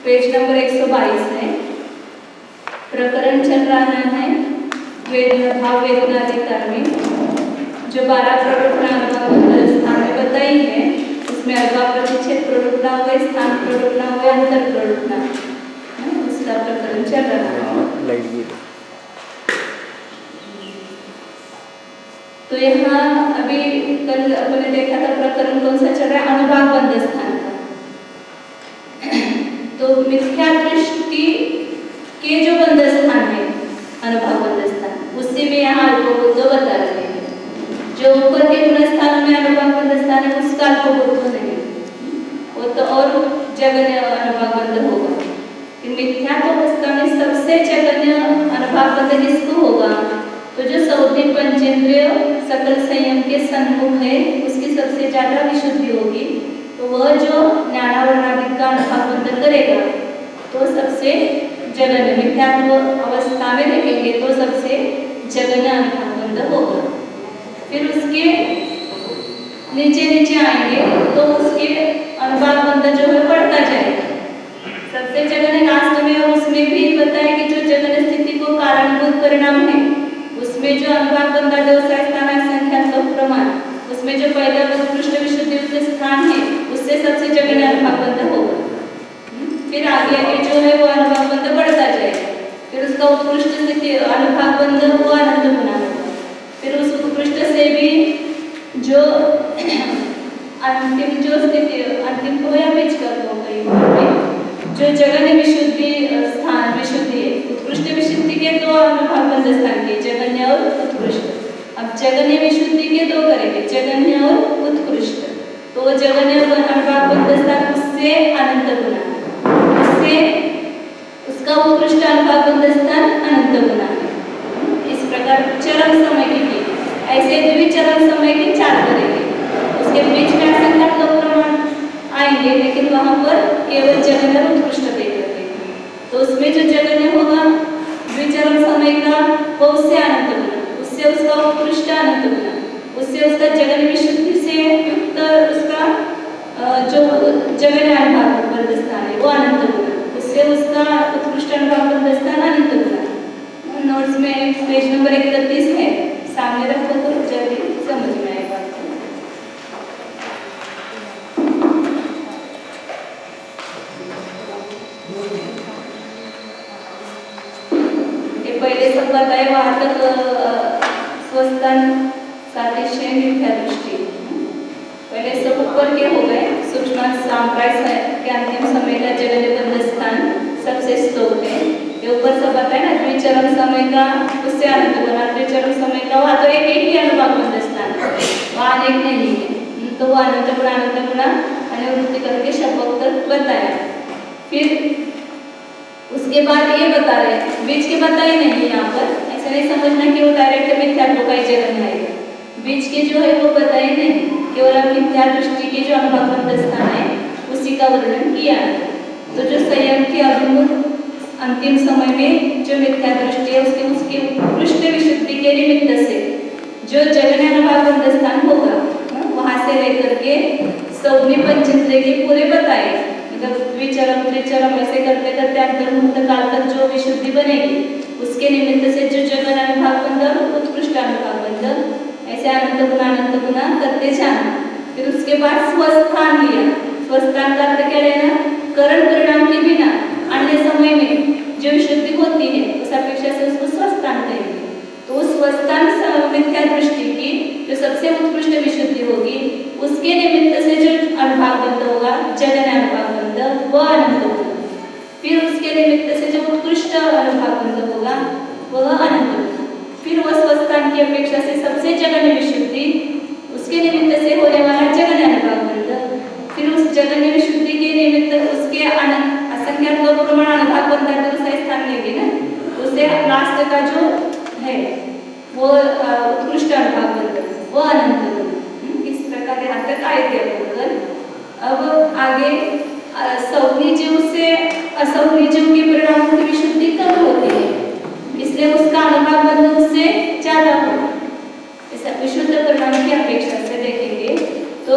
Page number 122 है। प्रकरण चल रहा है भाव वेदनाधिकार में। जो 12 प्रवृत्तियां स्थान में बताई है उसमें अल्पा प्रतिच्छेद प्रवृत्ति हुए, स्थान प्रवृत्ति हुए, अंतर प्रवृत्ति, उसका प्रकरण चल रहा है। तो यहाँ अभी कल अपने देखा था प्रकरण कौन सा चल रहा है, अनुभाग बंध स्थान का। तो मिथ्या दृष्टि के जो बंध स्थान है अनुभाग बंध स्थान, उसी में यहाँ अल्पबोध बता रहे हैं। जो ऊपर के गुण स्थानों में अनुभाग बंध स्थान है उसका अल्पबोध नहीं, वो तो और जगन्य अनुभाग बंध होगा। मिथ्या तो अवस्था में सबसे जगन्य अनुभाग बंध किसको होगा? तो जो सौधि पंचेंद्रिय सकल संयम के सन्मुख है उसकी सबसे ज्यादा विशुद्धि होगी, तो वह जो ज्ञानावरणादिक का अनुभाग बंध करेगा तो सबसे जगन्य, मिथ्यात्व अवस्था में देखेंगे तो सबसे जगन्य अनुभाग बंध होगा। फिर उसके नीचे नीचे आएंगे तो उसके अनुभाग बंध जो है बढ़ता जाएगा। सबसे जगन्य लास्ट में, और उसमें भी बताया कि जो जगन्य स्थिति को कारणभूत परिणाम है उसमें जो अनुभाग बंध व्यवसाय स्थान संख्या प्रमाण, उसमें जो पहला उत्कृष्ट विशुद्धि स्थान है उससे सबसे जगन्य अनुभाग बंध होगा। फिर आगे जो है वो अनुभाग बंध बढ़ता जाएगा। फिर उसका उत्कृष्ट स्थिति अनुभाग बंध वो अनंत गुना होगा। फिर उस उत्कृष्ट से भी जो अंतिम जो स्थिति, अंतिम को या बीच कर दो कहीं जो जगन्य विशुद्धि स्थान विशुद्धि है, उत्कृष्ट विशुद्धि के दो अनुभाग बंध स्थान के, जगन्य और उत्कृष्ट। अब जगन्य विशुद्धि के दो करेंगे, जगन्य और उत्कृष्ट। तो जगन्य अनुभाग बंध स्थान उससे अनंत गुना, उससे उसका उत्कृष्ट अनुभाग बंध स्थान अनंत गुना है। इस प्रकार चरम समय की ऐसे द्विचरम समय की 4 करेंगे। उसके बीच में असंख्य प्रमाण आएंगे, लेकिन वहां पर केवल जगन्य और उत्कृष्ट देख रहे हैं। तो उसमें जो जगन्य होगा द्विचरम समय का वो उससे अनंत गुना, उससे उसका उत्कृष्ट अनंत गुना, उससे उसका जगन्य विशुद्धि से युक्त उसका जो जगन्य अनुभाग बंध स्थान है वो अनंत गुना, उससे उसका उत्कृष्ट अनुभाग बंध स्थान अनंत गुना। नोट्स में पेज नंबर 31 है, सामने रखो तो जल्दी समझ में आएगा। पहले सब बताए वहां तक स्वस्थान सातिशय मिथ्या दृष्टि, पहले सब ऊपर के हो गए। सूक्ष्म सांप्राय के अंतिम समय का जगन्य बंध स्थान सबसे स्तोक है, ये ऊपर सब बताए ना। द्विचरम समय का उससे अनंत गुना, द्विचरम समय का वहां तो एक ही अनुभाग बंध स्थान, वहां अनेक नहीं है, तो वो अनंत गुना अनुवृत्ति करके शब्द तक बताया। फिर उसके बाद ये बता रहे हैं, बीच के बताए नहीं यहाँ पर, ऐसा नहीं समझना कि वो डायरेक्ट मिथ्यात्व का ही जगन्य आएगा। बीच के जो है वो बताए नहीं, केवल मिथ्या दृष्टि के जो अनुभाग बंध स्थान है उसी का वर्णन किया है। तो जो संयम के अभिमुख अंतिम समय में जो मिथ्या दृष्टि है उसके उत्कृष्ट विशुद्धि के निमित्त से जो जगन्य अनुभाग बंध स्थान होगा वहां से लेकर के सौम्य पंचेंद्रिय के पूरे बताए, मतलब द्विचरम त्रिचरम ऐसे करते करते अंतर्मुक्त काल तक जो विशुद्धि बनेगी उसके निमित्त से जो जगन्य अनुभाग बंध और उत्कृष्ट अनुभाग बंध ऐसे अनंत गुना करते जाना। फिर उसके बाद स्वस्थान लिया। स्वस्थान का अर्थ क्या लेना? करण परिणाम के बिना अन्य समय में जो विशुद्धि होती है उस अपेक्षा से उसको स्वस्थान कहेंगे। तो उस स्वस्थान मिथ्या दृष्टि की जो सबसे उत्कृष्ट विशुद्धि होगी उसके निमित्त से जो अनुभाग बंध होगा जगन्य अनुभाग बंध वह अनंत होगा। फिर उसके निमित्त से जो उत्कृष्ट अनुभाग बंध होगा वह अनंत होगा। फिर वह स्वस्थान की अपेक्षा से सबसे जगन्य विशुद्धि उसके निमित्त से होने वाला जगन्य अनुभाग बंध। फिर उस जगन्य विशुद्धि के निमित्त उसके असंख्यात प्रमाण अनुभाग बंध स्थान लेंगे ना, उससे लास्ट का जो है वो उत्कृष्ट अनुभाग बंध वो अनंत बंध। इस प्रकार यहाँ तक आए थे। अब आगे सौम्य जीव से असौम्य जीव के परिणामों की विशुद्धि कम होती है, इसलिए उसका अनुभाग बंध उससे ज्यादा होगा। ऐसा विशुद्ध परिणाम की अपेक्षा से देखेंगे तो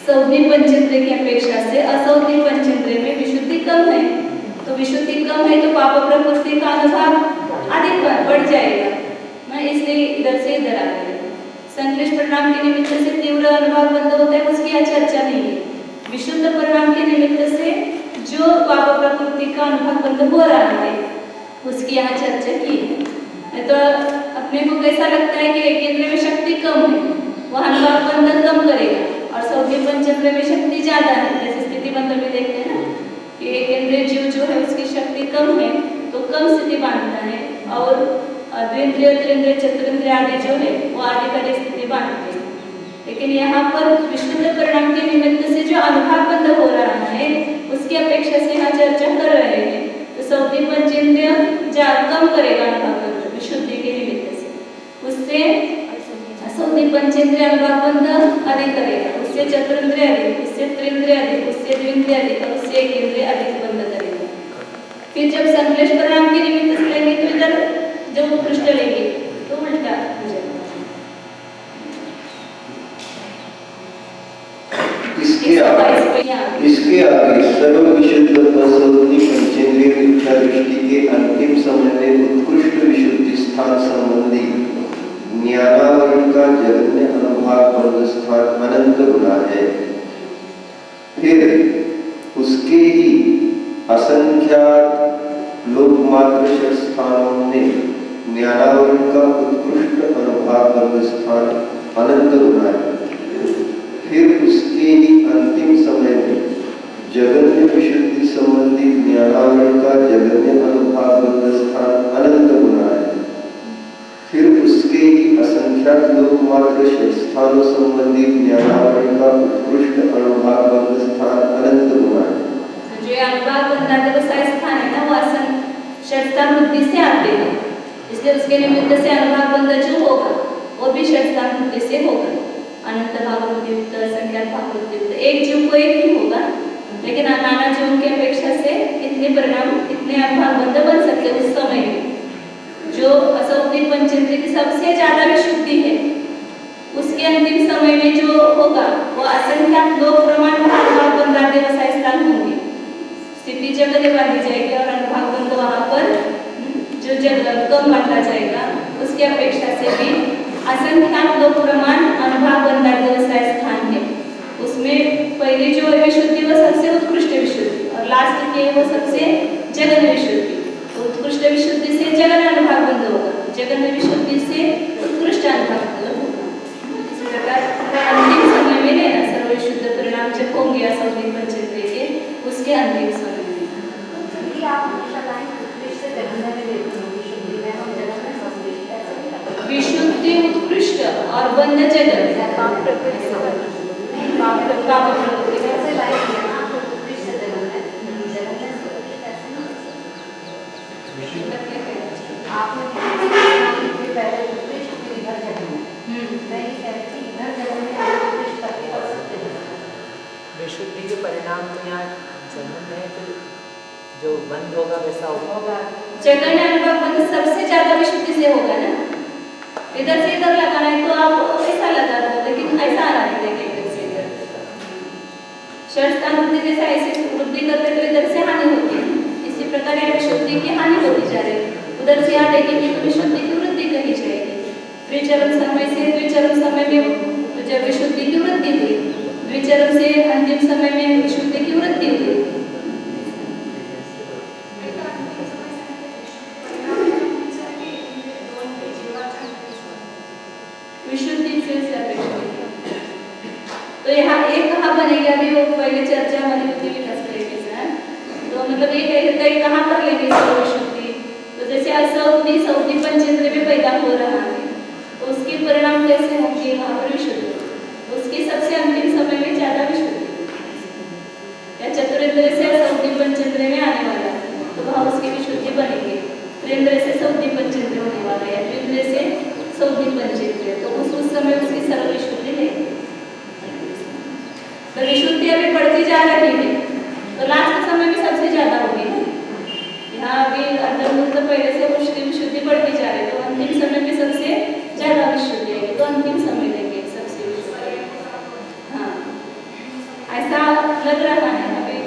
सौम्य पंचेंद्रिय की अपेक्षा से असौम्य पंचेंद्रिय में विशुद्धि कम परिणाम के निमित्त से तीव्र अनुभव बंद होता है, उसकी यहाँ चर्चा नहीं है। विशुद्ध परिणाम के निमित्त से जो पाप प्रकृति का अनुभव बंद हो रहा है उसकी यहाँ चर्चा की है। तो अपने को कैसा लगता है कि एक इंद्रिय में शक्ति कम है, वह अनुभव बंधन कम करेगा, और सौम्य पंचेंद्रिय में शक्ति ज्यादा है। जैसे स्थिति बंधन में देखते हैं ना कि एक इंद्रिय जीव जो है उसकी शक्ति कम है तो कम स्थिति बांधता है, और द्विंद्रिय त्रिंद्रिय चतुरिंद्रिय आदि जो है वो आदि स्थिति बांधते हैं। लेकिन यहाँ पर विशुद्ध परिणाम के निमित्त से जो अनुभव बंद हो रहा है उसकी अपेक्षा से यहाँ चर्चा कर रहे हैं। तो सौम्य पंचेंद्रिय कम करेगा अनुभव बंध विशुद्धि के निमित्त से, उससे सौम्य पंचेंद्रिय अनुभव बंध अधिक करेगा, उससे चतुरिंद्रिय अधिक, उससे त्रिंद्रिय अधिक, उससे द्विंद्रिय अधिक, और उससे एक इंद्रिय अधिक बंद करेगा। फिर जब संश्लेष परिणाम के निमित्त से लेंगे तो इधर जब उत्कृष्ट लेंगे तो उल्टा हो जाएगा। इसके आगे सर्व विशुद्ध असौदी पंचेंद्रिय मिथ्या दृष्टि के अंतिम समय में उत्कृष्ट विशुद्धि स्थान संबंधी ज्ञानावरण का जगन्य अनुभाग बंध स्थान अनंत गुना है। फिर उसके ही असंख्यात लोकमात्र स्थानों में ज्ञानावरण का उत्कृष्ट अनुभाग बंध स्थान अनंत गुना है। फिर उसके ही अंतिम समय में जगन्य विशुद्धि संबंधी ज्ञानावरण का जगन्य अनुभाग बंध स्थान अनंत गुना है। फिर उसके ही असंख्यात लोकमात्र स्थानों संबंधी ज्ञानावरण का उत्कृष्ट अनुभाग बंध स्थान अनंत गुना है। जो अनुभाग बंधाते स्थान है ना वो षट्स्थान बुद्धि से आते हैं, इसलिए उसके निमित्त से अनुभाग बंध जो होगा वो भी षट्स्थान बुद्धि से होगा। अनंत भागवती युक्त, संख्यात भागवती युक्त, एक जीव को एक ही होगा, लेकिन नाना जीवों की अपेक्षा से इतने परिणाम इतने अनुभाग बंध बन सकते उस समय में। जो असौदी पंचेंद्रिय की सबसे ज्यादा विशुद्धि है उसके अंतिम समय में जो होगा वो असंख्यात लोक प्रमाण अनुभाग बंधाते स्थान होंगे। स्थिति जगह बांधी जाएगी और अनुभाग बंध वहां पर जो जगह कम बांधा जाएगा उसकी अपेक्षा से भी असंख्यात लोक प्रमाण अनुभाग बंधाते स्थान है। उसमें पहली जो विशुद्धि वो सबसे उत्कृष्ट विशुद्धि और लास्ट की वो सबसे जगन विशुद्धि। तो उत्कृष्ट विशुद्धि से जगन अनुभाग बंध होगा, जगन विशुद्धि से उत्कृष्ट अनुभाग बंध होगा। इस प्रकार अंतिम समय में लेना सर्व विशुद्ध परिणाम जब होंगे असौदी पंचेंद्रिय के उसके अंतिम समय में विशुद्धि उत्कृष्ट और बंध जगन विशुद्धि के परिणाम तो यहाँ जन्म में तो जो बंद होगा वैसा होगा। जगन अनुभव बंध सबसे ज्यादा विशुद्धि से होगा ना। इधर से इधर लगाना है तो आप ऐसा लगा दो, लेकिन ऐसा आना नहीं देगा इधर से इधर। षट्स्थान बुद्धि जैसे ऐसे वृद्धि करते तो इधर से हानि होती है, इसी प्रकार यहाँ विशुद्धि की हानि होती जा रही है। उधर से यहाँ देखेंगे तो विशुद्धि की वृद्धि कही जाएगी। त्रिचरण समय से द्विचरण समय में जब विशुद्धि की वृद्धि हुई, द्विचरण से अंतिम समय में विशुद्धि की वृद्धि हुई। विशुद्धि से अपेक्षा तो यहाँ एक कहाँ बनेगी, अभी वो पहले चर्चा हमारी होती है किस तरीके से, तो मतलब एक कहीं कहाँ पर लेंगे इसको विशुद्धि। तो जैसे असौदी सौदी पंचेंद्रिय में पैदा हो रहा है तो उसके परिणाम कैसे होंगे, वहाँ पर विशुद्धि। उसकी सबसे अंतिम समय में ज्यादा विशुद्धि या चतुरेंद्र से सौदी पंचेंद्रिय में आने वाला तो वहाँ उसकी विशुद्धि बनेगी। त्रिंद्र से सौदी पंचेंद्रिय होने वाला है, द्विंद्र से सौदी पंचेंद्रिय, तो उस समय उसकी सर्व विशुद्धि है। तो विशुद्धि अभी बढ़ती जा रही है तो लास्ट समय में सबसे ज्यादा होगी ना। यहाँ अभी अंतर्मुक्त पहले से उसकी विशुद्धि बढ़ती जा रही है तो अंतिम समय में सबसे ज्यादा विशुद्धि है, तो अंतिम समय लेंगे सबसे विशुद्धि। हाँ ऐसा लग रहा है अभी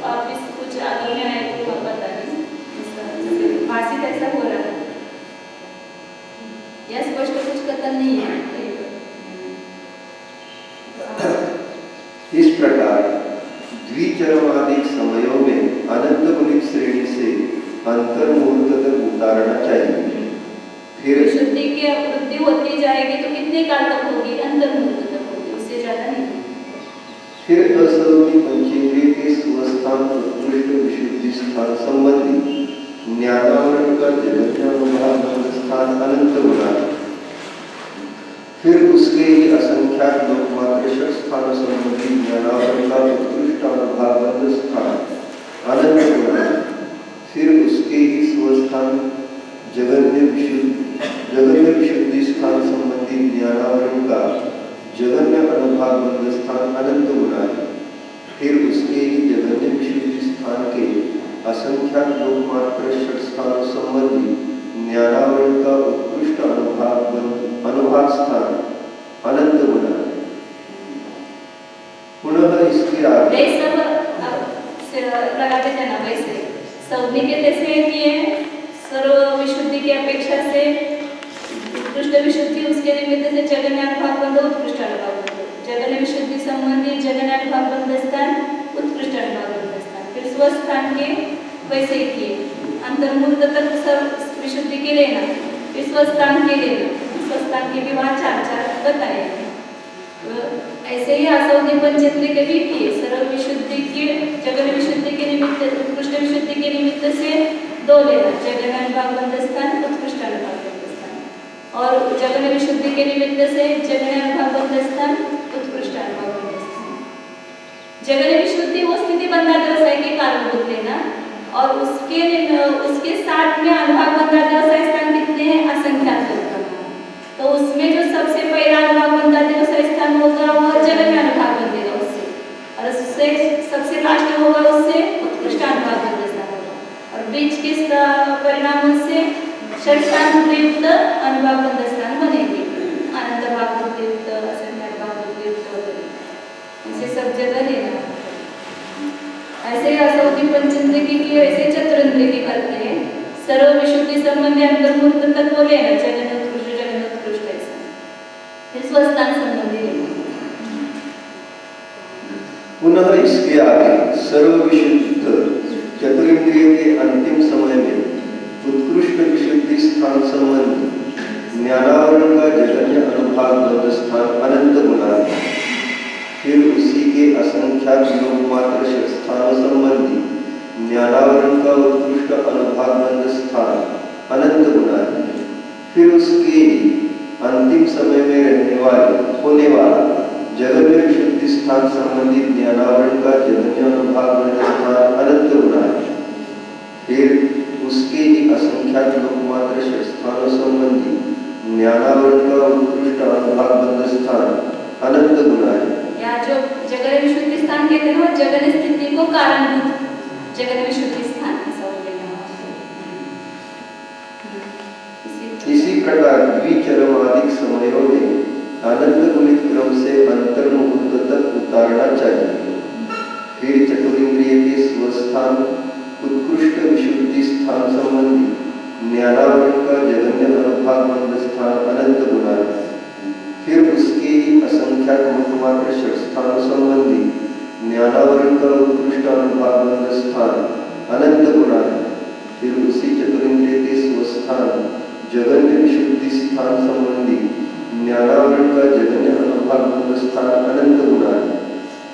वापिस कुछ आगे में आए तो पता नहीं, भाषित ऐसा हो रहा है या स्पष्ट कुछ कथन नहीं है। अंतर्मुहूर्त तक उतारना चाहिए। फिर विशुद्धि की वृद्धि होती जाएगी तो कितने काल तक होगी? अंतर्मुहूर्त तक होगी, उससे ज्यादा नहीं। फिर असर्वनी पंचेंद्रिय के स्वस्थान उत्कृष्ट विशुद्धि स्थान संबंधी ज्ञानावरण का जगन्यानुभाव स्थान अनंत बना। फिर उसके ही असंख्यात लोकमात्र स्थान संबंधी ज्ञानावरण का उत्कृष्ट अनुभाव स्थान अनंत बना। फिर उसके ही स्वस्थान जगन्य विशुद्धि स्थान संबंधी ज्ञानावरण का जगन्य अनुभाव स्थान अनंत गुना है। फिर उसके ही जगन्य विशुद्धि स्थान के असंख्यात लोकमात्र स्थान संबंधी ज्ञानावरण का उत्कृष्ट अनुभाव स्थान अनंत गुना है। पुनः इसके आगे लगाते थे ना, वैसे सवनी के जैसे किए सर्व विशुद्धि की अपेक्षा से उत्कृष्ट विशुद्धि, उसके निमित्त से जगन्यानुभाव बंध उत्कृष्ट अनुभाव बंध, जगन्य विशुद्धि संबंधी जगन्यानुभाव बंध स्थान उत्कृष्ट अनुभाव बंध स्थान। फिर स्वस्थान के वैसे ही किए, अंतर्मुहूर्त तक सर्व विशुद्धि के लेना, फिर स्वस्थान के लेना, स्वस्थान के भी वहाँ चार बताए। ऐसे ही आसवनी पंचेंद्रिय के भी किए, सर्व विशुद्धि के जगन्य विशुद्धि के निमित्त उत्कृष्ट विशुद्धि के निमित्त से दो लेना, जगन्यानुभाव बंध स्थान उत्कृष्ट अनुभाव बंध स्थान, और जगन्य विशुद्धि के निमित्त से जगन्यानुभाव बंध स्थान उत्कृष्ट अनुभाव बंध स्थान। जगन्य विशुद्धि वो स्थिति बंधात व्यवसाय के कारणभूत लेना, और उसके साथ में अनुभाव बंधात व्यवसाय स्थान कितने हैं? असंख्यात होगा। तो उसमें जो सबसे पहला अनुभाव बंधात व्यवसाय स्थान होगा वो जगन्य अनुभाव बंधेगा उससे, और उससे सबसे लास्ट होगा उससे उत्कृष्ट अनुभाव बंध स्थान होगा, और बीच के परिणाम से षष्ठान युक्त अनुभाव बंध स्थान बनेंगे, अनंत भाव युक्त, असंख्यात भाव युक्त वगैरह, इसे सब जगह लेना। ऐसे असवनी पंचेंद्रिय की ऐसे चतुरेंद्रिय की करते हैं, सर्व विशुद्धि संबंधी अंतर्मुहूर्त तत्व लेना, जगन्य उत्कृष्ट ऐसा, फिर स्वस्थान संबंधी लेना। पुनः इसके आगे सर्व विशुद्ध चतुरेंद्रिय के अंतिम समय में उत्कृष्ट विशुद्धि स्थान संबंधी ज्ञानावरण का जगन्य अनुभाव बंध स्थान अनंत गुना है। फिर उसी के असंख्यात लोकमात्र स्थान संबंधी ज्ञानावरण का उत्कृष्ट अनुभाव बंध स्थान अनंत गुना है। फिर उसके अंतिम समय में होने वाला जगन्य विशुद्धि स्थान संबंधी ज्ञानावरण का जगन्य अनुभाव बंध स्थान अनंत गुना है। फिर उसके ही असंख्यात लोकमात्र स्थानों संबंधी ज्ञानावरण का उत्कृष्ट अनुभाव बंध स्थान अनंत गुना है। या जो जगन्य विशुद्धि स्थान कहते हैं वो जगन्य स्थिति को कारणभूत जगन्य विशुद्धि स्थान इसी प्रकार द्विचरमादिक समयों में अनंत गुणित क्रम से अंतर्मुहूर्त तक उतारना चाहिए। फिर चतुरेंद्रिय के स्वस्थान उत्कृष्ट विशुद्धि स्थान संबंधी ज्ञानावरण का जगन्य अनुभाव बंध स्थान अनंत गुना है। फिर उसके ही असंख्यात लोकमात्र स्थान संबंधी ज्ञानावरण का उत्कृष्ट अनुभाव बंध स्थान अनंत गुना है। फिर उसी चतुरेंद्रिय के स्वस्थान जगन्य विशुद्धि स्थान संबंधी ज्ञानावरण का जगन्य अनुभाव बंध स्थान अनंत गुना है।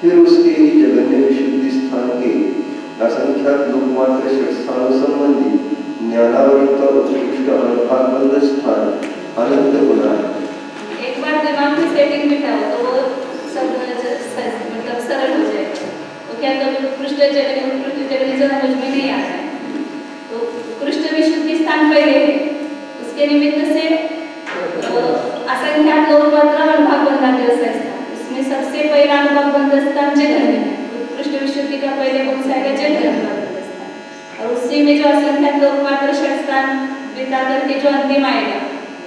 फिर उसके ही जगन्य विशुद्धि स्थान के असंख्यात लोकमात्र स्थानों संबंधी ज्ञानावरण का उत्कृष्ट अनुभाव बंध स्थान अनंत गुना है। एक बार दिमाग में सेटिंग बिठाओ तो वो सब मतलब सरल हो जाएगा। तो क्या कभी उत्कृष्ट जगन्य समझ में नहीं आता है, तो उत्कृष्ट विशुद्धि स्थान पहले है, उसके निमित्त से असंख्यात लोकमात्र अनुभाव बंधात व्यवसाय स्थान, उसमें सबसे पहला अनुभाव बंध स्थान जगन्य है। उत्कृष्ट विशुद्धि का पहले कौन सा आएगा? जगन्य अनुभाव बंध स्थान, और उसी में जो असंख्यात लोकमात्र स्थान बिता करके जो अंतिम आएगा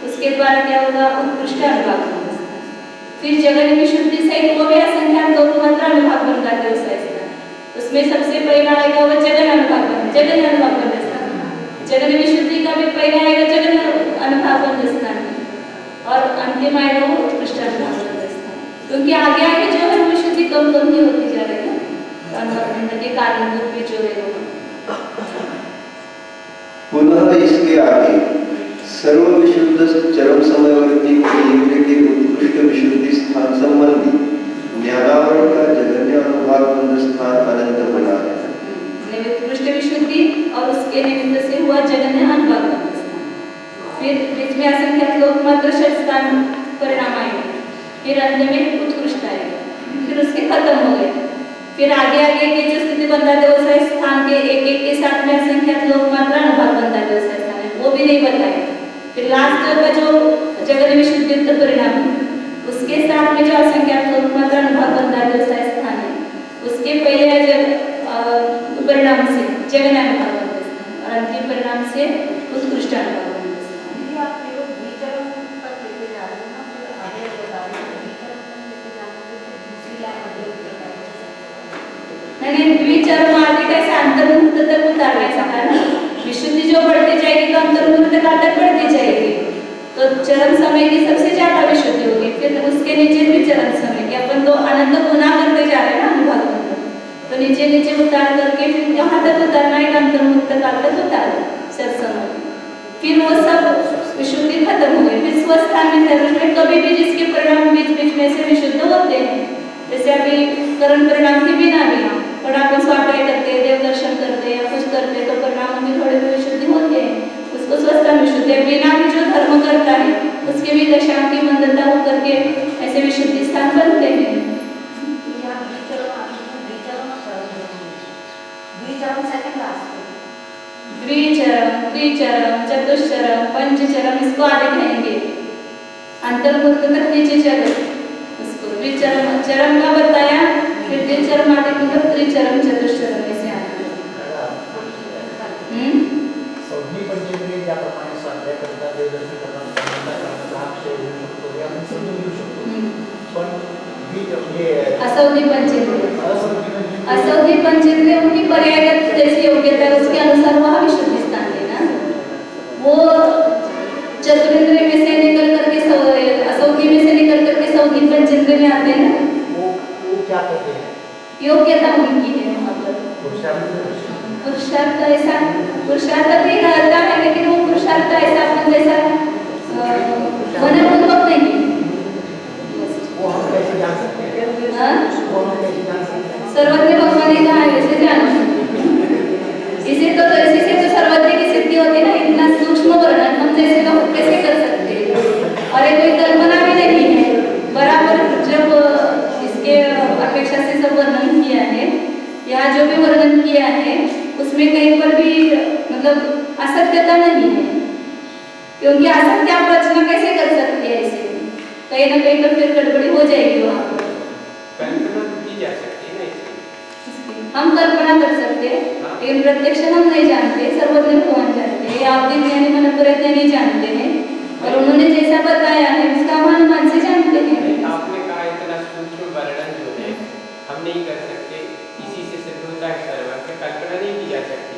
उसके द्वारा क्या होगा? उत्कृष्ट अनुभाव बंध स्थान। फिर जगन्य विशुद्धि सहित वो भी असंख्यात लोकमात्र अनुभाव बंधात व्यवसाय स्थान, उसमें सबसे पहला आएगा वो जगन्य अनुभाव बंध स्थान। जगन्य विशुद्धि का भी पहले आएगा जगन्य अनुभाव बंध स्थान, और अंतिम आएगा वो उत्कृष्ट अनुभाव बंध स्थान, क्योंकि आगे आगे जो है विशुद्धि कम ही होती जा रही है अनुभाव बंध के कारणभूत भी जो है वो। पुनः इसके आगे सर्व विशुद्ध चरम समयवर्ती इंद्रिय के उत्कृष्ट विशुद्धि स्थान संबंधी ज्ञानावरण का जगन्य अनुभाग बंध स्थान अनंत बना है। उत्कृष्ट विशुद्धि और उसके निमित्त से हुआ जगन्य अनुभाग बंध स्थान। फिर बीच में असंख्यात लोक मात्र षट स्थान परिणाम आएंगे, फिर अंत में उत्कृष्ट आएगा, फिर उसके खत्म हो गए। फिर आगे आगे के जो स्थिति बंधा व्यवसाय स्थान के एक एक के साथ में असंख्यात लोक मात्रा अनुभाग बंधा व्यवसाय स्थान है, वो भी नहीं बताए। फिर लास्ट का जो जगन्य विशुद्धि परिणाम है, उसके साथ में जो असंख्यात लोक मात्रा अनुभाग बंधा व्यवसाय स्थान है, उसके पहले परिणाम से जगन्य अनुभाग बंधा स्थान और अंतिम परिणाम से उत्कृष्ट अनुभाग बंधा स्थान। नहीं, द्विचरम आदि कैसे अंतर्मुहूर्त तक उतारने का ना, विशुद्धि जो बढ़ती जाएगी तो अंतर्मुहूर्त तक बढ़ती जाएगी, तो चरम समय की सबसे ज्यादा विशुद्धि होगी। फिर उसके नीचे द्विचरम समय के अपन तो अनंत गुना करते जा रहे हैं ना अनुभाग बंध, तो नीचे नीचे उतार करके फिर कहाँ तक उतारना है, अंतर्मुहूर्त काल तक उतारो सर समय, फिर वो सब विशुद्धि खत्म हो गई। फिर स्वस्थान में कभी भी जिसके परिणाम बीच बीच में से विशुद्ध होते हैं, जैसे अभी करण परिणाम के बिना भी और अपन स्वाध्याय करते हैं, देव दर्शन करते हैं या कुछ करते हैं, तो परिणाम में थोड़े भी विशुद्धि होते हैं, उसको स्वस्थान विशुद्धि है। बिना भी जो धर्म करता है उसके भी दशा की मंदता हो करके ऐसे विशुद्धि स्थान बनते हैं। द्विचरम, त्रिचरम, चतुश्चरम, पंचचरम, इसको आगे कहेंगे। अंतर्मुहूर्त तक नीचे चलो, इसको द्विचरम चरम का बताया, फिर द्विचरम आदि मतलब त्रिचरम, चतुश्चरम ऐसे आते हैं। असौदी पंचेंद्रिय उनकी पर्यायगत जैसी योग्यता है उसके अनुसार वह विशुद्धि स्थान लेना। वो चतुरेंद्रिय में से निकल करके असौदी में से निकल करके सौदी पंचेंद्रिय में आते हैं ना, वो क्या कहते हैं, योग्यता उनकी है। मतलब पुरुषार्थ ऐसा पुरुषार्थ भी रहता है, लेकिन वो पुरुषार्थ ऐसा अपन जैसा मनोपूर्वक नहीं है। वो हम कैसे जान सकते हैं? सर्वज्ञ भगवान ने कहा है, ऐसे जानो। इसी से तो सर्वज्ञ की सिद्धि होती है ना, इतना सूक्ष्म वर्णन हम जैसे लोग कैसे कर सकते हैं? और ये कोई कल्पना भी नहीं है, बराबर जब इसके अपेक्षा से सब वर्णन किया है, यहाँ जो भी वर्णन किया है उसमें कहीं पर भी मतलब असत्यता नहीं है, क्योंकि असत्य आप रचना कैसे कर सकते हैं? ऐसे कहीं ना कहीं तो फिर गड़बड़ी हो जाएगी वहाँ पर। कल्पना की जा सकती है ना, हम कल्पना कर सकते हैं, लेकिन प्रत्यक्ष हम नहीं जानते, सर्वज्ञ भगवान जानते हैं, आप दिन यानी मन प्रयत्न नहीं जानते हैं, और उन्होंने जैसा बताया है उसका हम अनुमान से जानते हैं। आपने कहा इतना सूक्ष्म वर्णन जो है हम नहीं कर सकते, इसी से सिद्ध होता है सर्वज्ञ, कल्पना नहीं की जा सकती,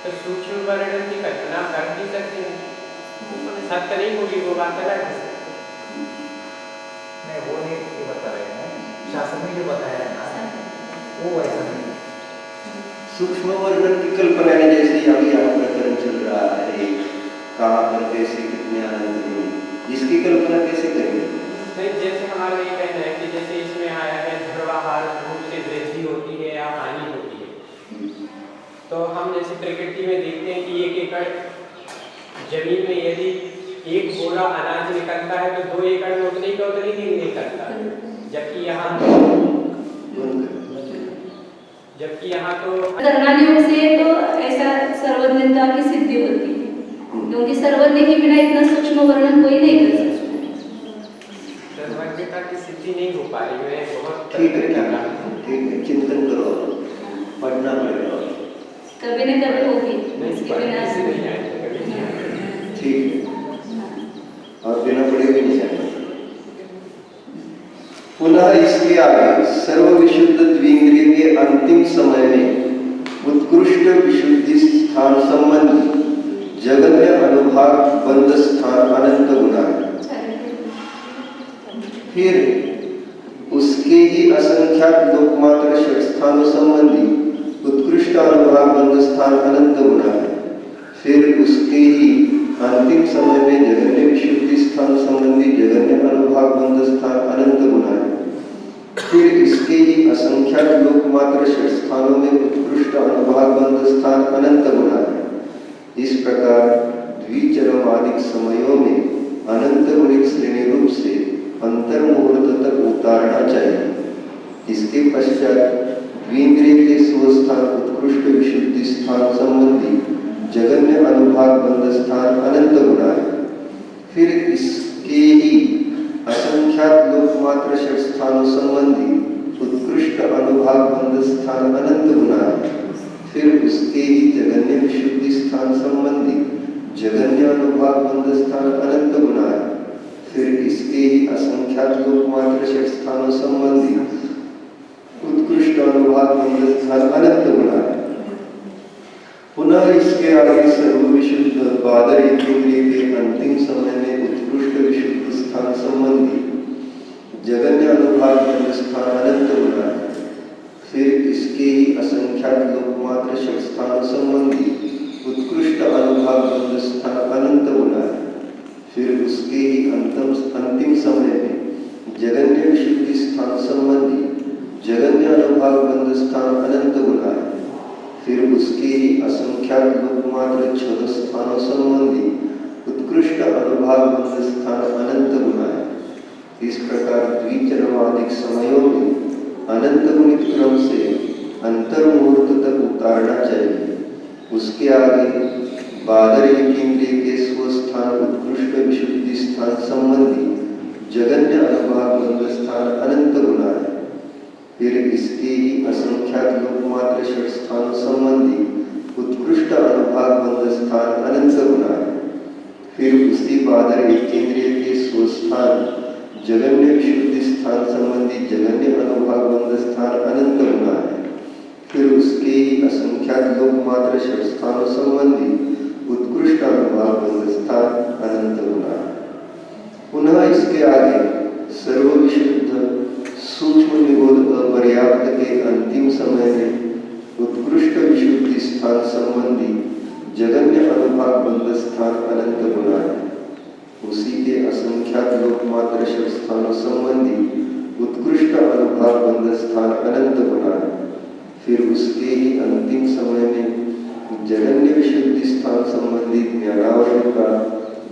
तो सूक्ष्म वर्णन की कल्पना कर भी सकते हैं, सत्य नहीं होगी वो बात अलग है। नहीं, वो नहीं ये बता रहे हैं, शास्त्र में जो बताया है ना वो ऐसा नहीं। सूक्ष्म वर्णन की कल्पना ने जैसे अभी यहाँ प्रकरण चल रहा है, कहाँ पर कैसे कितने आनंद में, इसकी कल्पना कैसे करेंगे? नहीं, जैसे हमारा ये कहना है कि जैसे इसमें आया है ध्रुवाहार रूप से वृद्धि होती है या हानि होती है, तो हम जैसे प्रकृति में देखते हैं कि 1 एकड़ जमीन में यदि 1 बोरा अनाज निकलता है तो 2 एकड़ में उतनी का उतनी दिन निकलता है, जबकि यहाँ तो कर्णानियोग से तो ऐसा सर्वज्ञता की सिद्धि होती है, क्योंकि सर्वज्ञ के बिना इतना सूक्ष्म वर्णन कोई नहीं कर सकता। सर्वज्ञता की सिद्धि नहीं हो पा रही है, बहुत ठीक है, चिंतन करो, पढ़ना पड़ेगा, कभी न कभी होगी इसके बिना। ठीक है, और बिना पढ़े भी नहीं जाएगा। पुनः इसके आगे सर्व विशुद्ध द्विंद्रिय के अंतिम समय में उत्कृष्ट विशुद्धि स्थान संबंधी जगन्य अनुभाग बंध स्थान अनंत गुना है। फिर उसके ही असंख्यात लोकमात्र षट स्थानों संबंधी उत्कृष्ट अनुभाग बंध स्थान अनंत गुना है। फिर उसके ही अंतिम समय में जगन्य विशुद्धि स्थान संबंधी जगन्य अनुभाग बंध स्थान अनंत गुना है। फिर इसके ही असंख्यात लोकमात्र षट स्थानों में उत्कृष्ट अनुभाग बंध स्थान अनंत गुना है। इस प्रकार द्विचरमादिक समयों में अनंत गुणित श्रेणी रूप से अंतर मुहूर्त तक उतारना चाहिए। इसके पश्चात द्विंद्रिय के स्वस्थान उत्कृष्ट विशुद्धि स्थान संबंधी जगन्य अनुभाग बंध स्थान अनंत गुना है। फिर इसके ही असंख्यात लोकमात्र षट स्थानों संबंधी उत्कृष्ट अनुभाग बंध स्थान अनंत गुना है। फिर उसके ही जगन्य विशुद्धि स्थान संबंधी जगन्य अनुभाग बंध स्थान अनंत गुना है। फिर इसके ही असंख्यात लोकमात्र षट स्थानों संबंधी उत्कृष्ट अनुभाग बंध स्थान अनंत गुना है। पुनः इसके आगे सर्व विशुद्ध बादर इंद्रिय के अंतिम समय में उत्कृष्ट विशुद्ध स्थान संबंधी जगन्य अनुभाग बंध स्थान अनंत गुना है। फिर इसके ही असंख्यात लोकमात्र षट स्थान संबंधी उत्कृष्ट अनुभाग बंध स्थान अनंत गुना है। फिर उसके ही अंतिम समय में जगन्य विशुद्धि स्थान संबंधी जगन्य अनुभाग बंध स्थान अनंत गुना है। फिर उसके ही असंख्यात लोकमात्र छह स्थानों संबंधी उत्कृष्ट अनुभाग बंध स्थान अनंत गुना है। इस प्रकार द्विचरमादिक समयों में अनंत गुणित क्रम से अंतर मुहूर्त तक उतारना चाहिए। उसके आगे बादर इंद्रिय के स्वस्थान उत्कृष्ट विशुद्धि स्थान संबंधी जगन्य अनुभाग बंध स्थान अनंत गुना है। फिर इसके ही असंख्यात लोकमात्र षट स्थान संबंधी उत्कृष्ट अनुभाग बंध स्थान अनंत गुना है। फिर उसी बादर इंद्रिय के स्वस्थान जगन्य विशुद्धि स्थान संबंधी जगन्य अनुभाग बंध स्थान अनंत गुना है। फिर उसके ही असंख्यात लोकमात्र षट स्थानों संबंधी उत्कृष्ट अनुभाग बंध स्थान अनंत गुना है। पुनः इसके आगे सर्व विशुद्ध सूक्ष्म निबोध अपर्याप्त के अंतिम समय में उत्कृष्ट विशुद्धि स्थान संबंधी जगन्य अनुभाग बंध स्थान अनंत गुना है। उसी के असंख्यात लोकमात्र षट स्थानों संबंधी उत्कृष्ट अनुभाग बंध स्थान अनंत गुना है। फिर उसके ही अंतिम समय में जगन्य विशुद्धि स्थान संबंधी ज्ञानावरण का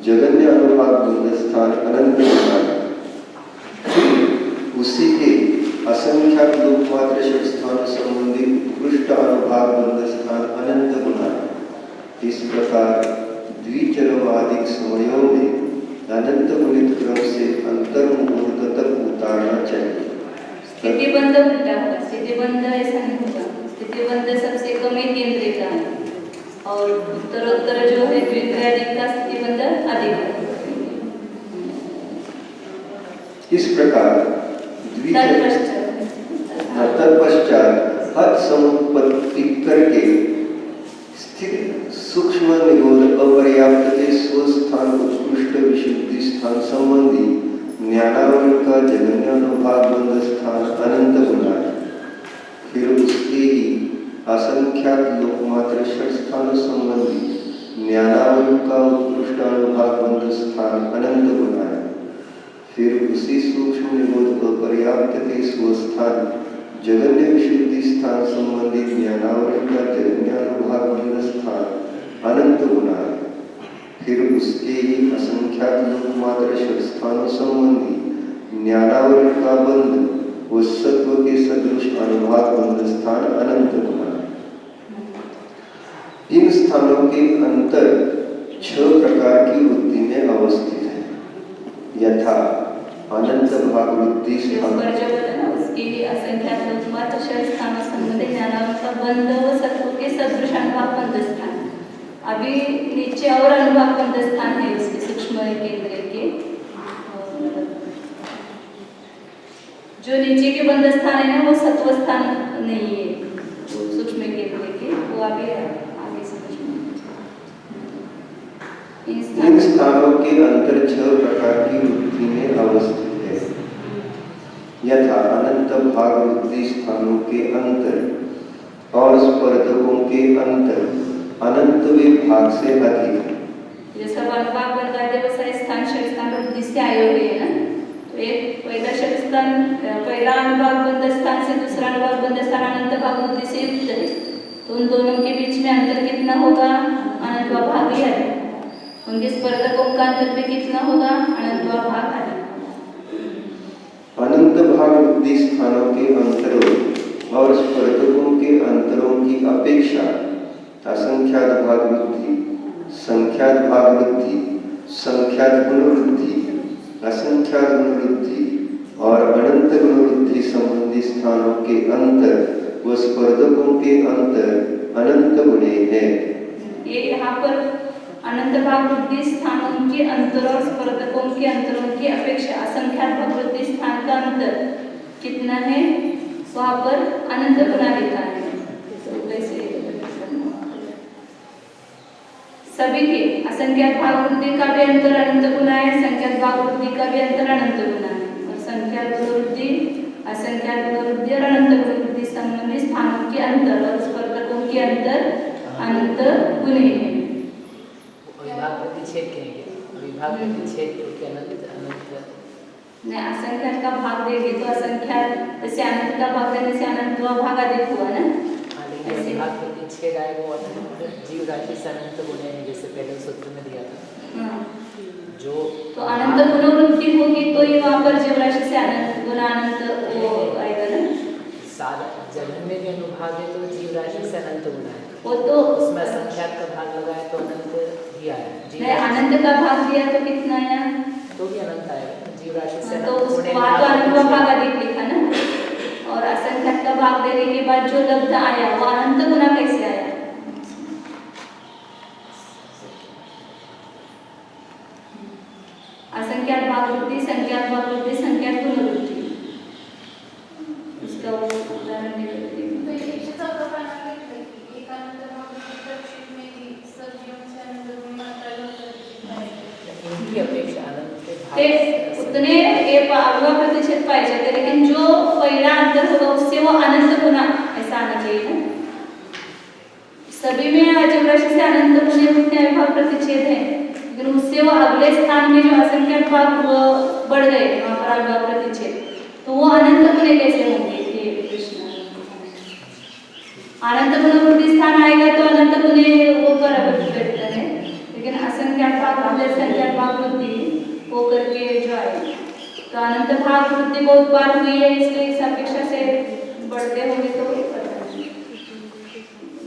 जगन्य अनुभाग बंध स्थान अनंत गुना है। उसी के असंख्यात लोकमात्र षट स्थानों संबंधी उत्कृष्ट अनुभाग बंध स्थान अनंत गुना है। इस प्रकार द्विचरमादिक समयों में अनंत गुणित क्रम से अंतर मुहूर्त तक उतारना चाहिए। स्थितिबंध उल्टा होगा। स्थितिबंध ऐसा नहीं होगा। स्थितिबंध सबसे कम एक केंद्र का है और उत्तरोत्तर जो है द्वितीयादिक का स्थितिबंध अधिक है। इस प्रकार तत्पश्चात हद समुत्पत्ति करके स्थित सूक्ष्म निरोध अपर्याप्त के स्वस्थान उत्कृष्ट विशुद्धि स्थान संबंधी ज्ञानावरण का जगन्य अनुभाग बंध स्थान अनंत गुना है। फिर उसके ही असंख्यात लोकमात्र षट स्थानों संबंधी ज्ञानावरण का उत्कृष्ट अनुभाग बंध स्थान अनंत गुना है। फिर उसी सूक्ष्म निरोध अपर्याप्त के स्वस्थान जगन्य विशुद्धि स्थान संबंधी ज्ञानावरण का जगन्य अनुभाग बंध स्थान अनंत गुना है। फिर उसके ही असंख्यात लोकमात्र षट स्थानों संबंधी ज्ञानावरण का बंध व सत्व के सदृश अनुभाग बंध स्थान अनंत गुना है। इन स्थानों के अंतर 6 प्रकार की वृत्ति में अवस्थित है। यथा अनंत भाग वृत्ति स्थान उसके लिए असंख्यात लोकमात्र षट स्थानों संबंधी ज्ञानावरण का बंध व सत्व के सदृश अनुभाग बंध स्थान। अभी नीचे और अनुभाग बंध स्थान है उसके सूक्ष्म केंद्र के। जो नीचे के बंध स्थान है ना वो सत्व स्थान नहीं है, वो सूक्ष्म केंद्र के, वो आगे समझ इन स्थानों के अंतर 6 प्रकार की वृत्ति में अवस्थित है। यथा अनंत भाग वृत्ति स्थानों के अंतर और स्पर्धकों के अंतर अनंत वे भाग से अधिक है। जैसा अनुभाग बनता है व्यवसाय स्थान षट स्थान वृद्धि से आए हुए है ना, तो एक पहला षट स्थान पहला अनुभाग बंध स्थान से दूसरा अनुभाग बंध स्थान अनंत भाग वृद्धि से युक्त है, तो उन दोनों के बीच में अंतर कितना होगा? अनंतवा भाग ही है। उनके स्पर्धकों का अंतर भी कितना होगा? अनंतवा भाग है। अनंत भाग वृद्धि स्थानों के अंतरों और स्पर्धकों के अंतरों की अपेक्षा असंख्यात भाग वृद्धि, संख्यात भाग वृद्धि, संख्यात गुण वृद्धि, असंख्यात गुण वृद्धि और अनंत गुण वृद्धि संबंधी स्थानों के अंतर व स्पर्धकों के अंतर अनंत गुणे हैं। ये यहाँ पर अनंत भाग वृद्धि स्थानों के अंतर और स्पर्धकों के अंतरों की अपेक्षा असंख्यात भाग वृद्धि स्थान का अंतर कितना है? वहाँ पर अनंत गुना लिखा है। तो वैसे सभी के असंख्यात भाग वृद्धि का भी अंतर अनंत गुना है, संख्यात भाग वृद्धि का भी अंतर अनंत गुना है, और संख्यात गुण वृद्धि, असंख्यात गुण वृद्धि और अनंत गुण वृद्धि संबंधी स्थानों के अंतर और स्पर्धकों के अंतर अनंत गुणे हैं। विभाग प्रतिच्छेद कहेंगे, विभाग प्रतिच्छेद के अनंत अनंत नहीं, असंख्यात का भाग देंगे तो असंख्यात, जैसे अनंत का भाग देने से अनंतवा भाग अधिक हुआ ना। लेकिन विभाग प्रतिच्छेद आएगा वो अनंत जीव राशि से अनंत गुणे हैं, जैसे पहले सूत्र में दिया था। जो तो अनंत गुण वृद्धि होगी तो ही वहाँ पर जीव राशि से अनंत गुना अनंत वो आएगा ना। सारा जन्म में भी अनुभाग है तो जीव राशि से अनंत गुना है, वो तो उसमें संख्यात का भाग लगाए तो अनंत ही आया। नहीं, अनंत का भाग दिया तो कितना आया? तो भी अनंत आएगा, जीव राशि से तो अनंत उस गुणे वहाँ तो अनंतवा भाग अधिक लिखा ना, और असंख्यात का भाग देने के बाद जो लब्ध आया वो अनंत गुना कैसे आया? असंख्यात भाग वृद्धि, संख्यात भाग वृद्धि, संख्यात गुण वृद्धि, इसका वो उदाहरण निकलते इनकी अपेक्षा अनंत के ते भाग उतने एक अगला प्रतिशत पाए जाते, लेकिन जो पहला अंतर होगा उससे वो अनंत गुना ऐसा आना चाहिए ना। सभी में जीव राशि से अनंत गुणे उतने अविभाव प्रतिच्छेद है, लेकिन उससे वो अगले स्थान में जो असंख्यात भाग बढ़ गए वहाँ पर अविभाव प्रतिच्छेद, तो वो अनंत गुणे कैसे होंगे? ये प्रश्न। अनंत गुण वृद्धि स्थान आएगा तो अनंत गुणे वो बराबर बैठता है, लेकिन असंख्यात भाग अगले संख्यात भाग वृद्धि वो करके जो आए तो अनंत भाग वृद्धि बहुत बार हुई है, इसलिए इस अपेक्षा से बढ़ते होंगे तो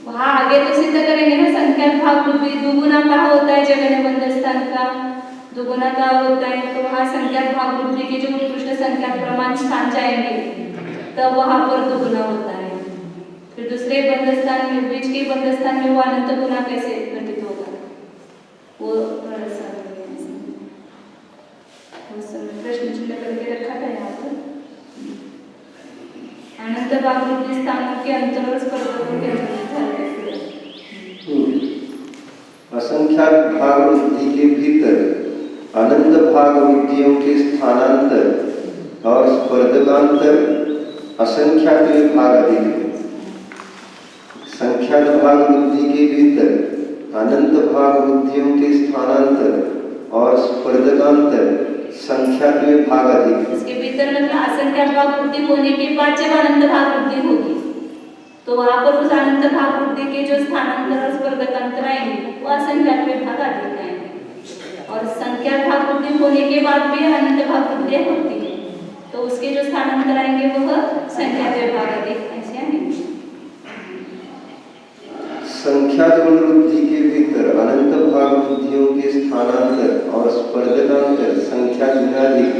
वहाँ आगे तो सिद्ध करेंगे ना। संख्यात भाग वृद्धि दुगुना का होता है जगह बंध स्थान का, दुगुना का होता है, तो वहाँ संख्यात भाग वृद्धि के जो उत्कृष्ट संख्यात प्रमाण स्थान जाएंगे तब वहाँ पर दुगुना होता है। फिर दूसरे बंध स्थान में, बीच के बंध स्थान में वो अनंत गुना कैसे घटित होगा? वो थोड़ा सा प्रश्न चिन्ह करके रखा था यहाँ पर। अनंत भाग वृद्धि स्थानों के अंतर और स्पर्धकों के अंतर। असंख्यात भाग वृद्धि के भीतर अनंत भाग वृद्धियों के स्थानांतर और स्पर्धकांतर असंख्यात भाग अधिक है। संख्यात भाग वृद्धि के भीतर अनंत भाग वृद्धियों के स्थानांतर और स्पर्धकांतर संख्यात भाग अधिक है। इसके भीतर मतलब असंख्यात भाग वृद्धि होने के बाद जब अनंत भाग वृद्धि होगी तो वहाँ पर उस अनंत भाग वृद्धि के जो स्थानांतर और स्पर्धकांतर आएंगे वो असंख्यात भाग अधिक आएंगे, और संख्यात भाग वृद्धि होने के बाद भी अनंत भाग वृद्धि होती है तो उसके जो स्थानांतर आएंगे वह संख्यात भाग अधिक ऐसे आएंगे। संख्यात गुण वृद्धि के भीतर अनंत भाग वृद्धियों के स्थानांतर और स्पर्धकांतर संख्यात गुणाधिक,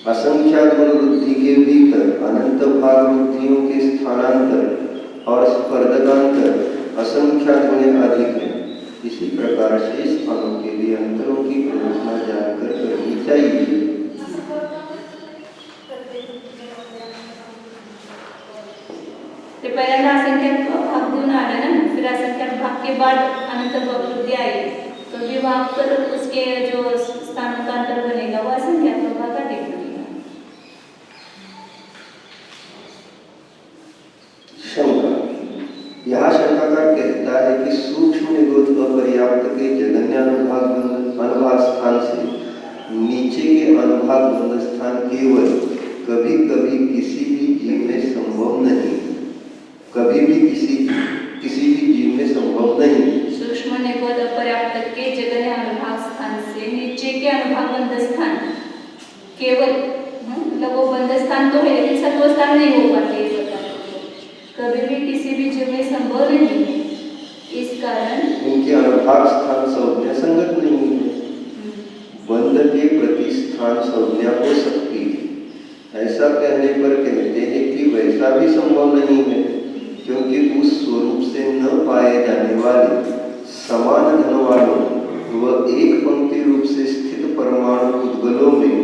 असंख्यात गुण वृद्धि के भीतर अनंत भाग वृद्धियों के स्थानांतर और स्पर्धकांतर असंख्यात गुणे अधिक है। इसी प्रकार से स्थानों के लिए अंतरों की गणना जानकर करनी चाहिए। ते पहिल्यांदा असंख्यात भाग देऊन आले ना, फिर असंख्यात भाग के बाद अनंत भाग वृद्धि आई तो भी वहाँ पर उसके जो स्थानों का अंतर बनेगा वो असंख्यात भाग अधिक बनेगा। शंका। यहाँ शंकाकार कहता है कि सूक्ष्म निरोध अपर्याप्त के जगन्य अनुभाग स्थान से नीचे के अनुभाग बंध स्थान केवल कभी कभी किसी भी जीव में संभव नहीं, कभी भी किसी भी जीव में संभव नहीं। सूक्ष्म निगोद अपर्याप्त के जगन्य अनुभाग स्थान से नीचे के अनुभाग बंध स्थान केवल मतलब वो बंध स्थान तो है लेकिन सत्व स्थान नहीं हो पाते, कभी भी किसी भी जीव में संभव नहीं है। इस कारण उनके अनुभाग स्थान संज्ञा संगत नहीं है। बंध के प्रति स्थान संज्ञा हो सकती है, ऐसा कहने पर कहते हैं कि वैसा भी संभव नहीं है, क्योंकि उस स्वरूप से न पाए जाने वाले समान धन वालों व एक पंक्ति रूप से स्थित परमाणु उद्गलों में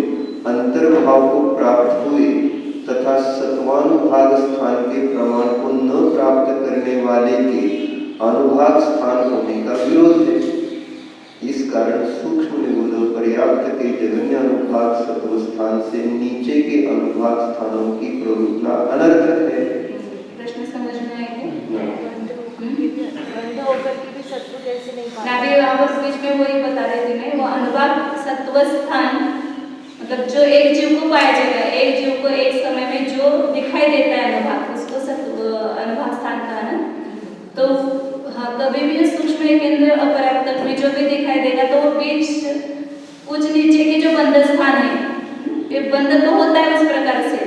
अंतर्भाव को प्राप्त हुए तथा सत्वानुभाग स्थान के प्रमाण को न प्राप्त करने वाले के अनुभाग स्थान होने का विरोध है। इस कारण सूक्ष्म निगोद पर्याप्त के जगन्य अनुभाग सत्व स्थान से नीचे के अनुभाग स्थानों की प्रवृत्ति अनर्थक है। प्रश्न समझ में आएगा? बंद होकर के भी सत्व कैसे नहीं पाते? अभी आप उस बीच में वही बता रही थी मैं, वो अनुभाग सत्व स्थान मतलब जो एक जीव को पाया जाएगा, एक जीव को एक समय में जो दिखाई देता है अनुभाग, उसको अनुभाग स्थान कहा ना। तो हाँ, कभी भी सूक्ष्म केंद्र अपर्याप्त में जो भी दिखाई देगा तो वो बीच कुछ नीचे के जो बंध स्थान है, ये बंध तो होता है उस प्रकार से,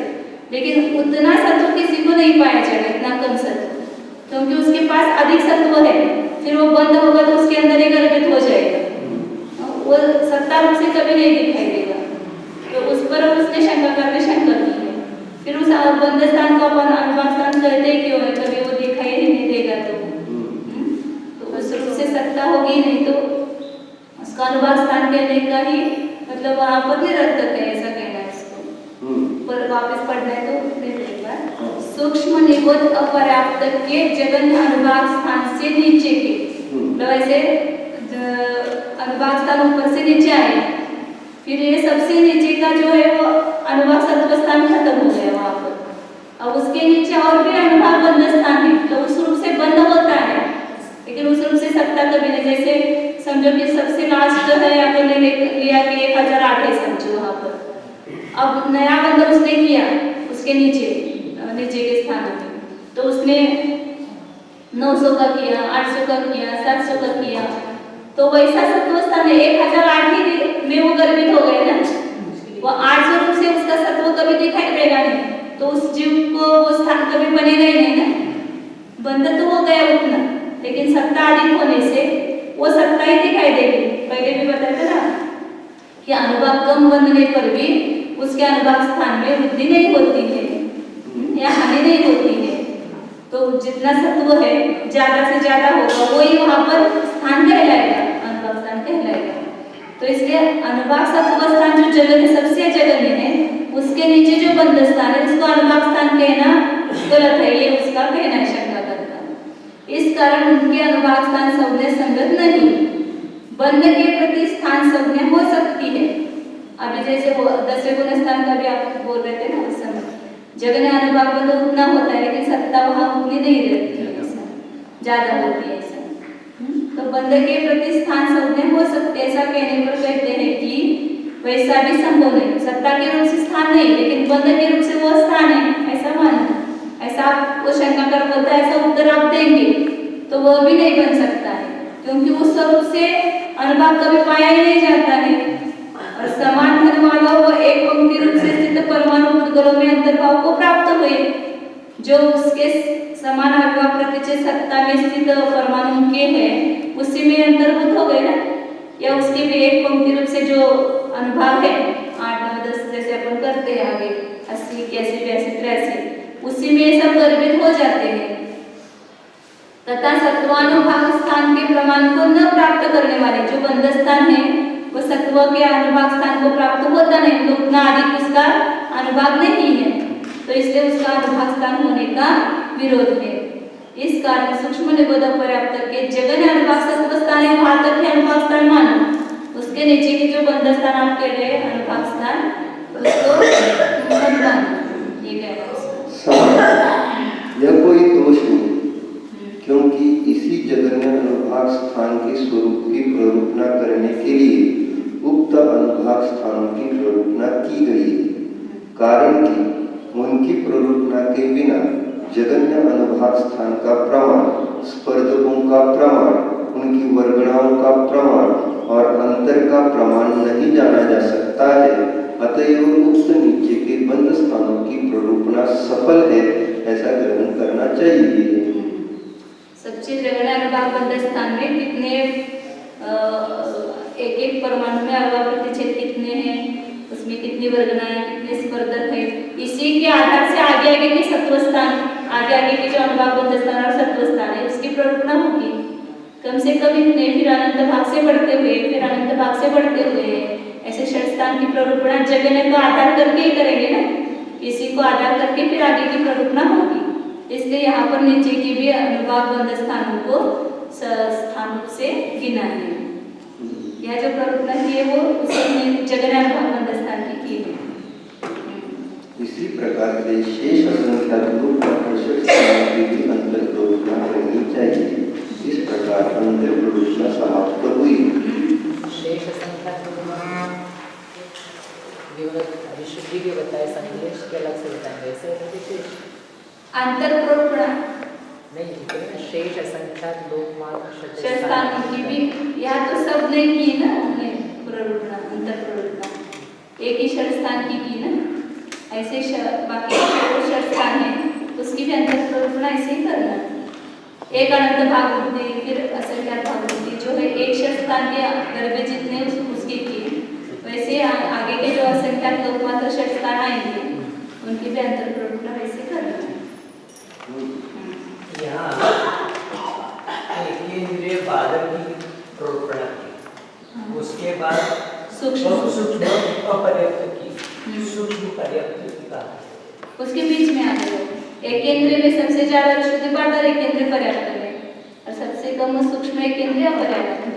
लेकिन उतना सत्व किसी को नहीं पाया जाएगा, इतना कम सत्व, क्योंकि उसके पास अधिक सत्व है। फिर वो बंद होगा तो उसके अंदर ही गर्भित हो जाएगा, वो सत्ता रूप से कभी नहीं दिखाई देगा। तो उस पर उसने शंका करके शंका की है। फिर उस बंध स्थान को अपन अनुभाग स्थान कहते क्यों है? कभी वो दिखाई ही नहीं देगा तो उस रूप से सत्ता होगी नहीं, तो उसका अनुभाग स्थान कहने का ही मतलब वहाँ पर निरर्थक है, ऐसा कहना है इसको। पर वापस पढ़ना है तो फिर एक बार, सूक्ष्म निगोद अपर्याप्त के जगन्य अनुभाग स्थान से नीचे के, मतलब ऐसे अनुभाग स्थान ऊपर से नीचे आए, फिर ये सबसे नीचे का जो है वो अनुभाग सत्व स्थान खत्म हो गया वहाँ पर। अब उसके नीचे और भी अनुभाग बंध स्थान है, तो उस रूप से बंध होता है, लेकिन उस रूप से सत्ता कभी नहीं। जैसे समझो कि सबसे लास्ट है अपन ने लिया कि 1008 है समझो वहाँ पर, अब नया बंध उसने किया उसके नीचे के स्थान में, तो उसने 900 का किया, 800 का किया, 700 का किया, तो वैसा सत्व स्थान 1008 ही में वो गर्भित हो गए ना, वो 800 रूप से उसका सत्व कभी दिखाई देगा नहीं, तो उस जीव को वो स्थान कभी बनेगा ही नहीं ना, बंध तो हो गया उतना, लेकिन सत्ता अधिक होने से वो सत्ता ही दिखाई देगी। पहले भी बताया था ना कि अनुभाग कम बनने पर भी उसके अनुभाग स्थान में वृद्धि नहीं होती है या हानि नहीं होती है, तो जितना सत्व है ज्यादा से ज्यादा होगा वही वहां पर स्थान कहलाएगा, अनुभाग स्थान कहलाएगा। तो इसलिए अनुभाग सत्व स्थान जो जगन्य सबसे जगन्य है, उसके नीचे जो बंध स्थान है उसको अनुभाग स्थान कहना गलत है, ये उसका कहना है शंका करता। इस कारण उनके अनुभाग स्थान संज्ञा संगत नहीं, बंध के प्रति स्थान संज्ञा हो सकती है। अभी जैसे वो 10वें गुण स्थान का भी आप बोल रहे थे ना, उस समय जगन्य अनुभाग बंध उतना होता है लेकिन सत्ता वहां उतनी नहीं रहती है, ज्यादा होती है ऐसा। तो बंध के प्रति स्थान संज्ञा हो सकती है, ऐसा कहने पर कहते हैं कि वैसा भी संभव नहीं, सत्ता के रूप से स्थान नहीं लेकिन बंध के रूप से वो स्थान है, ऐसा मानना। ऐसा आपको शंका कर बोलता है, ऐसा उत्तर आप देंगे तो वो भी नहीं बन सकता है, क्योंकि उस स्वरूप से अनुभाग कभी पाया ही नहीं जाता है। और समान धन वाला वो एक पंक्ति रूप से स्थित परमाणु उद्गलों में अंतर्भाव को प्राप्त हुए, जो उसके समान अविभाव प्रतिचय सत्ता में स्थित परमाणु के हैं उसी में अंतर्भूत हो गए ना, या उसके भी एक पंक्ति रूप से जो अनुभाग है 8, 9, 10 जैसे अपन करते हैं आगे 80, 81, 82, 83, उसी में सब गर्भित हो जाते हैं। तथा सत्वानुभाग स्थान के प्रमाण को न प्राप्त करने वाले जो बंध स्थान है वो सत्व के अनुभाग स्थान को प्राप्त होता नहीं, तो उतना अधिक उसका अनुभाग नहीं है, तो इसलिए उसका अनुभाग स्थान होने का विरोध है। इस कारण सूक्ष्म निगोद पर्याप्त के जगन्य अनुभाग सत्व स्थान है, वहां तक है अनुभाग स्थान मानो, उसके नीचे के जो बंध स्थान आप कह रहे हैं अनुभाग स्थान उसको मत मानो, ये कह रहा है। यह कोई दोष नहीं, क्योंकि इसी जगन्य अनुभाग स्थान के स्वरूप की प्ररूपणा करने के लिए उक्त अनुभाग स्थानों की प्ररूपणा की गई है, कारण कि उनकी प्ररूपणा के बिना जगन्य अनुभाग स्थान का प्रमाण, स्पर्धकों का प्रमाण, उनकी वर्गणाओं का प्रमाण और अंतर का प्रमाण नहीं जाना जा सकता है। अतएव उक्त नीचे के बंद स्थानों की प्ररूपणा सफल है, ऐसा ग्रहण करना चाहिए। सबसे जगन्य अनुभाग बंद स्थान में कितने एक एक परमाणु में अनुभाग प्रतिच्छेद कितने हैं, उसमें कितनी वर्गनाएं, कितने स्पर्धक है, इसी के आधार से आगे आगे के सत्व स्थान, आगे के जो अनुभाग बंद स्थान और सत्व स्थान है उसकी प्ररूपणा होगी कम से कम इतने, फिर अनंत भाग से बढ़ते हुए, फिर अनंत भाग से बढ़ते हुए, ऐसे षट स्थान की प्ररूपणा जगन्य को आधार करके ही करेंगे ना, इसी को आधार करके फिर आगे की प्ररूपणा होगी। इसलिए यहाँ पर नीचे की भी अनुभाग बंद स्थानों को स्थान रूप से गिना है। यह जो प्ररूपणा की है वो उसने जगन्य अनुभाग बंद स्थान की है। इसी प्रकार से शेष संख्या रूप की भी अंतर प्ररूपणा करनी चाहिए। इस प्रकार अंतर प्ररूपणा समाप्त हुई। शेष संख्या विशुद्धि के बताए, संकलेश के अलग से बताएंगे, ऐसे होते शेष अंतर प्ररूपणा नहीं, शेष संख्या लोकमात्र षटस्थानों की भी यहाँ तो सब ने की ना, हमने प्ररूपणा, अंतर प्ररूपणा एक ही षटस्थान की ना, ऐसे बाकी षटस्थान है उसकी भी अंतर प्ररूपणा ऐसे ही करना। एक अनंत भाग बुद्धि, फिर असंख्यात भाग बुद्धि जो है एक षटस्थान के गर्भे जितने उसकी की, वैसे आगे के जो असंख्यात लोकमात्र षटस्थान आएंगे उनकी भी अंतर प्ररूपणा वैसे करना। यहाँ केंद्रीय बादल की प्ररूपणा की, उसके बाद सूक्ष्म अपर्याप्त की, सूक्ष्म पर्याप्त की कहा, उसके बीच में आ गए एक केंद्र में सबसे ज्यादा विशुद्धि बादल एक केंद्र पर्याप्त है और सबसे कम सूक्ष्म एक केंद्र अपर्याप्त है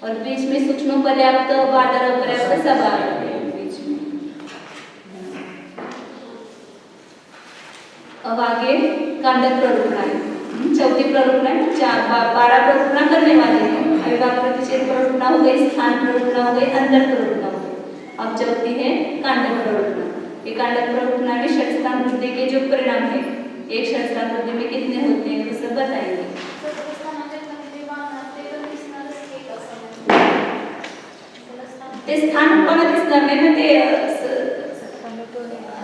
और बीच में सूक्ष्म पर्याप्त बादल अपर्याप्त सब आ रहे हैं बीच में। अब आगे कांडक प्ररूपणा है, चौथी प्ररूपणा है, 12 प्ररूपणा करने वाले हैं। अविभाग प्रतिच्छेद प्ररूपणा हो गई, स्थान प्ररूपणा हो गई, अंतर प्ररूपणा हो गई। अब चौथी है कांडक प्ररूपणा। ये कांडक प्ररूपणा में षटस्थान वृद्धि के जो परिणाम है, एक षटस्थान वृद्धि में कितने होते हैं वो सब बताएंगे। ते स्थान पण दिसणार नाही ना, ते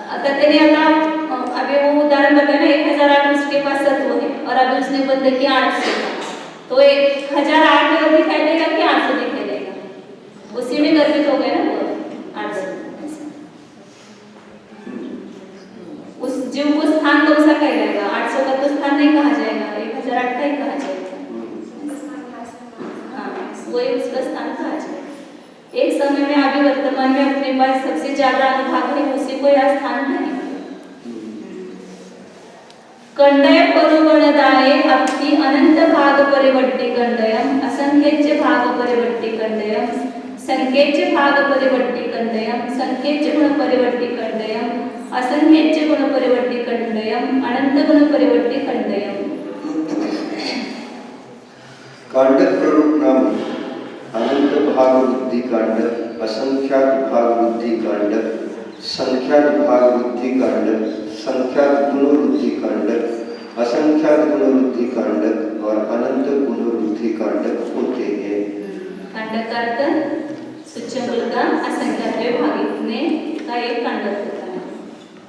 आता त्याने आता अभी वो उदाहरण बताया ना 1008 उसके पास सत्व है और अभी उसने बंद किया 800 का, तो 1008 दिखाई देगा कि 800 दिखाई देगा, उसी में गर्भित हो गए ना वो 800। उस जीव को स्थान कौन सा कहलाएगा, 800 का तो स्थान नहीं कहा जाएगा, 1008 का ही कहा जाएगा। हाँ, वही उसका स्थान कहा जाएगा। एक समय में अभी वर्तमान में अपने पास सबसे ज्यादा अनुभाग है, उसी को यह स्थान नहीं। कंडय परुगणदाये अब्धि अनंत भाग परिवर्ती कंडयम, असंख्येच्य भाग परिवर्ती कंडयम, संख्येच्य भाग परिवर्ती कंडयम, संख्येच्य गुण परिवर्ती कंडयम, असंख्येच्य गुण परिवर्ती कंडयम, अनंत गुण परिवर्ती कंडयम। कांडक प्ररूपणा में अनंत भाग वृद्धि कांडक, असंख्यात भाग वृद्धि कांडक, संख्यात भाग वृद्धि कांडक, संख्यात गुण वृद्धि कांडक, असंख्यात गुण वृद्धि कांडक और अनंत गुण वृद्धि कांडक होते हैं। कांडक का अर्थ सूक्ष्म का असंख्यात भाग इतने का एक कांडक होता है।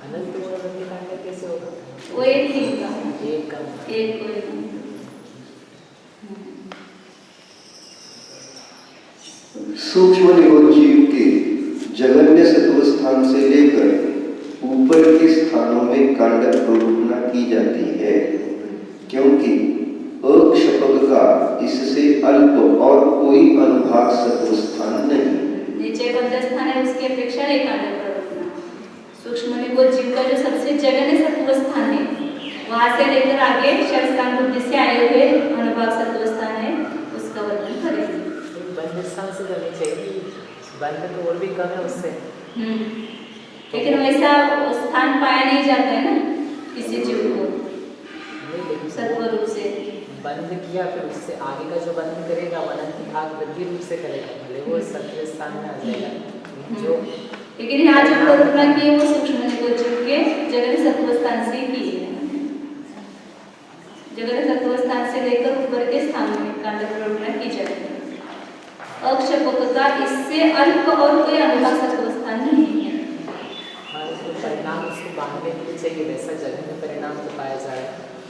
अनंत गुण वृद्धि कांडक कैसे होगा? वो एक ही का एक सूक्ष्म निरोध जीव के जगन्य सत्व स्थान से लेकर ऊपर के स्थानों में कांडक प्ररूपणा की जाती है, क्योंकि अक्षपक का इससे अल्प और कोई अनुभाग सत्व स्थान नहीं। नीचे बद्ध स्थान है उसकी अपेक्षा नहीं कांडक प्ररूपणा। सूक्ष्म निरोध जीव का जो सबसे जगन्य सत्व स्थान है वहां से लेकर आगे षटस्थान बुद्धि से आए हुए अनुभाग सत्व स्थान है उसका वर्णन करेंगे। बंद स्थान से करनी चाहिए, बंद तो और भी कम है उससे। लेकिन वैसा स्थान पाया नहीं जाता है ना किसी जीव को सत्व रूप से। बंद किया फिर उससे आगे का जो बंद करेगा वो अनंत अनुभाग वृद्धि रूप से करेगा, भले वो सत्य स्थान में आ जाएगा, जो लेकिन यहाँ जो प्रकल्पना की है वो सूक्ष्म गोचर के जगह सत्व स्थान से की है। जगह सत्व स्थान से लेकर ऊपर के स्थान में कांड प्रकल्पना की जाती है। अक्षपकता इससे अल्प और कोई अनुभाग सत्व स्थान नहीं है। तो परिणाम उसको बांधने के लिए चाहिए, वैसा जगह में परिणाम तो पाया जाए।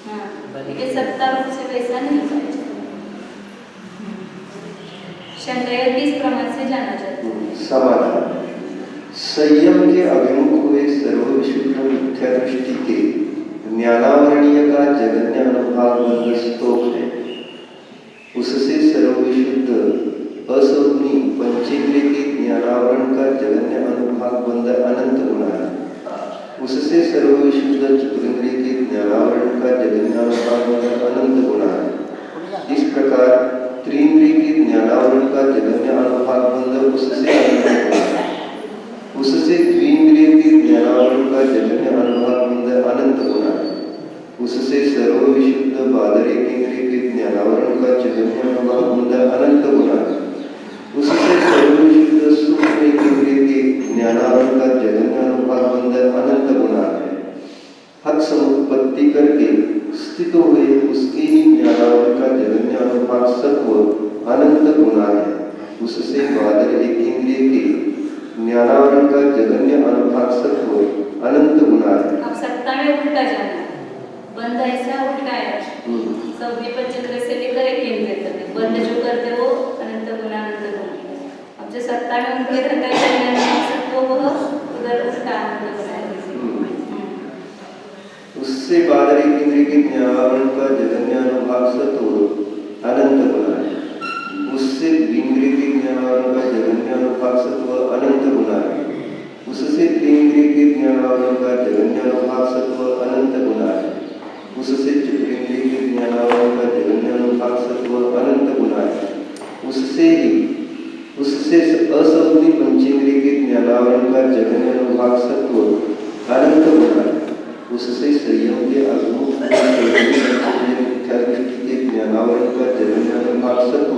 हाँ, लेकिन सत्ता रूप से वैसा नहीं पाया जाता। शंकरया किस प्रमाण से जाना जाता है? समाधान संयम के अभिमुख हुए सर्वविशुद्ध मिथ्या दृष्टि के ज्ञानावरणीय का जगन्य अनुभाग बंध स्तोक है। उससे सर्वविशुद्ध असौनी पंचेंद्रिय के ज्ञानावरण का जगन्य अनुभाग बंध अनंत गुना है। उससे सर्वविशुद्ध चतुरेंद्रिय के ज्ञानावरण का जगन्य अनुभाग बंध अनंत गुना है। इस प्रकार त्रिंद्रिय के ज्ञानावरण का जगन्य अनुभाग बंध उससे अनंत गुना है। उससे द्विंद्रिय के ज्ञानावरण का जगन्य अनुभाग बंध अनंत गुना है। उससे सर्वविशुद्ध बादरेकेंद्रिय के ज्ञानावरण का जगन्य अनुभाग बंध अनंत गुना है। उससे सर्वविशुद्ध सूक्ष्मेंद्रिय के ज्ञानावरण का जगन्य अनुभाग बंध अनंत गुना है। हद समुत्पत्ति करके स्थित हुए उसके ही ज्ञानावरण का जगन्य अनुभाग सत्व अनंत गुना है। उससे बादरेकेंद्रिय के ज्ञानावरण का जगन्य अनुभाग सत्व अनंत गुना है। अब सत्ता में उल्टा जाना है। बंध ऐसा उल्टा है, सौदी पंचक्र से लेकर एक केंद्र तक बंध जो करते वो अनंत गुना अनंत गुना। अब जो सत्ता में उनके रहता है जगन्य सत्व वह उधर उल्टा अनंत गुना है। उससे बादरेकेंद्रिय के ज्ञानावरण का जगन्य अनुभाग सत्व अनंत गुना है। उससे द्विंद्रिय के ज्ञानावरण का जगन्य अनुभाग सत्व अनंत गुना है। उससे त्रिंद्रिय के ज्ञानावरण का जगन्य अनुभाग सत्व अनंत गुना है। उससे चतुरेंद्रिय के ज्ञानावरण का जगन्य अनुभाग सत्व अनंत गुना है। उससे असौनी पंचेंद्रिय के ज्ञानावरण का जगन्य अनुभाग सत्व अनंत गुना है। उससे संयम के अभिमुख मिथ्या दृष्टि के ज्ञानावरण का जगन्य अनुभाग सत्व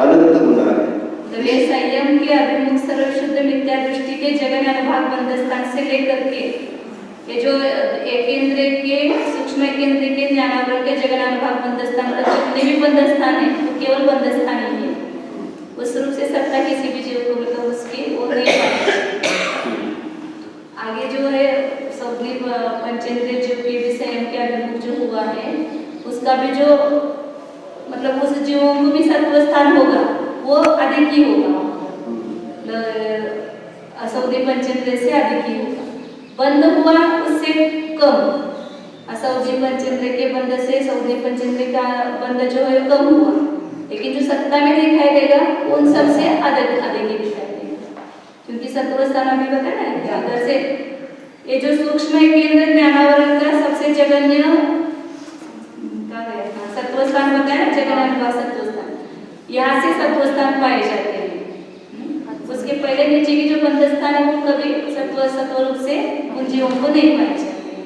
अनंत गुना है। तो ये संयम के अभिमुख सर्वशुद्ध मिथ्या दृष्टि के जगन्य अनुभाग बंध स्थान से लेकर के ये जो एक इंद्रिय के सूक्ष्म केंद्र के ज्ञानावरण के जगन्य अनुभाग बंध स्थान तक जितने भी बंध स्थान है वो केवल बंध स्थान ही है। उस रूप से सत्ता किसी भी जीव को मतलब उसकी वो नहीं है। आगे जो है सौदी पंचेंद्रिय जीव के भी संयम के अभिमुख जो हुआ है उसका भी जो मतलब उस जीवों को भी सत्व स्थान होगा वो अधिक ही होगा, असौदी पंचेंद्रिय से अधिक ही होगा। बंध हुआ उससे कम, असौदी पंचेंद्रिय के बंध से सौदी पंचेंद्रिय का बंध जो है कम हुआ, लेकिन जो सत्ता में दिखाई देगा उन सब से अधिक अधिक ही दिखाई देगा। क्योंकि सत्व स्थान अभी बताया ना इधर से ये जो सूक्ष्म केंद्र ज्ञानावरण का सबसे जगन्य सत्व स्थान बताया ना, जगन्य अनुभाग सत्व स्थान, यहाँ से सत्व स्थान पाए जाते हैं। उसके पहले नीचे की जो बंध स्थान है वो कभी सत्व रूप से उन जीवों को नहीं पाए जाते हैं।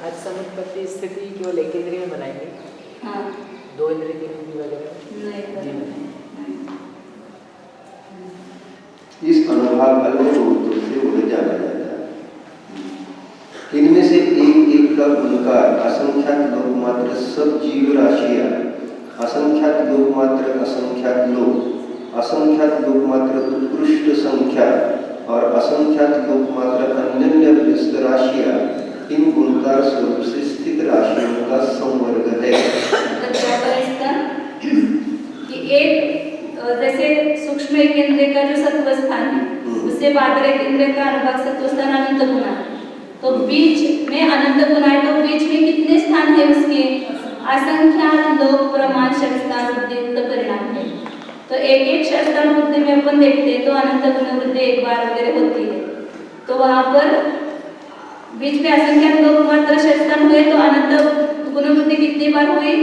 आज समुत्पत्ति स्थिति केवल एक इंद्रिय में बनाएंगे, हाँ, दो इंद्रिय तीन इंद्रिय वगैरह नहीं। इस अनुभाग अल्प रूप से उन्हें जाना जाता है। इनमें से एक एक का गुणकार असंख्यात लोक मात्र सब जीव राशियां, असंख्यात लोक मात्र असंख्यात लोक, असंख्यात लोक मात्र उत्कृष्ट संख्या और असंख्यात लोक मात्र अन्य व्यस्त राशियां इन गुणकार स्वरूप से स्थित राशियों का संवर्ग है। कि एक जैसे सूक्ष्म केंद्र का जो सत्व स्थान है उससे बादरे केंद्र का अनुभाग सत्व स्थान अनंत गुना है, तो बीच में अनंत गुना है, तो बीच में कितने स्थान है उसके? असंख्यात लोक प्रमाण षटस्थान वृद्धि परिणाम है। तो एक एक षटस्थान वृद्धि में अपन देखते हैं तो अनंत गुण वृद्धि एक बार वगैरह होती है, तो वहां पर बीच में असंख्यात लोक मात्र षटस्थान हुए तो अनंत गुण वृद्धि कितनी बार हुई?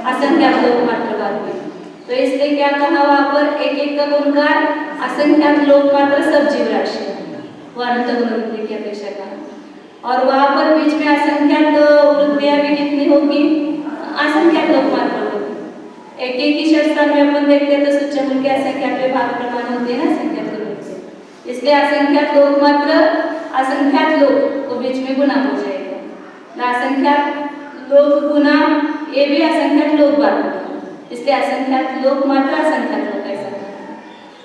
असंख्यात लोक मात्र बार हुई। तो इसलिए क्या कहा वहां पर एक एक का गुणकार असंख्यात लोक मात्र सब जीव राशि वो अनंत गुण वृद्धि की अपेक्षा कहा, और वहां पर बीच में असंख्यात वृद्धियां भी कितनी होगी? असंख्यात लोक मात्र होगी। एक एक ईश्वर स्थान में अपन देखते हैं तो सूक्ष्म के असंख्यात में भाग प्रमाण होते हैं ना, असंख्यात लोग से, इसलिए असंख्यात लोग मात्र असंख्यात लोग को बीच में गुना हो जाएगा ना, असंख्यात लोग गुना ये भी असंख्यात लोग बात होगा, इसलिए असंख्यात लोग मात्र असंख्यात लोग ऐसा।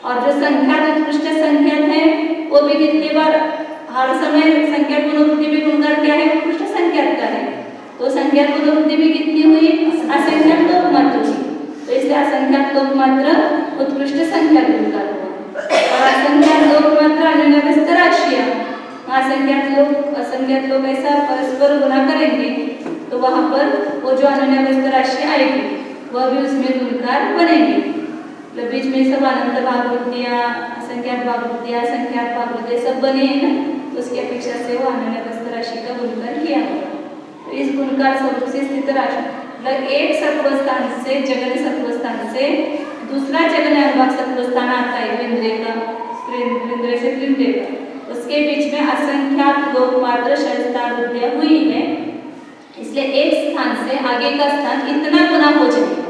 और जो संख्यात उत्कृष्ट संख्यात है वो भी कितनी बार हर समय संख्यात गुणवृद्धि भी गुणकार क्या है, उत्कृष्ट संख्यात का है, तो संख्यात गुणवृद्धि भी कितनी हुई, असंख्यात लोग मात्र हुई, तो इसलिए असंख्यात लोग मात्र उत्कृष्ट संख्यात गुणकार हुआ, और असंख्यात लोग मात्र अनन्य व्यस्त राशि। असंख्यात लोग ऐसा परस्पर गुना करेंगे तो वहां पर वो जो अनन्य व्यस्त राशि आएगी वह भी उसमें गुणकार बनेंगे, मतलब बीच में सब अनंत भागवृत्तियां, असंख्यात भागवृत्तियां, संख्यात भागवृत्तियां सब बने हैं ना, तो उसकी अपेक्षा से वो अनन्य व्यस्त राशि का गुणकार किया होगा। तो इस गुणकार स्वरूप से स्थित राशि मतलब एक सत्व स्थान से जगन सत्व स्थान से दूसरा जगन अनुभाग सत्व स्थान आता है, इंद्रिय से त्रिंद्रिय का, उसके बीच में असंख्यात लोग मात्र शस्त्रावृत्तियां हुई है, इसलिए एक स्थान से आगे का स्थान इतना गुना हो जाएगा,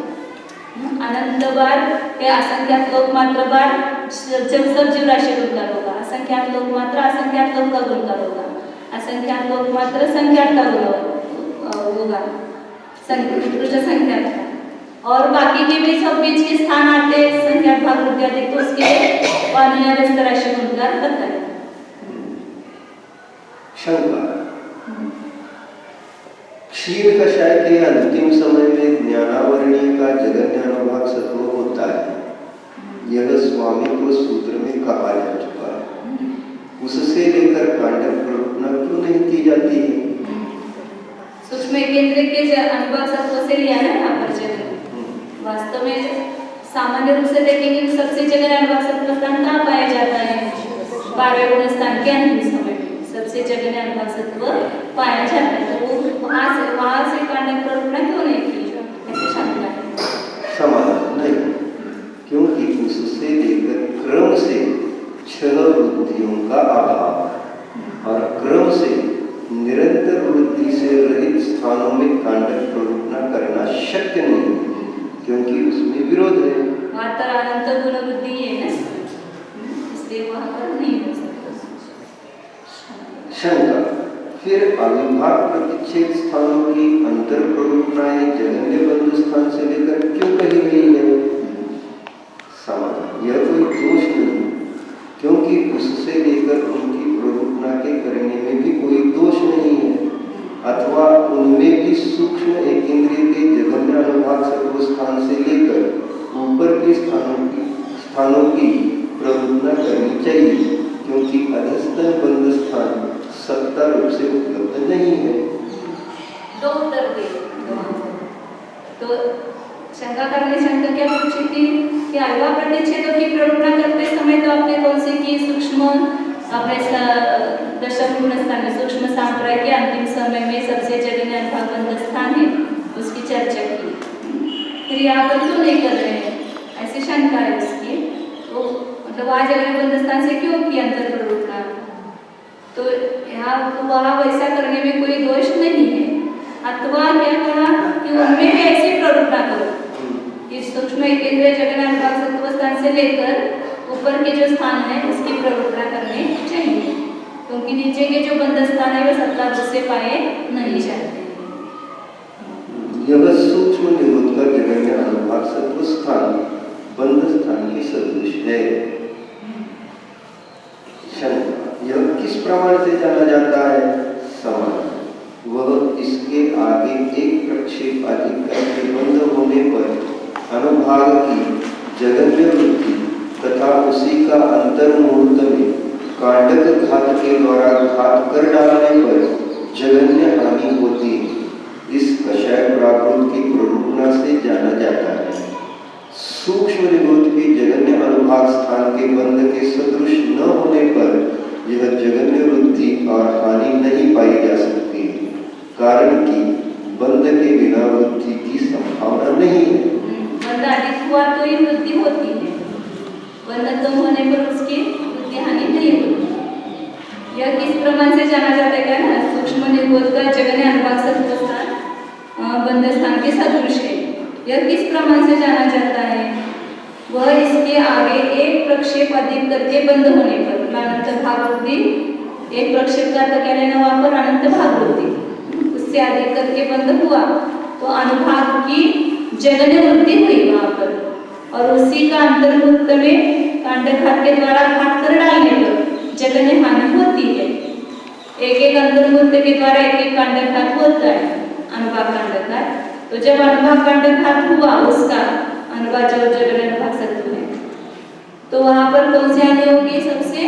अनंत बार या असंख्यात लोग मात्र बार जब सब जीव राशि गुणकार होगा, असंख्यात लोग मात्र असंख्यात लोग का गुणकार होगा, असंख्यात लोग मात्र संख्यात का होगा, उत्कृष्ट संख्यात का, और बाकी के भी सब बीच के स्थान आते संख्यात भागवृत्ति आते, तो उसके अनन्य व्यस्त राशि गुणकार बनता है। शंका, क्षीर कषाय के अंतिम समय में ज्ञानावरणीय का जगन्य अनुभाग सत्व होता है, यह स्वामित्व सूत्र में कहा जा चुका है, उससे लेकर कांडक प्ररूपना क्यों नहीं की जाती है? सूक्ष्म केंद्र के अनुभाग सत्व से लिया है यहाँ पर जगन, वास्तव में सामान्य रूप से देखेंगे तो सबसे जगन अनुभाग सत्व स्थान कहाँ पाया जाता है, 12वें गुण स्थान के अंतिम समय में सबसे जगन अनुभाग सत्व पाया जाता है, तो वो वहां से कांडक प्ररूपना क्यों नहीं की, ऐसे शंका है। समाधान नहीं, क्योंकि उससे लेकर क्रम से 6 वृत्तियों का अभाव और क्रम से निरंतर वृत्ति से रहित स्थानों में कांडक प्ररूपना करना शक्य नहीं, क्योंकि उसमें विरोध है, वहां तर अनंत गुण वृद्धि है ना, इसलिए वहां पर नहीं हो सकता। शंका, फिर अविभाग प्रतिच्छेद स्थानों की अंतर प्ररूपनाएं जगन्य बंधु स्थान से लेकर क्यों कही गई है? समाधान, यह कोई दोष नहीं, क्योंकि उससे लेकर उनकी प्ररूपना के करने में भी कोई दोष नहीं है, अथवा उनमें भी सूक्ष्म एक इंद्रिय के जगन्य अनुभाग सत्व स्थान से लेकर ऊपर के स्थानों की प्ररूपना करनी चाहिए, क्योंकि अधस्तन बंध स्थान सत्ता रूप से उपलब्ध नहीं है। दो उत्तर दे, तो शंका करने शंका क्या पूछी थी कि अविभाग प्रतिच्छेदों की प्ररूपना करते समय तो आपने कौन सी की, सूक्ष्म अपने दशम गुण स्थान में सूक्ष्म सांप्राय के अंतिम समय में सबसे जगन्य अनुभाग बंध स्थान है उसकी चर्चा की, फिर यहाँ पर क्यों नहीं कर रहे हैं, ऐसी शंका है उसकी, तो मतलब वहाँ जगन्य बंध स्थान से क्यों की अंतर प्ररूपना, तो यहाँ वहाँ वैसा करने में कोई दोष नहीं है, अथवा क्या कहा कि उनमें भी ऐसी प्ररूपना करो कि सूक्ष्म केंद्रीय जगन्य अनुभाग सत्व स्थान से लेकर ऊपर के जो स्थान है उसकी प्ररूपना करनी चाहिए, क्योंकि नीचे के जो बंध स्थान है वे सत्ता रूप से पाए नहीं जाते। यह सूक्ष्म निरोध का जगन्य अनुभाग सत्व स्थान बंध स्थान की सदृश है। शंका, यह किस प्रमाण से जाना जाता है? समाधान, वह इसके आगे एक प्रक्षेप अधिकरण के बंध होने पर अनुभाग की जगन्य वृत्ति तथा उसी का अंतर मुहूर्त में कांडक घात के द्वारा घात कर डालने पर जगन्य हानि होती है, इस कषाय प्राकृत की प्ररूपना से जाना जाता है। सूक्ष्म निरोध के जगन्य अनुभाग स्थान के बंध के सदृश न होने पर यह जगन्य वृत्ति और हानि नहीं पाई जा सकती, कारण कि बंध के बिना वृत्ति की संभावना नहीं है। बंध अधिक हुआ तो ही वृद्धि होती है, बंध कम होने पर उसकी वृद्धि हानि नहीं होती। यह किस प्रमाण से जाना जाता है ना, सूक्ष्म निरोध का जगन्य अनुभाग सत्व स्थान बंध स्थान के सदृश है, यह किस प्रमाण से जाना जाता है? वह इसके आगे एक प्रक्षेप अधिक करके बंद होने पर अनंत भाग वृद्धि, एक प्रक्षेप का क्या लेना वहां पर अनंत भाग वृद्धि, उससे अधिक करके बंद हुआ तो अनुभाग की जगन्य वृद्धि हुई वहां पर, और उसी का अंतर्भूत में कांडघात के द्वारा घात कर डालने पर जगन्य हानि होती है। एक एक अंतर्भूत के द्वारा एक एक कांडघात होता है, अनुभाग कांडघात। तो जब अनुभाग कांडघात हुआ उसका अनुभाग जो जगन्य अनुभाग शत्रु है, तो वहां पर कौन सी हानि होगी? सबसे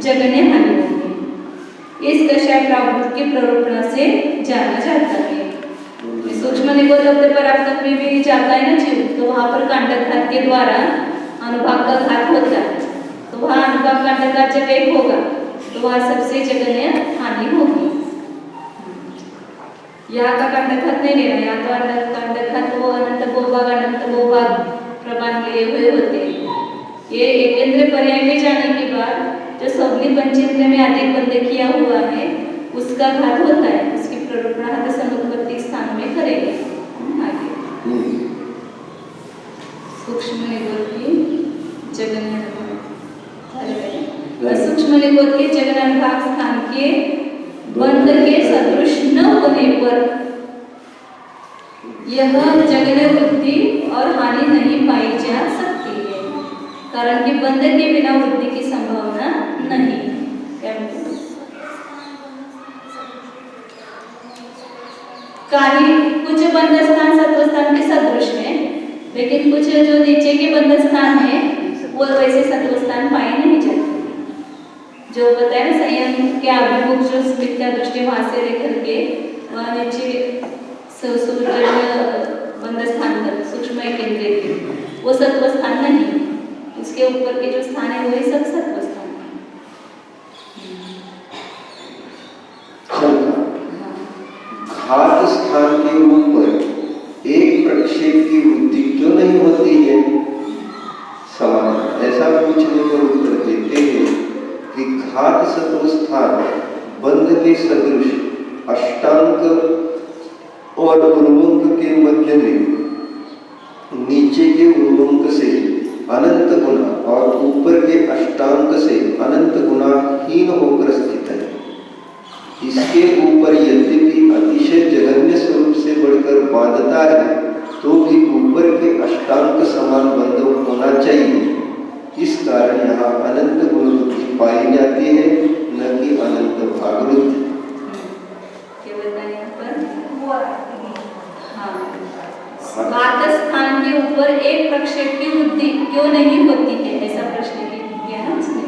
जगन्य हानि होगी। इस कषाय प्रावृत्त की प्ररूपणा से जाना जाता है। सूक्ष्म निगोदब्ध पराप्तक में भी जाता है ना जीव, तो वहां पर कांडघात के द्वारा अनुभाग का घात होता है, तो वहां अनुभाग कांडघात जब एक होगा तो वहां सबसे जगन्य हानि होगी। यहाँ का कांडघात नहीं लेना, यहाँ तो कांडघात वो अनंत बहुभाग प्रमाण लिए हुए होते हैं। ये एकेंद्र पर्याय में जाने के बाद जो सवनी पंचेंद्र में अधिक बंद किया हुआ है उसका घात होता है, उसकी प्ररूपणा हत समुत्पत्ति स्थान में करेंगे। आगे सूक्ष्म निगोद की जगन्य सूक्ष्म निगोद के जगन्य अनुभाग स्थान के बंद के सदृश न होने पर यह जगन्य वृद्धि और हानि नहीं पाई जा सकती है, कारण कि बंद के बिना वृद्धि की संभावना नहीं। कुछ बंद स्थान सत्व स्थान के सदृश है, लेकिन कुछ जो नीचे के बंद स्थान है वो वैसे सत्व स्थान पाए नहीं जाते। जो बताया संयम के अभिमुख जो मिथ्या दृष्टि वहां से लेकर के वहां नीचे बंद स्थान तक सूक्ष्म केंद्रित वो सत्व स्थान नहीं, इसके ऊपर के जो स्थान है वही सब सत्व स्थान है। घात स्थान के ऊपर एक प्रक्षेप की वृद्धि क्यों नहीं होती है? सवाल ऐसा पूछने पर उत्तर देते हैं कि घात सत्व स्थान बंध के सदृश अष्टांक और उर्वंक के मध्य में नीचे के उर्वंक से अनंत गुना और ऊपर के अष्टांक से अनंत गुना हीन होकर स्थित है। इसके ऊपर यद्यपि अतिशय जघन्य स्वरूप से बढ़कर बांधता है तो भी ऊपर के अष्टांक समान बंध होना चाहिए। इस कारण यहाँ अनंत गुण वृद्धि पाई जाती है, न कि अनंत भाग वृद्धि। घात स्थान के ऊपर एक प्रक्षेप की वृद्धि क्यों नहीं होती है, ऐसा प्रश्न किया ना उसने,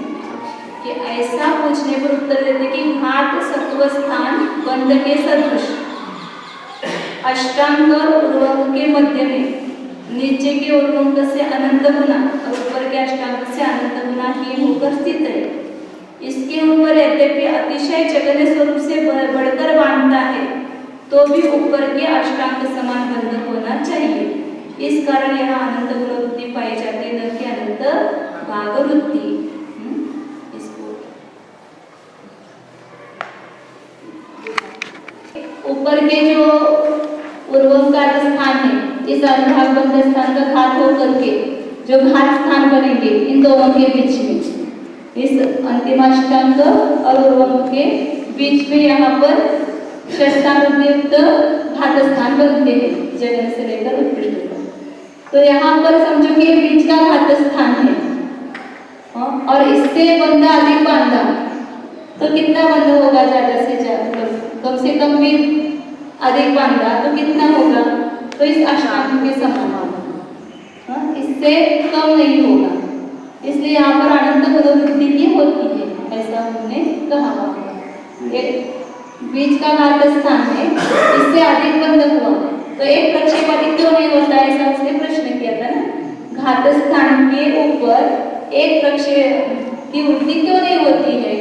कि ऐसा पूछने पर उत्तर देते कि घात सत्व स्थान बंध के सदृश अष्टांग और उर्वंक के मध्य में नीचे के उर्वंक से अनंत गुना और ऊपर के अष्टांग से अनंत गुना हीन होकर स्थित है। इसके ऊपर यद्यपि अतिशय जघन्य स्वरूप से बढ़कर बांधता है तो भी ऊपर के अष्टांग समान बंध होना चाहिए। इस कारण यहाँ अनंत गुण वृद्धि पाई जाती है, न कि अनंत भाग वृद्धि। ऊपर के जो उर्वंकार स्थान है, इस अनुभाग बंध स्थान का घात होकर के जो घात स्थान बनेंगे इन दोनों के बीच में, इस अंतिमाष्टांग और उर्वंक के बीच में यहाँ पर षष्ठांगयुक्त घात स्थान बनते हैं जगन से लेकर उत्कृष्ट तक। तो यहाँ पर समझो कि बीच का घात स्थान है और इससे बंधा अधिक बांधा तो कितना बंध होगा? ज्यादा से ज्यादा कम से कम भी अधिक बांधा तो कितना होगा? तो इस अष्टांग के समान होगा, इससे कम नहीं होगा। इसलिए यहाँ पर अनंत गुणवृद्धि की होती है, ऐसा हमने कहा। बीच का घात स्थान है, इससे अधिक बंध हुआ तो एक प्रक्षेप अधिक क्यों नहीं होता है, ऐसा उसने प्रश्न किया था ना। घात स्थान के ऊपर एक प्रक्षेप की वृद्धि क्यों नहीं होती है?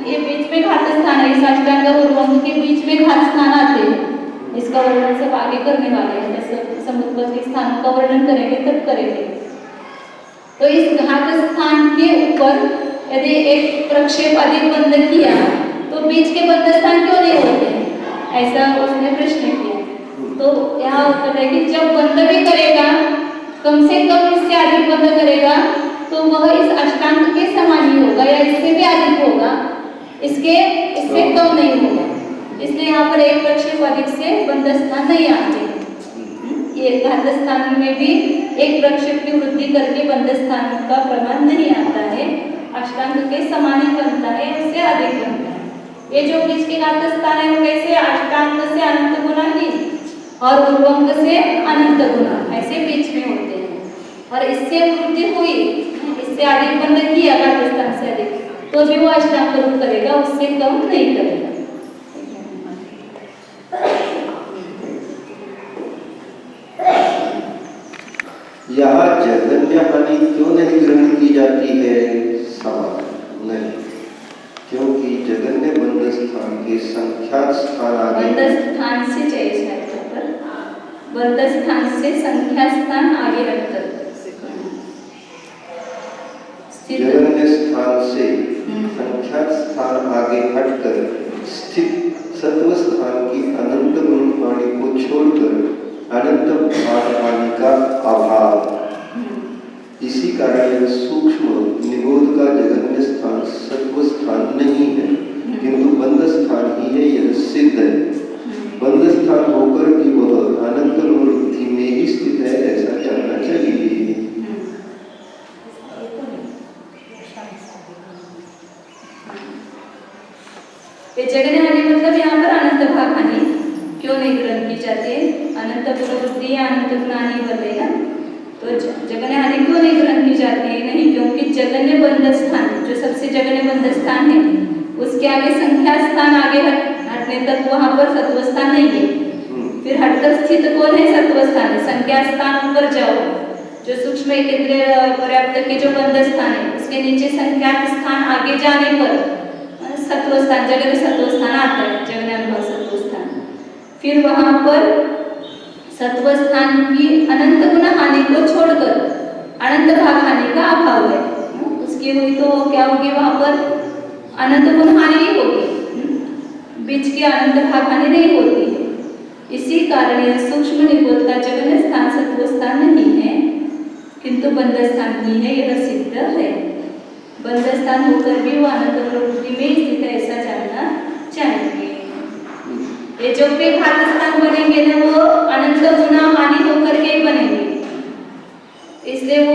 ये बीच में घात स्थान है, इस अष्टांग और उर्वंक के बीच में घात स्थान आते हैं। इसका वर्णन सब आगे करने वाले हैं, जैसे समुत्पत्ति स्थान का वर्णन करेंगे तब करेंगे। तो इस घात स्थान के ऊपर यदि एक प्रक्षेप अधिक बंध किया तो बीच के बंध स्थान क्यों नहीं होते हैं, ऐसा उसने प्रश्न किया। तो यहाँ उत्तर है कि जब बंद भी करेगा, कम से कम इससे अधिक बंद करेगा तो वह इस अष्टांग के समान ही होगा या इससे भी अधिक होगा, इससे कम नहीं होगा। इसलिए यहाँ पर एक प्रक्षेप अधिक से बंद स्थान नहीं आते। ये घात स्थान में भी एक प्रक्षेप की वृद्धि करके बंद स्थान का प्रमाण नहीं आता है, अष्टांग के समान ही बनता है, उससे अधिक बनता है। ये जो बीच के घात स्थान है वो कैसे अष्टांग से अनंत गुना ही और ऊर्ध्वंग से अनंत गुना ऐसे बीच में होते हैं। और इससे वृद्धि हुई, इससे अधिक बंद किया घात स्थान से अधिक, तो भी वो अष्टांग रूप करेगा, उससे कम नहीं करेगा। यहाँ जगन्य हानि क्यों नहीं ग्रहण की जाती है? सवाल नहीं, क्योंकि जगन्य बंद स्थान के संख्यात स्थान आगे बंद स्थान से चाहिए पर बंद स्थान से संख्या स्थान आगे रखकर जगन्य स्थान से संख्यात स्थान आगे हटकर स्थित सत्व स्थान की अनंत गुण हानि को छोड़कर अनंत भाग हानि का अभाव, इसी कारण यह सूक्ष्म निबोध का जगन्य स्थान सत्व स्थान नहीं है, किंतु बंद स्थान ही है, यह सिद्ध है। बंद स्थान होकर भी वह अनंत वृद्धि में ही स्थित है, ऐसा जानना चाहिए। ये जगन्य हानि मतलब यहाँ पर अनंत भाग हानि क्यों नहीं ग्रहण की जाती है? अनंत गुणवृद्धि या अनंत गुणानि बनेगा, तो जगन्य हानि क्यों नहीं ग्रहण की जाती है? नहीं, क्योंकि जगन्य बंद स्थान जो सबसे जगन्य बंद स्थान है उसके आगे संख्या स्थान आगे हटने तक वहां पर सत्व स्थान नहीं है। फिर हटकर स्थित कौन है? सत्व स्थान है। संख्या स्थान ऊपर जाओ, जो सूक्ष्म केंद्रीय पर्याप्त के जो बंद स्थान है उसके नीचे संख्या स्थान आगे जाने पर सत्व स्थान, जगन्य सत्व स्थान आता है, जगन्य अनुभव सत्व स्थान। फिर वहां पर सत्व स्थान की अनंत गुण हानि को छोड़कर अनंत भाग हानि का अभाव है, उसकी हुई तो क्या होगी? वहां पर अनंत गुण हानि ही होगी, बीच की अनंत भाग हानि नहीं होती है। इसी कारण यह सूक्ष्म निबोध का जगन्य स्थान सत्व स्थान नहीं है, किंतु बंद स्थान ही है, यह सिद्ध है। बंद स्थान होकर भी वो अनंत प्रवृत्ति में स्थित है, ऐसा जानना चाहिए। ये जो भी घात स्थान बनेंगे ना वो अनंत गुना हानि होकर के बनेंगे, इसलिए वो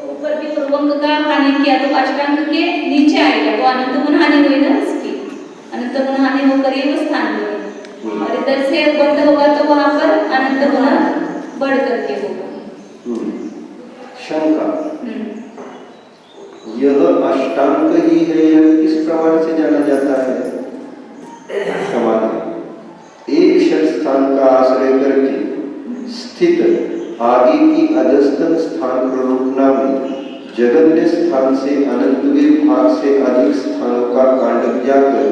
ऊपर भी पूर्वंग का हानि किया तो अष्टांग के नीचे आएगा, तो अनंत गुण हानि हुई ना उसकी, अनंत गुण हानि होकर ये वो स्थान बने। और इधर से बंद होगा तो वहां पर अनंत गुना बढ़ करके होगा। शंका, यह अष्टांग ही है, यह किस प्रमाण से जाना जाता है? समाधान, एक षट स्थान का आश्रय करके स्थित आगे की अधस्तन स्थान प्ररूपना में जगन्य स्थान से अनंत विभाग से अधिक स्थानों का कांडक जाकर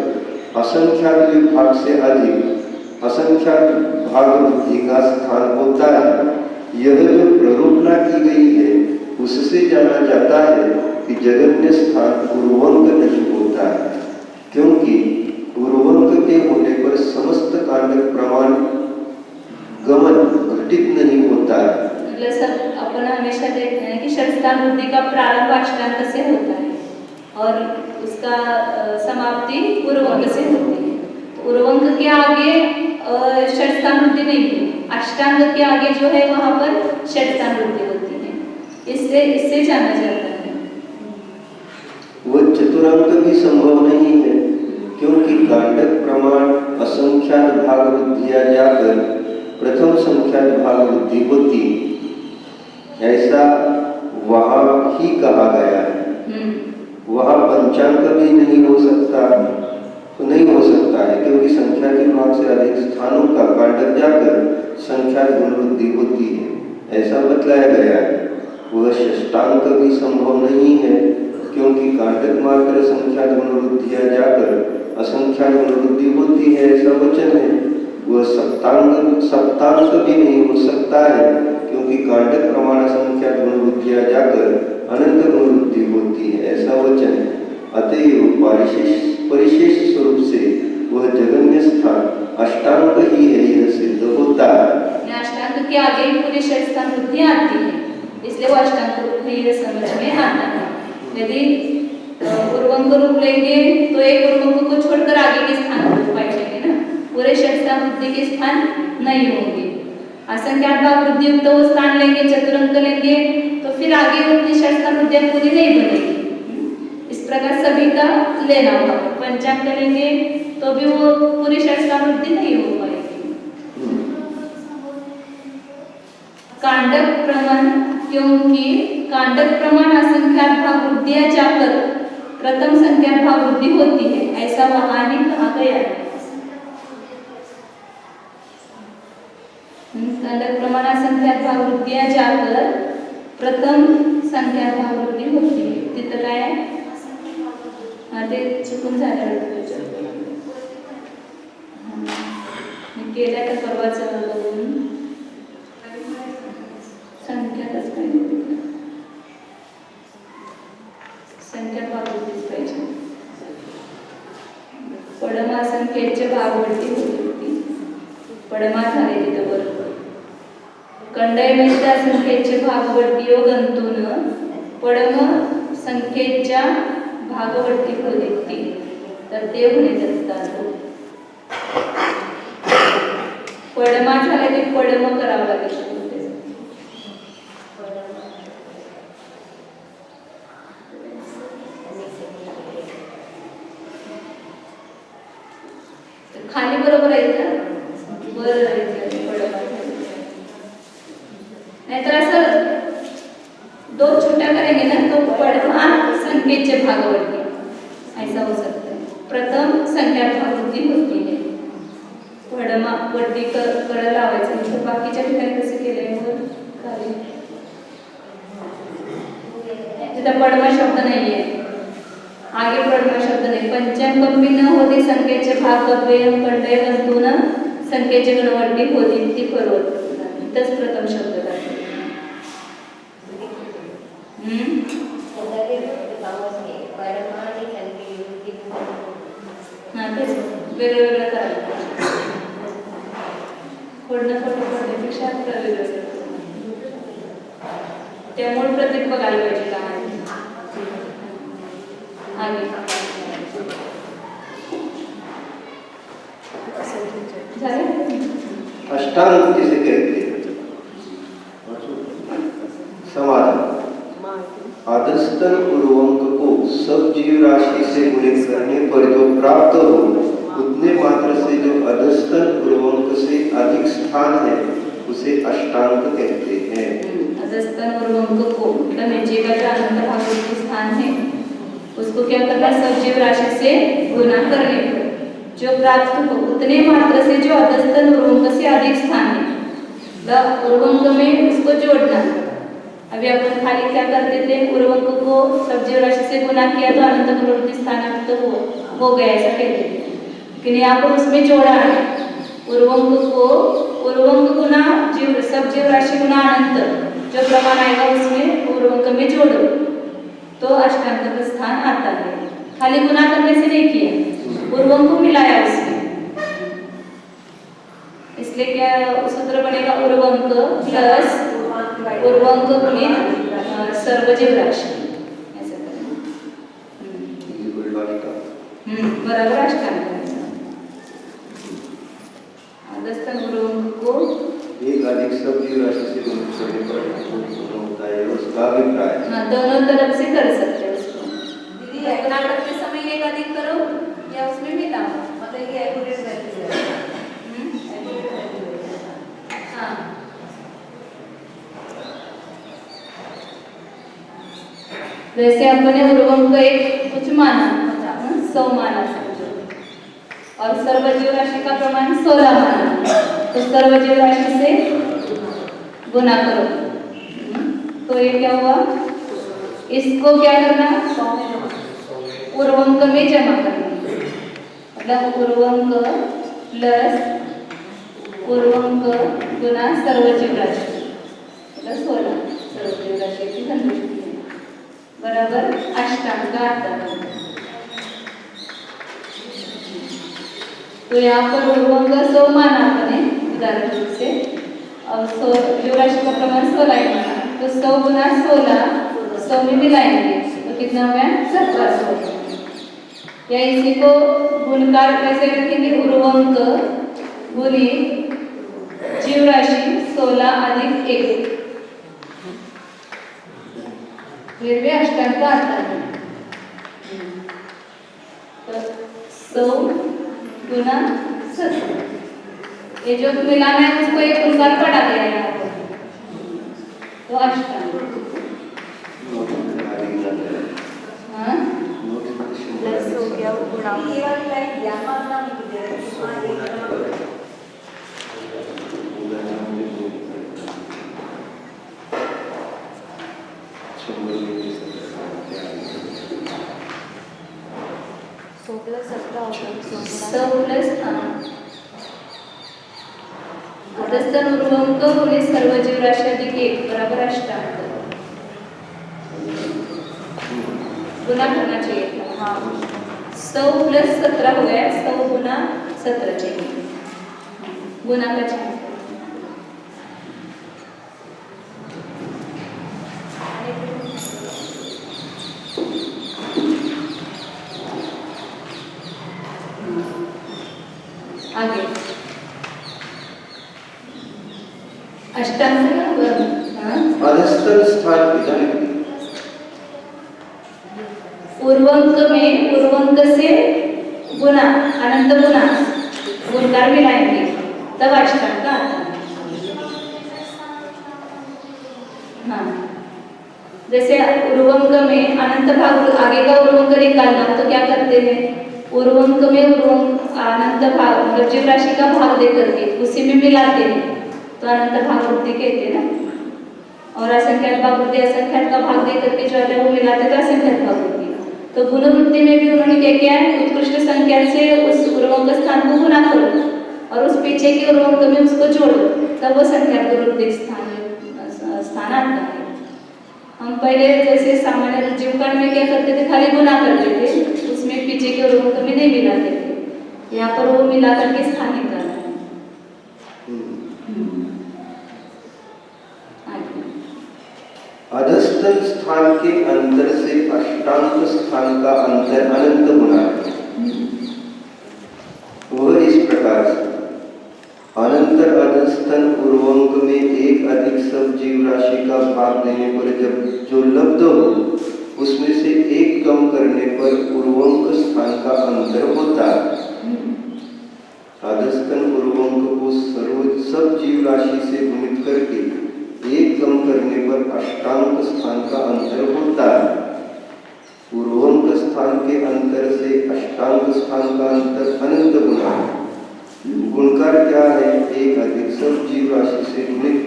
असंख्यात विभाग से अधिक असंख्यात भाग वृद्धि का स्थान होता है। यह जो प्ररूपना की गई है उससे जाना जाता है कि जगन्य स्थान पूर्वंग नहीं होता है, क्योंकि पूर्वंग के होने पर समस्त कांडक प्रमाण गमन घटित नहीं होता है। मतलब सब अपन हमेशा देखते हैं कि षटस्थान वृद्धि का प्रारंभ अष्टांग से होता है और उसका समाप्ति पूर्वंग से होती है। पूर्वंग के आगे षटस्थान वृद्धि नहीं है, अष्टांग के आगे जो है वहां पर षटस्थान वृद्धि होती है, इससे जाना जाता है। वह चतुरांक भी संभव नहीं है, क्योंकि कांडक प्रमाण असंख्यात भाग वृद्धिया जाकर प्रथम संख्यात भाग वृद्धि होती, ऐसा वहां ही कहा गया है। वहां पंचांक भी नहीं हो सकता, तो नहीं हो सकता है, क्योंकि संख्या के भाग से अधिक स्थानों का कांडक जाकर संख्यात गुण वृद्धि होती है, ऐसा बतलाया गया है। वह षष्टांक भी संभव नहीं है, क्योंकि कांडक मात्र संख्यात गुण वृद्धिया जाकर असंख्यात गुण वृद्धि होती है, ऐसा वचन है। वह सप्तांक भी नहीं हो सकता है, क्योंकि कांडक प्रमाण असंख्यात गुण वृद्धिया जाकर अनंत गुण वृद्धि होती है, ऐसा वचन है। अतएव परिशेष स्वरूप से वह जगन्य स्थान अष्टांग ही है, यह सिद्ध होता है। अष्टांग के आगे ही पूरी षट स्थान वृद्धि आती है, इसलिए वो अष्टांग रूप है, ये समझ में आता है। यदि उर्वंक रूप लेंगे तो एक उर्वंक को छोड़कर आगे के स्थान को पाएंगे ना, पूरे षट स्थान वृद्धि के स्थान नहीं होंगे। असंख्यात भाव वृद्धि युक्त वो स्थान लेंगे, चतुरंक लेंगे तो फिर आगे उतनी षट स्थान वृद्धि पूरी नहीं बनेगी। इस प्रकार सभी का लेना होगा। पंचांग लेंगे तो भी वो पूरी षट स्थान वृद्धि नहीं हो पाएगी। कांडक प्रमाण, क्योंकि कांडक प्रमाण असंख्यात भाव वृद्धियां जाकर प्रथम संख्यात भाव वृद्धि होती है, ऐसा वहां ही कहा गया है। कांडक प्रमाण असंख्यात भाव वृद्धियां जाकर प्रथम संख्यात भाव वृद्धि होती है। तिथं काय आहे? ते चुकून झालं केल्या तर परवाच बघून संख्यातच पाहिजे, संख्यात भाव वृद्धीच पाहिजे। पडमा संख्येचे भाव वृद्धी होती, पडमा झाले तिथं बरोबर। कंडयमेच्या संख्येचे भागवड्डी व गंतून पडम संख्येच्या भागवड्डी होती, तर ते होणे जातात। पडमा झाले ते पडम करावं लागेल। खाली बरोबर आहे का? बरं आहे पडमा, नाहीतर असं दो छोटा करेंगे ना तो पड़मा संख्येचे भागवड्डी ऐसा हो सकता है। प्रथम संख्यात भागवृद्धि होती है, पड़मा वड्डी कड लावायचं, तर बाकीच्या ठिकाणी कसं केलंय मग खाली तिथं पड़मा शब्द नाहीये, आगे पड़मा शब्द नाही। पंचम कमी न होते संख्येचे भागव्यम कंडय गंतून संख्येचे गणवड्डी होती ती परवत, इथंच प्रथम शब्द लागतो। वेगवेगळं करायला फोडणं पडण्यापेक्षा वेगवेगळं, त्यामुळे प्रत्येक बघायला पाहिजे का आगे झाले। अष्टांग किसे कहते हैं? समाधान, आदस्तन उर्वंक को सब जीव राशि से गुणित करने पर जो प्राप्त हो उतने मात्र से जो अधस्तन उर्वंक से अधिक स्थान है उसे अष्टांग कहते हैं। अधस्तन उर्वंक को मतलब नीचे का जो अनंत भागवत स्थान है उसको क्या करना है? सब जीव राशि से गुणा करने पर जो प्राप्त हो उतने मात्र से जो अधस्तन उर्वंक से अधिक स्थान है, उर्वंक में उसको जोड़ना। अभी अपन खाली क्या करते थे? उर्वंक को सब जीव राशि से गुना किया तो अनंत प्रवृत्ति स्थानांत हो गया, ऐसा कहते थे। लेकिन यहाँ पर उसमें जोड़ा है उर्वंक को, उर्वंक गुना जीव सब जीव राशि गुना अनंत, जो प्रमाण आएगा उसमें उर्वंक में जोड़ो तो अष्टांग का स्थान आता है। खाली गुना करने से नहीं किया, उर्वंक मिलाया उसमें, इसलिए क्या सूत्र बनेगा? उर्वंक प्लस उर्वंक गुणित सर्व जीव राशि, ऐसा करें। बराबर अष्टांग। अधस्तन उर्वंक को एक अधिक सब जीव राशि से गुणित करने पर होता है, उसका अभिप्राय। हाँ, दोनों तरफ से कर सकते हैं उसको। दीदी गुना करते समय एक अधिक करो या उसमें मिलाओ, मतलब ये एक्यूरेट रहती है। हाँ, वैसे अपने उर्वंक एक कुछ माना 100 माना समझो, और सर्व जीव राशि का प्रमाण 16 माना, तो सर्व जीव राशि से गुना करो तो ये क्या हुआ? इसको क्या करना? उर्वंक में जमा करना, मतलब उर्वंक प्लस उर्वंक गुना सर्व जीव राशि मतलब 16 सर्व जीव राशि की संतुष्टि बराबर अष्टांग आता है। तो यहाँ पर उर्वंक 100 माना अपने उदाहरण रूप से, और जीव राशि का प्रमाण 16 ही माना, तो 100 गुना 16, 100 में मिलाएंगे तो कितना हो गया 1700। या इसी को गुणकार कैसे रखेंगे, उर्वंक गुनी जीव राशि 16 अधिक 1, फिर भी अष्टांग का आता है। तो 100 गुना 17, ये जो मिलाना है उसको एक गुणकार पढ़ा गया है यहाँ पर, तो अष्टांग। हाँ प्लस हो गया वो गुणांक। ये वाली लाइन ध्यान मारना नहीं है। प्लस 17 होगा 100 प्लस अधस्तन उर्वंक गुणे सर्व जीव राशि अधिक 1 बराबर अष्टांग। गुना करना चाहिए था। हाँ 100 प्लस 17 हो गया, 100 गुना 17 चाहिए, गुना का चाहिए। आगे अष्टांग से अधस्तन स्थान की उर्वंक में उर्वंक से गुना अनंत गुना गुणकार मिलाएंगे तब अष्टांग का आता है। हाँ जैसे उर्वंक में अनंत भाग आगे का उर्वंक निकालना तो क्या करते हैं, उर्वंक में उर्वंक अनंत भाग मतलब जीव राशि का भाग दे करके उसी में मिलाते हैं तो अनंत भागवृत्ति कहते हैं ना, और असंख्यात भागवृत्ति असंख्यात का भाग दे करके जो है वो मिलाते तो असंख्यात भागवृत्ति। तो गुणवृत्ति में भी उन्होंने क्या किया है, उत्कृष्ट संख्या से उस उर्वंक स्थान को गुना करो और उस पीछे के उर्वंक में उसको जोड़ो तब वो संख्यात गुणवृत्ति स्थान आता है। हम पहले जैसे सामान्य जीवकांड में क्या करते थे, खाली गुना करते थे, उसमें पीछे के उर्वंक में नहीं मिलाते थे, यहाँ पर वो मिला करके स्थान निकाला है। अधस्तन स्थान के अंतर से अष्टांग स्थान का अंतर अनंत गुना है। वह इस प्रकार से अनंतर अधस्तन उर्वंक में एक अधिक सब जीव राशि का भाग देने पर जब जो लब्ध हो उसमें से एक कम करने पर उर्वंक स्थान का अंतर होता है। अधस्तन उर्वंक को सब जीव राशि से गुणित करके एक कम करने पर अष्टांग स्थान का अंतर होता है। उर्वंक स्थान के अंतर से अष्टांग स्थान का अंतर अनंत गुना है। गुणकार क्या है, एक अधिक सब जीव राशि से गुणित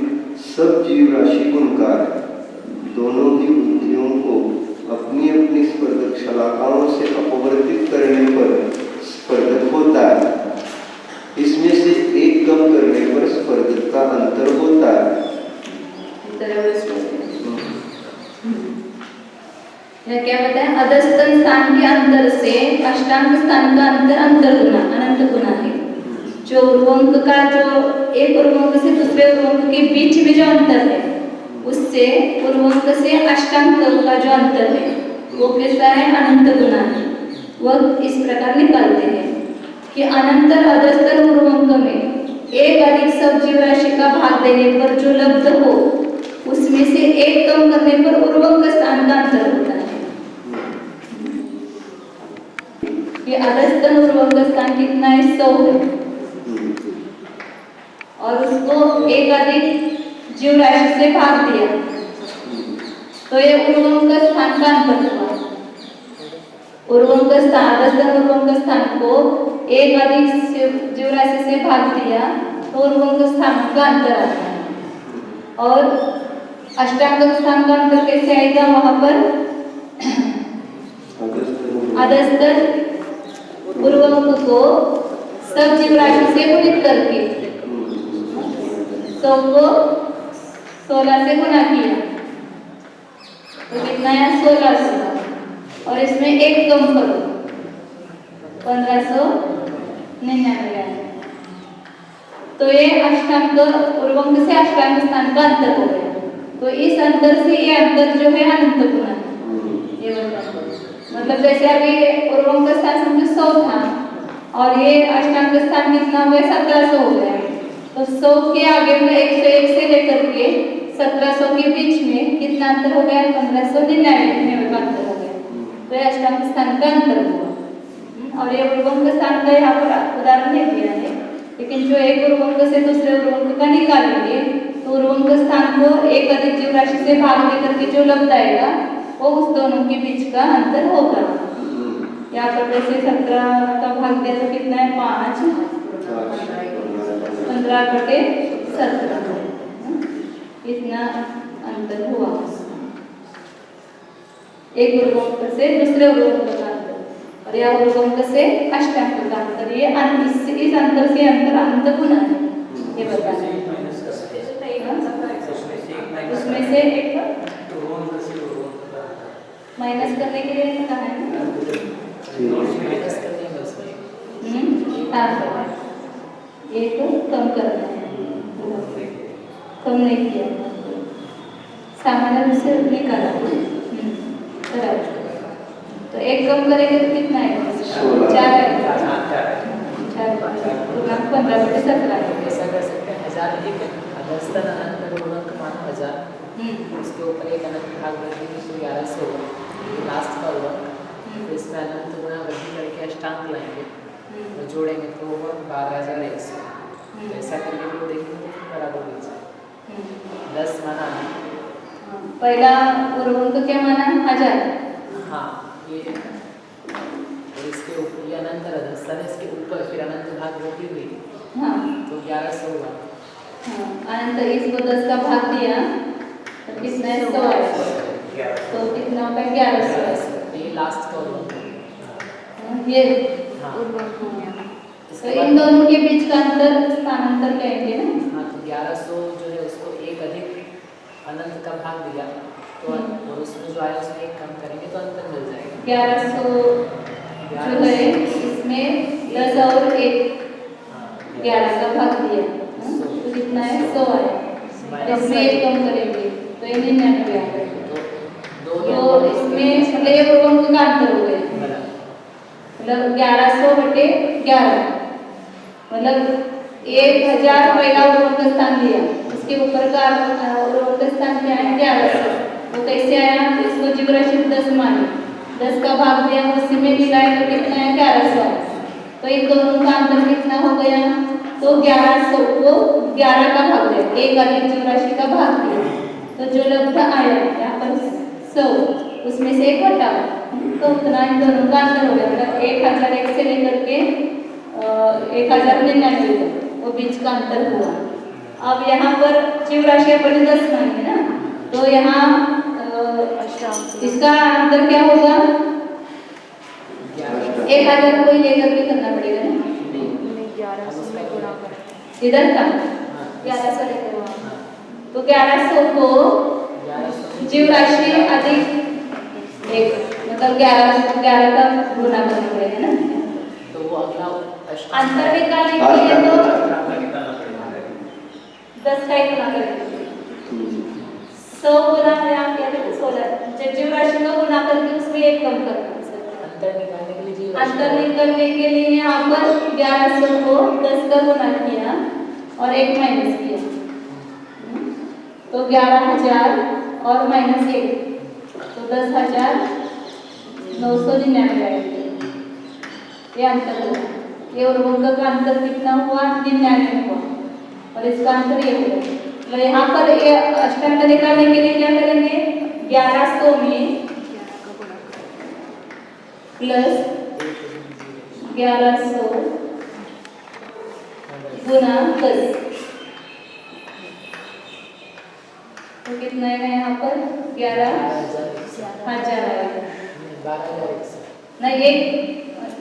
सब जीव राशि गुणकार है। दोनों ही बुद्धियों को अपनी अपनी स्पर्धक शलाकाओं से अपवर्तित करने पर स्पर्धक होता है। इसमें से एक कम करने पर स्पर्धक का अंतर होता है। क्या बताया, अधस्तन स्थान के अंतर से अष्टांग स्थान का अंतर अंतर गुना अनंत गुना है। जो उर्वंक का जो एक उर्वंक से दूसरे उर्वंक के बीच में जो अंतर है उससे उर्वंक से अष्टांग का जो अंतर है वो कैसा है, अनंत गुना है। वह इस प्रकार निकालते हैं कि अनंतर अधस्तन उर्वंक में एक अधिक सब जीव राशि का भाग देने पर जो लब्ध हो उसमें से एक कम करने पर उर्वंक स्थान का अंतर होता है। ये अधस्तन उर्वंक स्थान कितना है, 100 है, और उसको एक अधिक जीव राशि से भाग दिया तो ये उर्वंक स्थान का अंतर हुआ। उर्वंक स्थान अधस्तन उर्वंक स्थान को एक अधिक जीव राशि से भाग दिया तो उर्वंक स्थान का अंतर आता है। और अष्टांग स्थान का अंतर कैसे आएगा, वहां पर अधस्तन उर्वंक को सब जीव राशि से गुणित करके 100 को 16 से गुना किया तो कितना है, 1600, और इसमें एक कम करो 1599 है। तो ये अष्टांग उर्वंग से अष्टांग स्थान का अंतर हो गया। तो इस अंतर से ये अंतर जो है अनंत गुना है, ये बताओ। मतलब जैसे अभी उर्वंग स्थान समझो 100 था और ये अष्टांग स्थान कितना हो गया 1700 हो गया। तो 100 के आगे में 101 से लेकर के 1700 के बीच में कितना अंतर हो गया 1599 का अंतर हो गया। तो ये अष्टांग स्थान का अंतर हुआ। और ये उर्वंग स्थान का यहाँ पर उदाहरण नहीं दिया है, लेकिन जो एक उर्वंग से दूसरे उर्वंग का निकालेंगे तो उर्वंग स्थान को एक अधिक जीव राशि से भाग देकर के जो लब्ध आएगा वो उस दोनों के बीच का अंतर होगा। यहाँ पर जैसे 17 का भाग दिया तो कितना है 5, 15/17 इतना अंतर हुआ। एक उर्वंक से दूसरे उर्वंक का अंतर और यह उर्वंक से अष्टांग का अंतर, ये इस अंतर से अंतर अंत गुना है, ये बताना है। उसमें से एक माइनस करने के लिए कहा है ना, हाँ एक कम करना है, कम नहीं किया, सामान्य रूप से निकाला। तो एक कम करेंगे तो कितना है 4 है, 15/17 ऐसा कर सकते हैं 1000 एक अवस्था अनंत गुणक मानो 1000, उसके ऊपर एक अनंत भाग रख देंगे तो 1100 होगा, ये लास्ट का होगा। तो इसमें अनंत गुणा वृद्धि करके अष्टांग लाएंगे तो जोड़ेंगे तो होगा 12100। ऐसा करके भी देखेंगे तो बराबर हो जाए 10 माना पहला उर्वंक क्या माना 1000, हाँ ये और इसके ऊपर ये अनंत रजस्थान इसके ऊपर फिर अनंत भाग रोटी हुई हाँ तो 1100 हुआ। अनंत इसको 10 का भाग दिया तो कितना है 100 आया, तो कितना होगा 1100। ये लास्ट का उर्वंक ये हाँ उर्वंक हो गया। तो इन दोनों के बीच का अंतर स्थानांतर कहेंगे ना। हाँ तो 1100 जो है उसको एक अधिक अनंत का भाग दिया तो और उसमें जो आया उसमें एक कम करेंगे तो अंतर मिल जाएगा। 1100 जो है इसमें 10 और 1 11 का भाग दिया तो कितना है 100 आया, इसमें एक कम करेंगे तो ये 99 आ गया। तो इसमें मतलब ये उर्वंक का अंतर हो गया, मतलब 1100/11 मतलब 1000 पहला उर्वंक स्थान लिया, उसके ऊपर का उर्वंक स्थान क्या है 1100। तो कैसे आया तो इसको जीव राशि 10 माने, 10 का भाग दिया उसी में मिलाए तो कितना है 1100। तो इन दोनों का अंतर कितना हो गया तो 1100 को 11 का भाग दिया, एक अधिक जीव राशि का भाग दिया तो जो लब्ध आया यहाँ पर 100 उसमें से एक घटा तो उतना इन दोनों का अंतर हो गया। मतलब 1001 से लेकर के 1099 तक वो बीच का अंतर हुआ। अब यहाँ पर जीव राशि अपन 10 मानेंगे ना, तो यहाँ इसका अंतर क्या होगा 1000 को लेकर के करना पड़ेगा ना, 1100 में गुणा करें इधर का 1100 लेकर वहाँ, तो 1100 को जीव राशि अधिक 1 मतलब 11 का गुना करना पड़ेगा ना। तो वो अगला अंतर निकालने के लिए तो 10 का ही गुना करेंगे, 100 गुना यहाँ क्या है 16, जब जीव राशि का गुना करके उसमें एक कम करना है। अंतर निकालने के लिए जीव अंतर निकालने के लिए यहाँ पर 1100 को 10 का गुना किया और 1 माइनस किया तो 11000 और -1 तो 10,999 आएगी। ये अंतर हुआ, ये उर्वंक का अंतर कितना हुआ 99 हुआ और इसका अंतर ये हुआ। तो यहाँ पर ये अष्टांग निकालने के लिए क्या करेंगे 1100 में प्लस 1100 गुना 10 तो कितना आएगा यहाँ पर 11,000 आएगा। 12,100 नहीं एक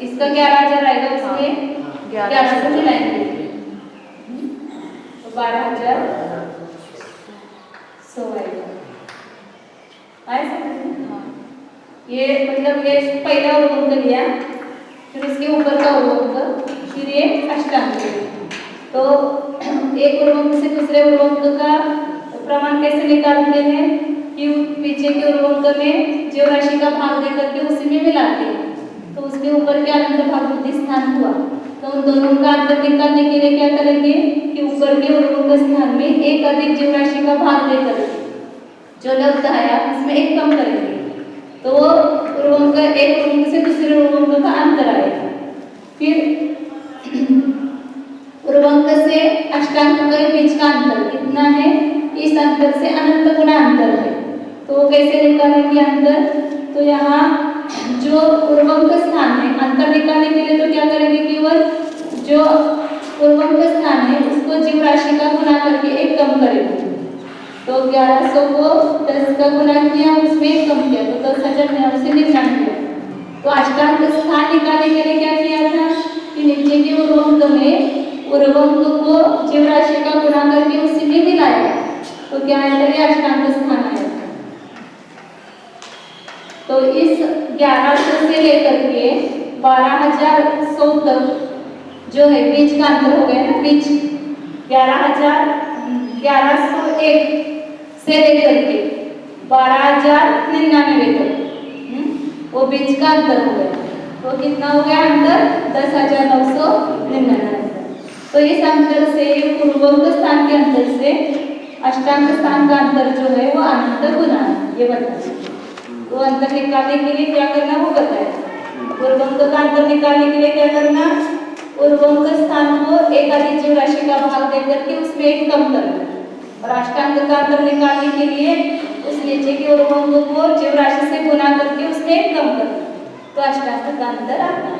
इसका 11,000 आएगा, उसमें 1100 मिलाएंगे तो 12,100 आएगा। आए समझ में? ये मतलब ये पहला उर्वंक लिया फिर उसके ऊपर का उर्वंक फिर ये अष्टांग। तो एक उर्वंक से दूसरे उर्वंक का प्रमाण कैसे निकालते हैं कि पीछे के उर्वंक में जीव राशि का भाग देकर के उसी में मिलाते हैं, तो उसके ऊपर क्या अनंत भाग बुद्धि स्थान हुआ, तो उन दोनों का अंतर निकालने के लिए क्या करेंगे कि ऊपर के उर्वंक स्थान में एक अधिक जीव राशि का भाग देकर जो लब्ध आया उसमें एक कम करेंगे, तो वो उर्वंक एक उर्वंक से दूसरे उर्वंक का अंतर आएगा। फिर उर्वंक से अष्टांग के बीच का अंतर कितना है, इस अंतर से अनंत गुना अंतर है, तो वो कैसे निकालेंगे अंतर, तो यहाँ जो उर्वंक स्थान है अंतर निकालने के लिए तो क्या करेंगे, केवल जो उर्वंक स्थान है उसको जीव राशि का गुना करके एक कम करेंगे, तो 1100 को 10 का गुना किया उसमें एक कम किया तो 10,999। तो अष्टांग स्थान निकालने के लिए क्या किया था कि नीचे के उर्वंक में उर्वंक को जीव राशि का गुना करके उसी में मिलाया, तो क्या आया था, अष्टांग स्थान आया था। तो इस 1100 से लेकर के 12,100 तक जो है बीच का अंतर हो गया ना, बीच 1101 से लेकर के 12,099 तक वो बीच का अंतर हो गया, तो कितना हो गया अंतर 10,999। तो इस अंतर से उर्वंक स्थान के अंतर से अष्टांग स्थान का अंतर जो है वो अनंत गुना है, ये बताइए। तो अंतर निकालने के लिए क्या करना वो बताए, उर्वंक का अंतर निकालने के लिए क्या करना, उर्वंक स्थान को एक अधिक जीव राशि का भाग देकर के उसमें एक कम करना, और अष्टांग का अंतर निकालने के लिए उस नीचे के उर्वंक को जीव राशि से गुना करके उसमें एक कम करना, तो अष्टांग का अंतर आता है।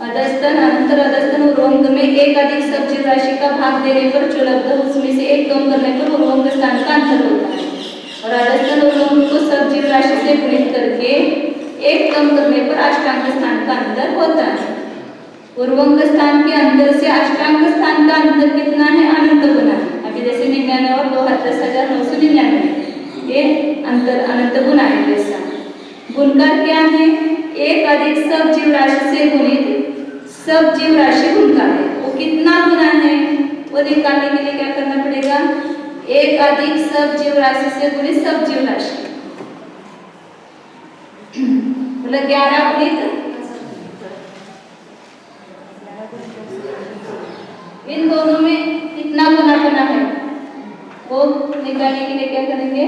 अधस्तन अनंतर अधस्तन उर्वंक में एक अधिक सब जीव राशि का भाग देने पर जो लब्ध उसमें से एक कम करने पर उर्वंक स्थान का अंतर होता है, और अधस्तन उर्वंक को सब जीव राशि से गुणित करके एक कम करने पर अष्टांग स्थान का अंतर होता है। उर्वंक स्थान के अंतर से अष्टांग स्थान का अंतर कितना है, अनंत गुना। अभी जैसे 99 और 10,999 ये अंतर अनंत गुना है। जैसा गुणकार क्या है, एक अधिक सब जीव राशि से गुणित सब जीव राशि गुणकार है, वो कितना गुना है वो निकालने के लिए क्या करना पड़ेगा, एक अधिक सब जीव राशि से गुणित सब जीव राशि, मतलब 11 गुणित इन दोनों में कितना गुना बना है वो निकालने के लिए क्या करेंगे,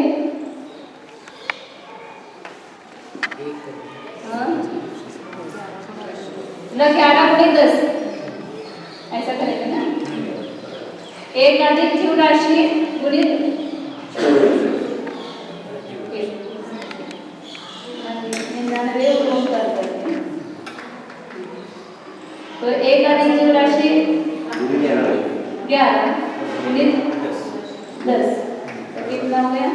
मतलब 11 गुणित 10 ऐसा करेंगे ना, एक अधिक जीव राशि गुणित 99 उर्वंक करते हैं, तो एक अधिक जीव राशि 11 गुणित 10 कितना हो गया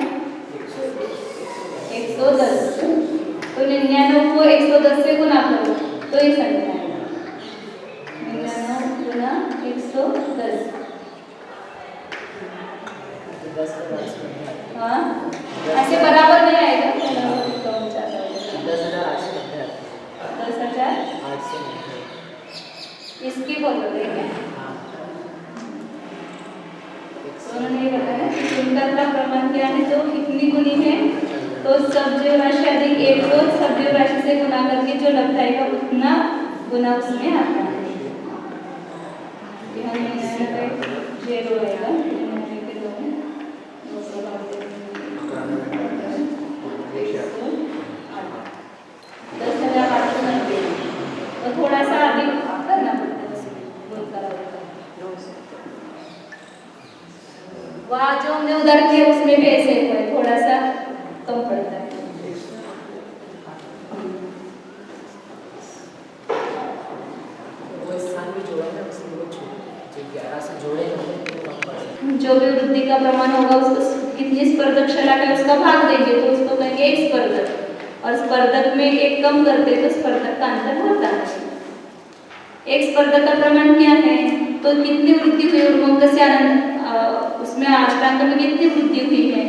110, तो 99 को 110 से गुना करो तो ये संख्या है 99 गुना 110। हाँ ऐसे बराबर नहीं आएगा, 10,000 इसकी बोल रहे हैं क्या, उन्होंने ये बताया गुणकार का प्रमाण क्या है, जो कितनी गुनी है, तो सब जीव राशि अधिक एक को सब जीव राशि से गुना करके जो लब्ध आएगा उतना गुना उसमें आता है। जीरो आएगा 10,890, तो थोड़ा सा अधिक करना पड़ता है उसमें गुणकार। वहाँ जो हमने उधर किया उसमें भी ऐसे हुआ है, थोड़ा सा कम पड़ता है। वो स्थान भी जोड़ा है उसमें वो जो 11 से जोड़े होंगे तो कम पड़ेगा। जो भी वृद्धि का प्रमाण होगा उसको कितनी स्पर्धक शलाका है उसका भाग देंगे तो उसको कहेंगे एक स्पर्धक, और स्पर्धक में एक कम करते तो स्पर्धक का अंतर होता है। एक स्पर्धक का प्रमाण क्या है, तो कितनी वृद्धि हुई उर्वंक से आनंद उसमें अष्टांग में कितनी वृद्धि हुई है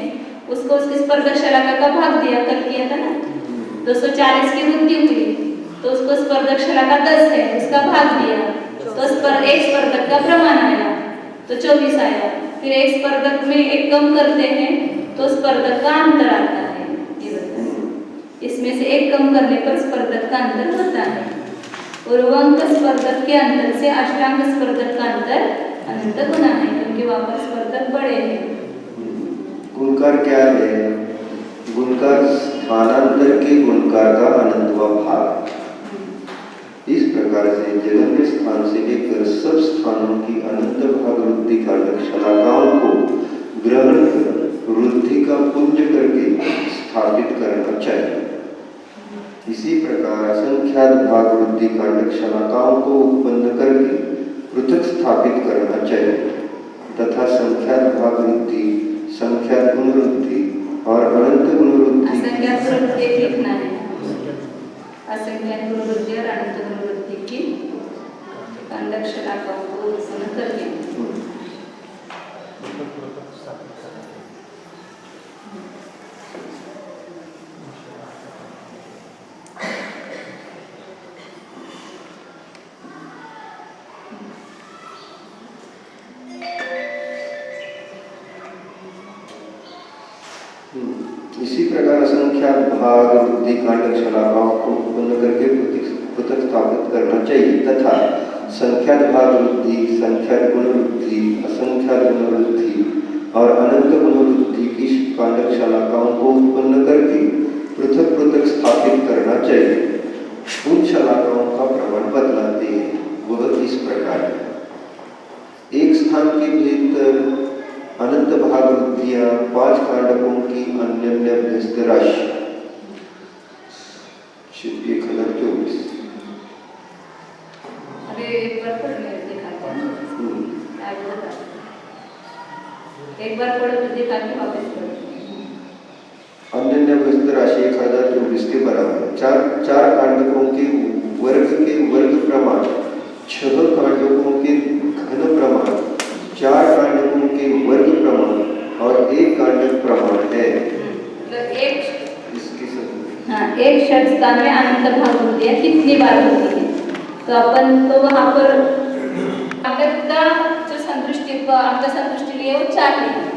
उसको उसकी स्पर्धक शलाका का भाग दिया, कल किया था ना 240 की वृद्धि हुई तो उसको स्पर्धक शलाका 10 है उसका भाग दिया, तो एक स्पर्धक का प्रमाण आया तो 24 आया। फिर एक स्पर्धक में एक कम करते हैं तो स्पर्धक का अंतर आता है। ये बताइए, इसमें से एक कम करने पर स्पर्धक का अंतर होता है। पूर्वांक स्पर्धक के अंतर से अष्टांग स्पर्धक का अंतर अनंत गुना है, क्योंकि वहां पर स्पर्धक बड़े हैं। गुणकार क्या है? गुणकार स्थानांतर के गुणकार का अनंतवा भाग। इस प्रकार से जगन्य स्थान से लेकर सब स्थानों की अनंत भाग वृद्धि कारक शलाकाओं को ग्रहण कर वृद्धि का पुंज करके स्थापित करना चाहिए। इसी प्रकार असंख्यात भाग वृद्धि कारक शलाकाओं को उत्पन्न करके पृथक स्थापित करना चाहिए तथा संख्यात भाग वृद्धि, संख्यात गुण वृद्धि और अनंत गुण वृद्धि असंख्यात गुण वृद्धि लिखना है। असंख्यात गुण वृद्धि और अनंत गुण वृद्धि की कांडक शलाकाओं को उत्पन्न करके इसी प्रकार असंख्यात भाग वृद्धि कांडक शलाकाओं को उत्पन्न करके पृथक स्थापित करना चाहिए तथा संख्यात भाग वृद्धि, संख्यात गुण वृद्धि, असंख्यात गुण वृद्धि और अनंत गुण वृद्धि की कांडक शलाकाओं को उत्पन्न करके पृथक पृथक स्थापित करना चाहिए। उन शलाकाओं का प्रमाण बदलाते हैं, वह इस प्रकार है। एक स्थान के भीतर अनंत भाग वृद्धियां 5 कांडकों की अन्य व्यस्त राशि 1024। अरे एक बार पढ़ ले दिखाते हैं, आगे बता। एक बार पढ़ो तो दिखा के वापस पढ़ो। अन्य व्यस्त राशि 1024 के बराबर। चार कांडकों के वर्ग प्रमाण, 6 कांडकों के घन प्रमाण, 4 कांडकों के वर्ग प्रमाण और 1 कांडक प्रमाण है। एक षट स्थान में अनंत भाग वृद्धियां कितनी बार होती है? तो अपन तो वहां पर कांडक का जो संतुष्टि आपका संतुष्टि लिए वो 4 लेते हैं।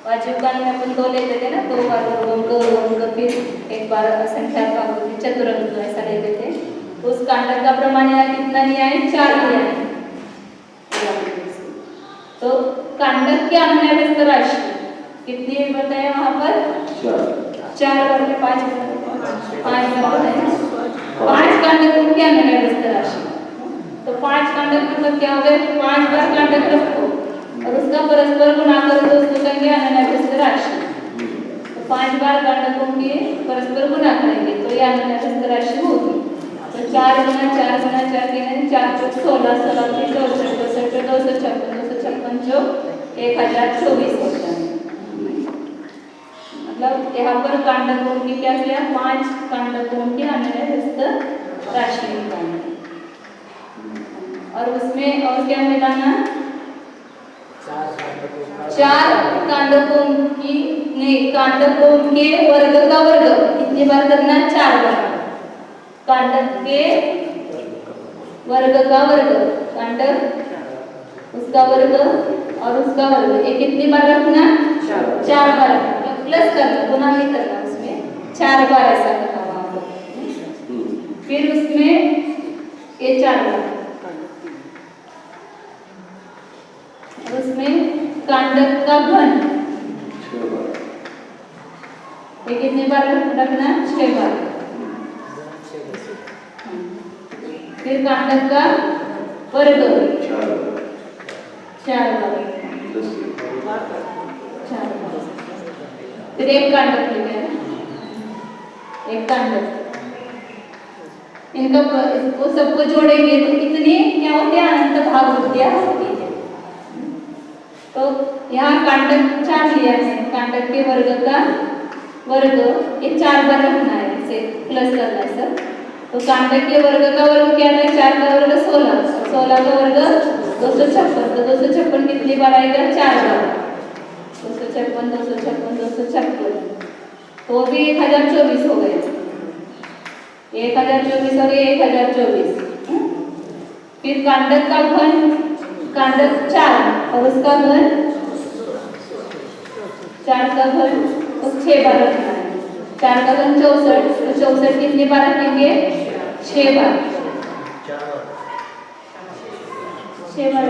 वाजिबकान में अपन 2 लेते थे ना, 2 बार वर्ग फिर एक बार असंख्यात भाग वृद्धि चतुरंग ऐसा लेते थे। उस कांडक का प्रमाण यहाँ कितना लिया है? 4 लिया है। तो कांडक के अन्य व्यस्त राशि कितनी बताए वहां पर? 4 बार में 5 बार है। 5 कांडकों के अन्य व्यस्त राशि, तो 5 कांडक मतलब क्या हो गए? 5 बार कांडक रखो और उसका परस्पर गुणा करो तो उसको कहेंगे अन्य व्यस्त राशि। तो 5 बार कांडकों के परस्पर गुणा करेंगे तो ये अन्य व्यस्त राशि होगी। तो 4 गुना 4 गुना 4 के 4 × 16 16 के 64 256 जो 1024 होता है। मतलब यहाँ पर कांडकों की क्या किया? 5 कांडकों के अन्य व्यस्त राशि निकालनी और उसमें और क्या मिलाना? 4 कांडकों की नहीं, कांडकों के वर्ग का वर्ग कितनी बार करना? 4 बार। कांडक के वर्ग का वर्ग, कांडक उसका वर्ग और उसका वर्ग, ये कितनी बार रखना? 4 बार। प्लस करना, गुना नहीं करना, उसमें 4 बार ऐसा लिखा वहां पर। फिर उसमें ये 4 बार और उसमें कांडक का घन ये कितनी बार रखना? 6 बार। फिर कांडक का वर्ग 4 बार। फिर एक कांडक लिखा है, एक कांडक। इनका इसको सबको जोड़ेंगे तो कितनी क्या होते हैं? अनंत भाग वृद्धियां होती है। तो यहाँ कांडक 4 लिया है, कांडक के वर्ग का वर्ग ये 4 बार रखना है, इसे प्लस करना है सब। तो कांडक के वर्ग का वर्ग क्या है? 4 का वर्ग 16, 16 का वर्ग 256। तो 256 कितनी बार आएगा? 4 बार। 256 256 256 तो भी 1024 हो गए। 1024 और 1024 फिर कांडक का घन, कांडक 4 और उसका घन 4 का घन तो 6 बार रखना है। 4 का घन 64, तो 64 कितनी बार रखेंगे? 6 बार। 6 बार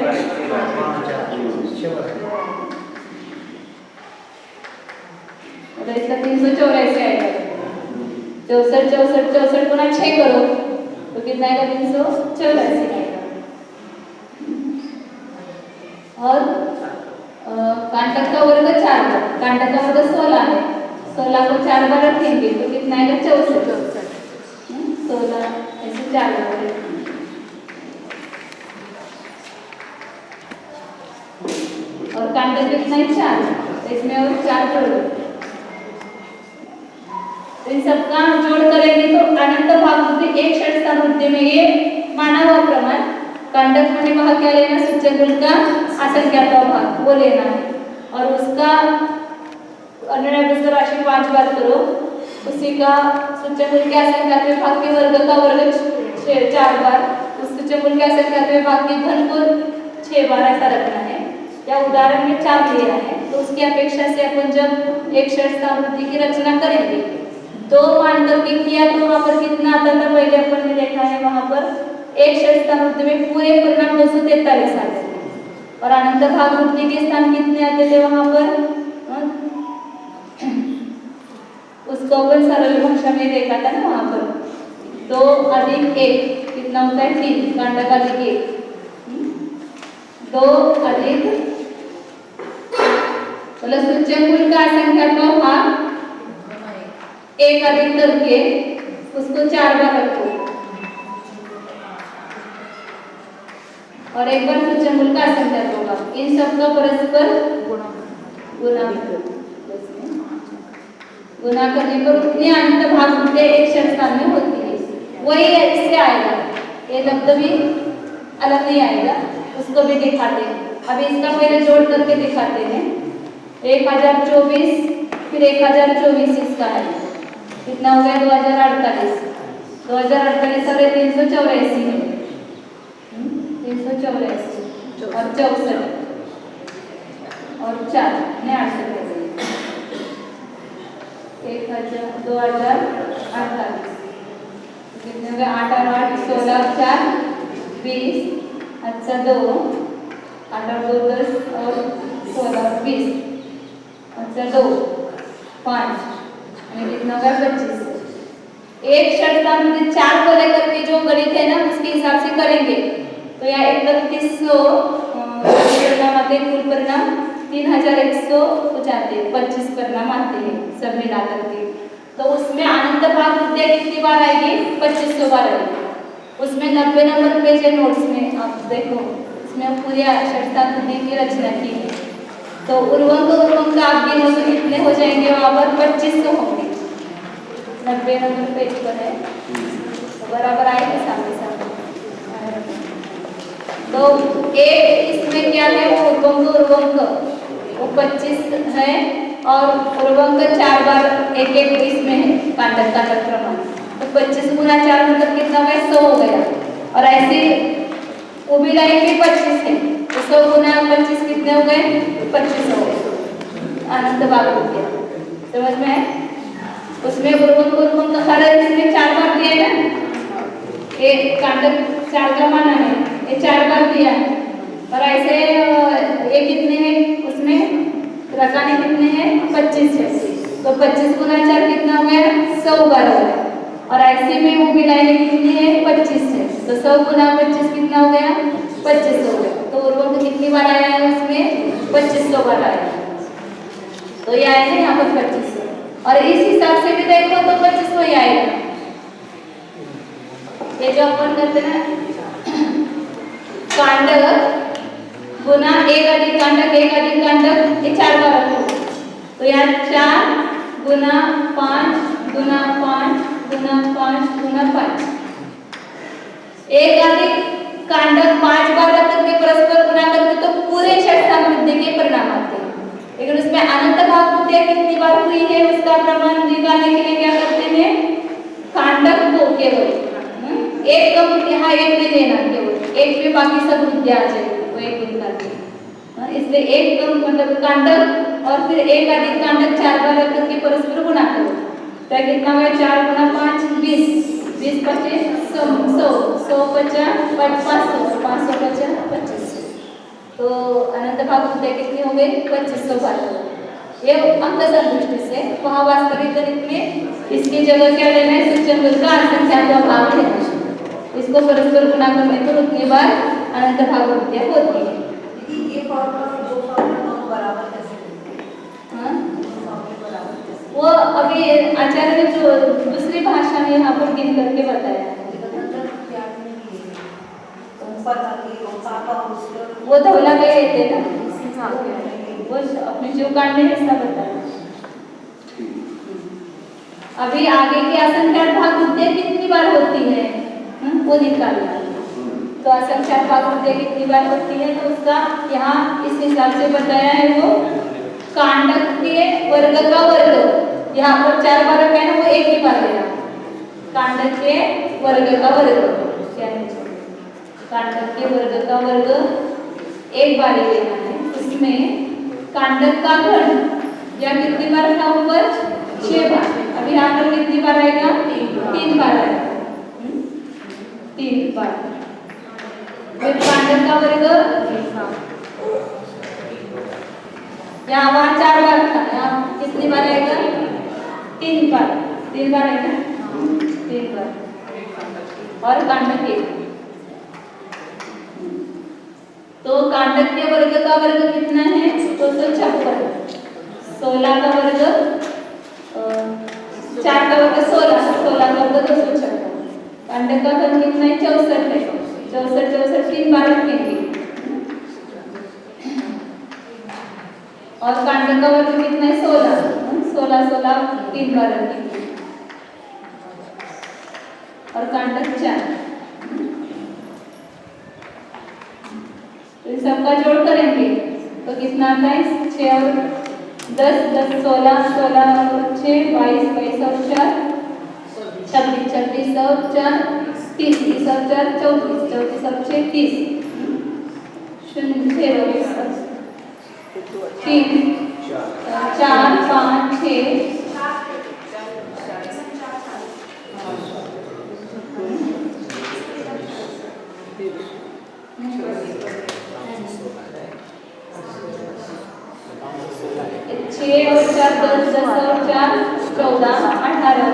तो इसका 384 आएगा। 64 64 64 गुना 6 करो तो कितना आएगा? 384 आएगा। और कांटक का वर्ग 4 बार, कांटक का वर्ग 16 है, 16 को 4 बार रखेंगे तो कितना आएगा? 64 16 ऐसे 4 बार और कांटक कितना है? 4, तो इसमें और 4 जोड़ो। तो इन सबका जोड़ करेंगे तो अनंत भागवती एक षट्स्थानवृत्ति में ये माना हुआ प्रमाण कांडक मैंने कहा क्या लेना? सूचकगुण का असंख्यात्मक भाग वो लेना है और उसका अन्य राशि 5 बार करो, उसी का सूचकगुण के असंख्यात्मक भाग के वर्ग का वर्ग 4 बार, उस सूचकगुण के असंख्यात्मक भाग के घन को 6 बार ऐसा रखना है। या उदाहरण में 4 लिया है तो उसकी अपेक्षा से अपन जब एक षट्स्थानवृत्ति की रचना करेंगे तो मान करके किया तो वहां पर कितना आता था? पहले अपन ने देखा है वहां पर एक षट्स्थानवृत्ति में पूरे परिणाम 243 आते थे और अनंत भागवती के स्थान कितने आते थे वहां पर? उसको अपन सरल भाषा में देखा था ना वहां पर 2 अधिक 1 कितना होता है? 3, कांडक अधिक 1 2 अधिक मतलब सूचकगुण का असंख्यात्मक भाग 1 अधिक करके उसको 4 बार रखो और एक बार सूचकगुण का असंख्यात्मक भाग, इन सबका परस्पर गुना करने पर उतनी अनंत भाग एक षट्स्थान में होती है। वही इससे आएगा, ये दबदबी अलग नहीं आएगा, उसको भी दिखाते हैं। अभी इसका पहले जोड़ करके दिखाते हैं। 1024 फिर 1024 इसका है, कितना हो गया? 2048 2048 और 384 है, 384 और 64 और 4 ने 8 2048 कितने हो गए? 8 और 8 16 और 4 20 अच्छा 2 8 और 2 10 और 16 और 20 अच्छा 2 5 कितना होगा? 25। एक षट्स्थानवृत्ति 4 को लेकर के जो गणित है ना उसके हिसाब से करेंगे तो यहाँ 3100 परिणाम आते हैं, कुल परिणाम 3100 आते हैं, 25 परिणाम आते हैं सब मिला करके। तो उसमें अनंत भागवती कितनी बार आएगी? 2500 बार आएगी। उसमें 90 नंबर पेज है नोट्स में, आप देखो इसमें पूरी षट्स्थानवृत्ति की रचना की है। तो उर्वंक आप गिनो तो कितने हो जाएंगे? वहां पर 2500 होंगे, 90 नंबर पेज पर है तो बराबर आएगा सामने सामने। तो एक इसमें क्या है? वो उर्वंक वो 25 है और उर्वंक 4 बार एक इसमें है कांडक का प्रमाण, तो 25 गुना 4 मतलब कितना हो गया? 100 हो गया। और ऐसे उभी लाइन भी 25 है तो 100 गुना 25 कितने हो गए? 25 हो गए। अनंत भागवती समझ में है? उसमें उर्वंक हर इसमें 4 बार दिया है ना, एक कांडक 4 का माना है, ये 4 बार दिया है। और ऐसे ये कितने हैं? उसमें रकाने कितने हैं? 25 है, तो 25 गुना 4 कितना हो गया? 100 बार हो गया। और ऐसे में वो मिलाएंगे कितनी है? 25 है, तो 100 गुना 25 कितना हो गया? 25 हो गया। तो उर्वरक कितनी बार आया है उसमें? 2500 बार आया है। तो ये आया है यहाँ पर 2500, और इस हिसाब से भी देखो तो 2500 ही आएगा। ये जो अपन करते ना कांडक गुना एक अधिक कांडक ये 4 बार रखो, तो यहाँ 4 गुना 5 गुना 5 गुना 5 गुना 5, एक अधिक कांडक 5 बार रख करके परस्पर गुना करके तो पूरे षट्स्थान वृद्धि के परिणाम आते हैं। लेकिन उसमें अनंत भाग वृद्धि कितनी बार हुई है उसका प्रमाण निकालने के लिए क्या करते हैं? कांडक को केवल एक कम यहाँ एक नहीं लेना, केवल एक में बाकी सब वृद्धियाँ आ जाएगी, वो एक गुण करके। इसलिए एक मतलब कांडक और फिर एक अधिक कांडक 4 बार रख करके परस्पर गुणा करो। तो कितना हुआ 4 गुना 5 20, 20 पचे 100, 100 पचा 500, 500 पचा 25। तो अनंत भाग वृद्धियाँ कितनी हो गई 2500 बार। ये अंक संतुष्टि से। वहाँ वास्तविक गणित में इसकी जगह क्या लेना है, सूचकांक का संख्या का भाग लेना है। इसको परस्पर गुणा करने पर उतनी बार अनंत भाग वृद्धियाँ होती है। ये फॉर्मूला दो फॉर्मूला दोनों बराबर कैसे लिखते हैं? हाँ? बराबर कैसे? वो अभी आचार्य ने जो दूसरी भाषा में यहाँ पर गिन करके बताया है। वो धौला गए थे ना, वो अपने जो कांड में हिस्सा बताया। अभी आगे की असंख्यात भाग वृद्धियाँ कितनी बार होती है वो निकालना। तो असंख्यात भाग वृद्धियाँ कितनी बार होती है, तो उसका यहाँ इस हिसाब से बताया है। वो कांडक के वर्ग का वर्ग यहाँ पर 4 बार रखा है ना, वो एक ही बार लेना। कांडक के वर्ग का वर्ग क्या है, कांडक के वर्ग का वर्ग एक बार ही लेना है। उसमें कांडक का घन या कितनी बार था ऊपर 6 बार। अभी यहाँ पर कितनी बार आएगा 3 बार आएगा, 3 बार। फिर कांडक का वर्ग यहाँ वहाँ 4 बार था, यहाँ कितनी बार आएगा 3 बार। 3 बार आएगा 3 बार। और कांडक के तो कांडक के वर्ग का वर्ग कितना है 256। 16 का वर्ग 4 का वर्ग 16, 16 का वर्ग 256। कांडक का घन कितना है 64 है। 64 64 3 बार रखेंगे। और कांडक का वर्ग कितना है 16, 16 16 3 बार रखेंगे। और कांडक 4। तो इन सबका जोड़ करेंगे तो कितना आता है 6 और 10, 10 16, 16 और 6 22, 22 और 4 26, 26 और 4 30, 30 और 4 34, 34 और 6 30, 0 0 3 4 5 6 6 और 4 10, 10 और 4 14 18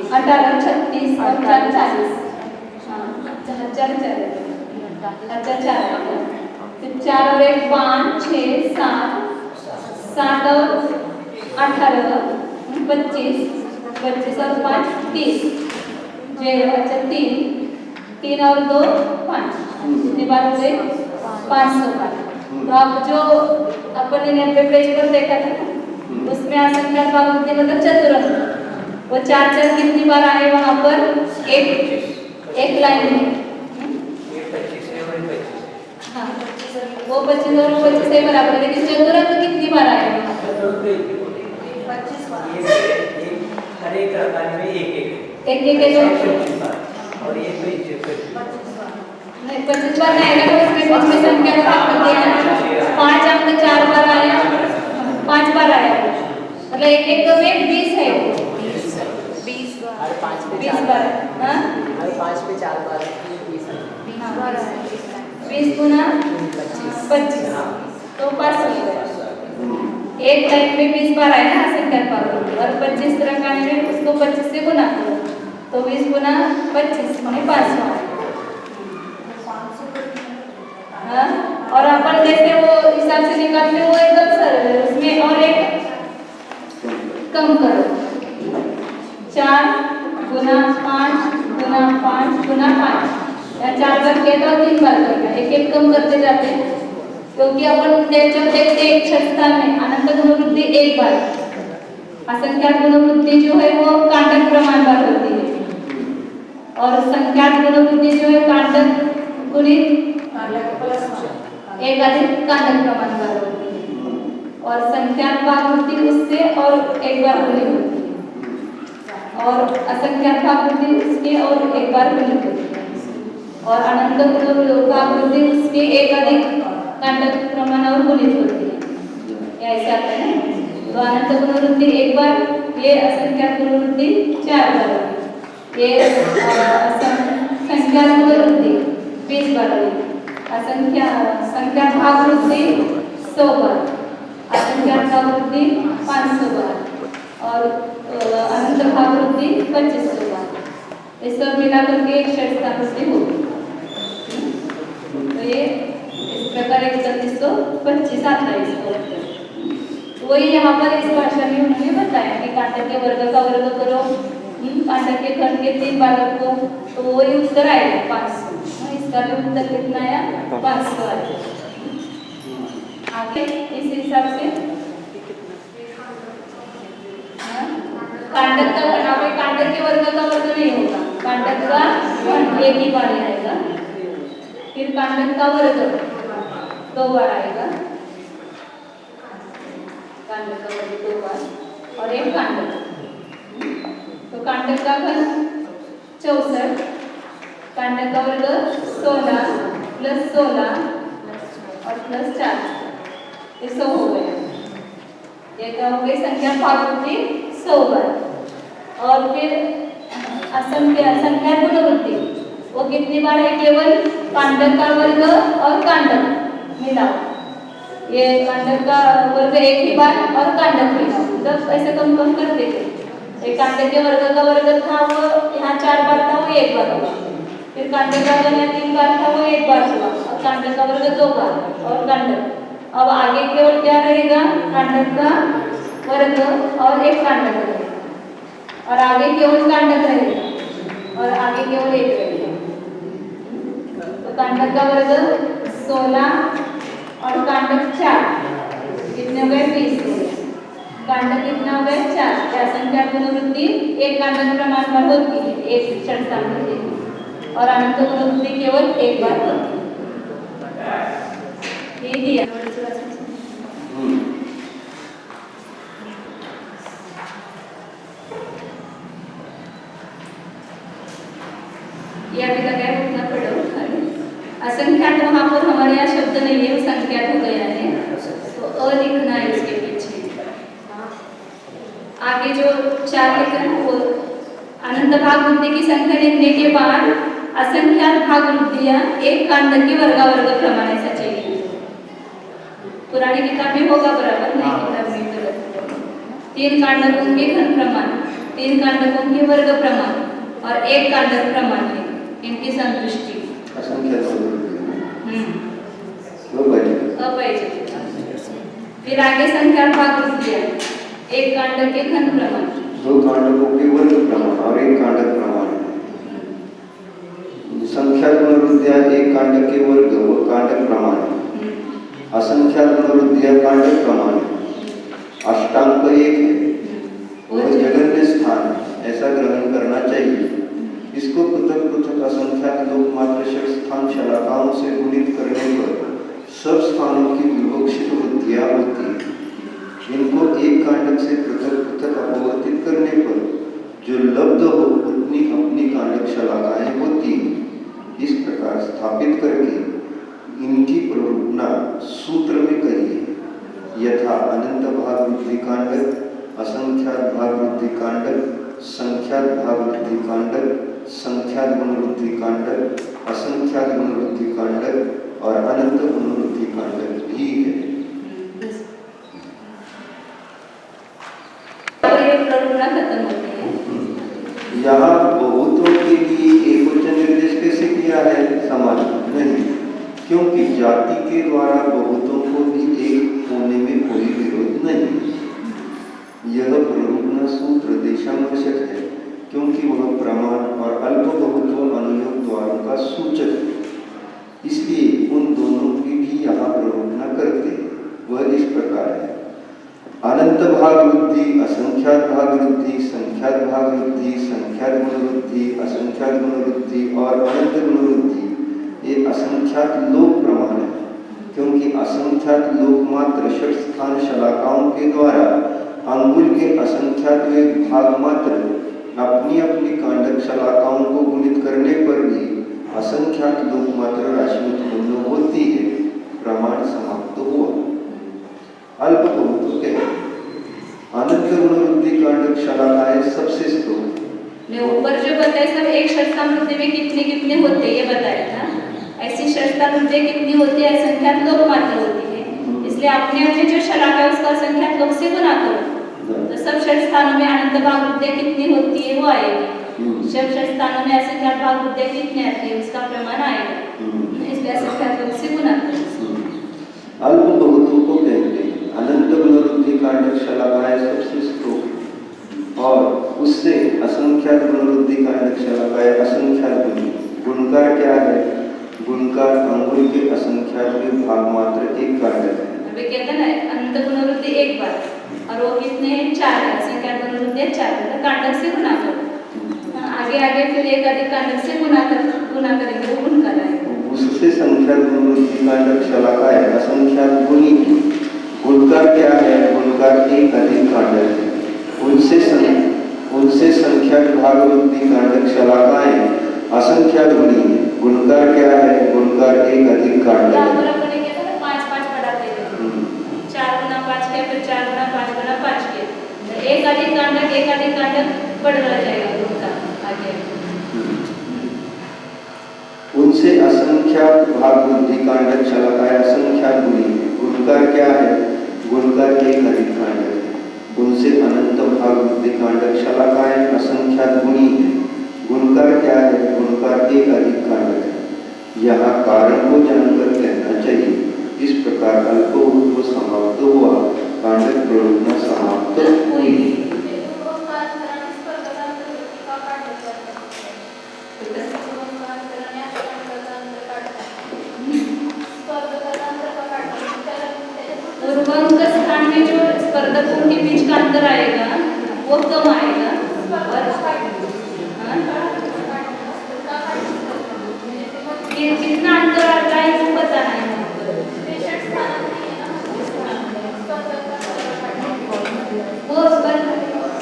18 और 36 और 4 40। अच्छा 4 फिर 4 और 1 5 6 7 7 और 18 25 25 और 5 30 अच्छा 3 और 2 5 कितनी बार हो गए 500 बार। तो अब जो अपन ने 90 पेज पर देखा था ना, उसमें असंख्यात भाग वृद्धि मतलब चतुरंग, वो 4 4 कितनी बार आए वहां पर एक लाइन में। हाँ वो 25 और 25 से बराबर है, लेकिन चतुरंग कितनी बार आए वहां पर 25 बार। हर एक रकाने में एक और ये 25 नहीं 25 बार नहीं आएगा। तो उसमें बीच में संख्या का भाग करते हैं 5 अंक 4 बार आया 5 बार आया, मतलब एक एक में 20 है 20 बार। हर 5 पे 20 4 बार। हाँ हर 5 पे 4 बार 20 बार 20 गुना 25 तो 500 एक लाइन में 20 बार आए ना असंख्यात भाग और 25 रकाने में उसको 25 से गुना करो तो 20 गुना 25 माने 500। हाँ और अपन जैसे वो हिसाब से निकालते वो एकदम सरल है। उसमें और एक कम करो 4 गुना 5 गुना 5 गुना 5 या 4 बार किया तो 3 बार करना, एक एक कम करते जाते हैं क्योंकि अपन जब देखते एक क्षमता में अनंत गुणवृद्धि एक बार, असंख्यात गुणवृद्धि जो है वो कांडक प्रमाण बार होती है और संख्यात गुणवृद्धि जो है कांडक गुणित एक अधिक कांडक प्रमाण बार होती है और संख्यात भाग वृद्धि उससे और एक बार गुणित होती है। और असंख्यात भाग वृद्धि उसके और एक बार गुणित होती है, और अनंत भाग वृद्धि उसके एक अधिक कांडक प्रमाणावर गुणित होती है। या ऐसा आता है ना, तो अनंत पुनरुक्ति एक बार, ये असंख्यात पुनरुक्ति 4 बार होगी, ये संख्यात पुनरुक्ति 20 बार होगी, संख्यात भाग वृद्धि 100 बार, असंख्यात भाग वृद्धि 500 बार और अनंत भाग वृद्धि 2500 बार। ये सब मिलाकर के एक षट्स्थान वृद्धि होगी। तो ये इस प्रकार 3125 आता है इसको उत्तर। वही यहाँ पर इस भाषा में उन्होंने बताया कि कांटक के वर्ग का वर्ग करो, कांटक के खंड के 3 बार को, तो वही उत्तर आएगा 500। इसका भी उत्तर कितना आया? 500 आया। आगे इस हिसाब से कांटक का खंड, कांटक के वर्ग का वर्ग नहीं होगा, कांटक का खंड एक ही बार आएगा, फिर कांटक का वर्ग 2 बार आएगा, कांडक का वर्ग 2 बार और एक कांडक। तो कांडक का घन 64, कांडक का वर्ग 16 प्लस 16 और प्लस 4, ये 100 हो गया। ये क्या हो गई? संख्या भाग वृद्धि 100 बार। और फिर संख्या पुनरुक्ति वो कितनी बार है? केवल कांडक का वर्ग और कांडक मिलाओ, ये कांडक का वर्ग एक ही बार और कांडक मिलाओ, मतलब ऐसे कम करते थे। एक कांडक के वर्ग का वर्ग था वो यहाँ 4 बार था, वो 1 बार हुआ, फिर कांडक का वर्ग यहाँ 3 बार था, वो 1 बार हुआ, और कांडक का वर्ग 2 बार और कांडक। अब आगे केवल क्या रहेगा? कांडक का वर्ग और एक कांडक रहेगा, और आगे केवल कांडक रहेगा और आगे केवल एक रहेगा। तो कांडक का वर्ग 16 और कांडक 4 कितने हो गए? 20 हो गए। कांडक कितना हो गए? 4। क्या संख्या पुनरुक्ति एक कांडक प्रमाण पर होती है, एक षट्स्थान होती है, और अनंत पुनरुक्ति केवल एक बार होती है। ये दिया ये अभी लगा है उतना पढ़ो खाली। असंख्यात वहाँ पर हमारे यहाँ शब्द नहीं है, वो संख्यात हो गया है, तो अ लिखना है इसके पीछे। आगे जो 4 लिखा है वो अनंत भाग वृद्धि की संख्या लिखने के बाद असंख्यात भाग वृद्धियां एक कांडक के वर्गावर्ग प्रमाण ऐसा चाहिए। पुरानी किताब में होगा बराबर, नई किताब में गलत। 3 कांडकों के घन प्रमाण, 3 कांडकों के वर्ग प्रमाण और 1 कांडक प्रमाण है इनकी संतुष्टि। फिर आगे संख्यात भाग वृद्धियां एक कांडक के घन प्रमाण, 2 कांडकों के वर्ग प्रमाण और 1 कांडक प्रमाण। संख्यात पुनरुक्तियां एक कांडक के वर्ग व कांडक प्रमाण, असंख्यात पुनरुक्तियां कांडक प्रमाण, अष्टांक 1 है और जगन्य स्थान ऐसा ग्रहण करना चाहिए। इसको पृथक पृथक असंख्यात लोकमात्र षट्स्थान शलाकाओं से गुणित करने पर सब स्थानों की विवक्षित वृद्धियां होती हैं। इनको एक कांडक से पृथक पृथक अपवर्तित करने पर जो लब्ध हो उतनी अपनी कांडक शलाकाएं होती हैं। इस प्रकार स्थापित करके इनकी प्ररूपणा सूत्र में करिए। यथा अनंत भाग वृद्धि कांडक, असंख्यात भाग वृद्धि कांडक, संख्यात भाग वृद्धि कांडक, संख्यात गुणवृद्धि कांडक, असंख्यात गुणवृद्धि कांडक और अनंत गुणवृद्धि कांडक भी है। खत्म होती है। यहाँ बहुतों के लिए एकवचन निर्देश कैसे किया है? समान नहीं, क्योंकि जाति के द्वारा बहुतों को भी एक होने में कोई विरोध नहीं। यह प्ररूपणा सूत्र देशावश्यक है, क्योंकि वह प्रमाण और अल्प बहुत्व अनुयोग द्वारों का सूचक है। इसलिए उन दोनों की भी यहाँ प्ररूपणा करते हैं। वह इस प्रकार है: अनंत भाग वृद्धि, असंख्यात भाग वृद्धि, संख्यात भाग वृद्धि, संख्यात गुणवृद्धि, असंख्यात गुणवृद्धि और अनंत गुणवृद्धि। ये असंख्यात लोक प्रमाण है, क्योंकि असंख्यात लोक मात्र षट्स्थान शलाकाओं के द्वारा अंगुल के असंख्यात भाग मात्र अपनी अपनी कांडक शलाकाओं को गुणित करने पर भी असंख्यात लोक मात्र राशि उत्पन्न होती है, प्रमाण समाप्त हुआ। अल्प बहुत के अनंत गुणवृद्धि कांडक शलाकाएं सबसे स्तोत्र। ने ऊपर जो बताए सब एक षट्स्थामृद्धि में कितने कितने होते हैं ये बताया था। ऐसी षट्स्थामृद्धि कितनी होती है, असंख्यात लोक मात्र होती है, इसलिए आपने अपने जो शलाका है उसका असंख्यात लोक से गुना करो तो सब षट्स्थानों में अनंत भाग वृद्धि कितनी होती है वो आएगी। सब षट्स्थानों में असंख्यात भाग वृद्धि कितनी आती है उसका प्रमाण आएगा, इसलिए असंख्यात लोक से गुना करो। अल्प बहुतों को कहते हैं अनंत गुणवृद्धि कांडक शलाकाएं सबसे स्तोत्र, और उससे असंख्यात गुणवृद्धि कांडक शलाकाएं असंख्यात गुणी। गुणकार क्या है? गुणकार अंगुल के असंख्यात में भाग मात्र एक कांडक है। अभी कहते हैं ना अनंत गुणवृद्धि एक बार, और वो कितने हैं? 4 है। असंख्यात गुणवृद्धि 4 है तो कांडक से गुना करो, आगे आगे फिर एक अधिक कांडक से गुना करेंगे वो गुणकार आएगा। उससे संख्यात गुणवृद्धि कांडक शलाकाएं असंख्यात गुणी। गुणकार क्या है? गुणकार एक अधिक कांडक है, उनसे संख्यात भाग वृद्धि कांडक शलाकाएं असंख्यात गुणी है। गुणकार क्या है? गुणकार एक अधिक कांडक है। 5 बढ़ाते हैं, 4 गुना 5 के, फिर 4 गुना 5 गुना 5 के, तो एक अधिक कांडक बढ़ता जाएगा गुणकार आगे। उनसे असंख्यात भाग वृद्धि कांडक शलाकाएं असंख्यात गुणी है। गुणकार क्या है? गुणकार एक अधिक कांडक है, उनसे अनंत भाग वृद्धि कांडक शलाकाएं असंख्यात गुणी है। गुणकार क्या है? गुणकार एक अधिक कांडक है। यहाँ कारण को जानकर कहना चाहिए। इस प्रकार अल्पभूत समाप्त हुआ, कांडक प्रयोजना समाप्त हुई। पूर्वांक स्थान में जो स्पर्धकों के बीच का अंतर आएगा वो कम आएगा, और ये कितना अंतर आता है इसको बताना है। वो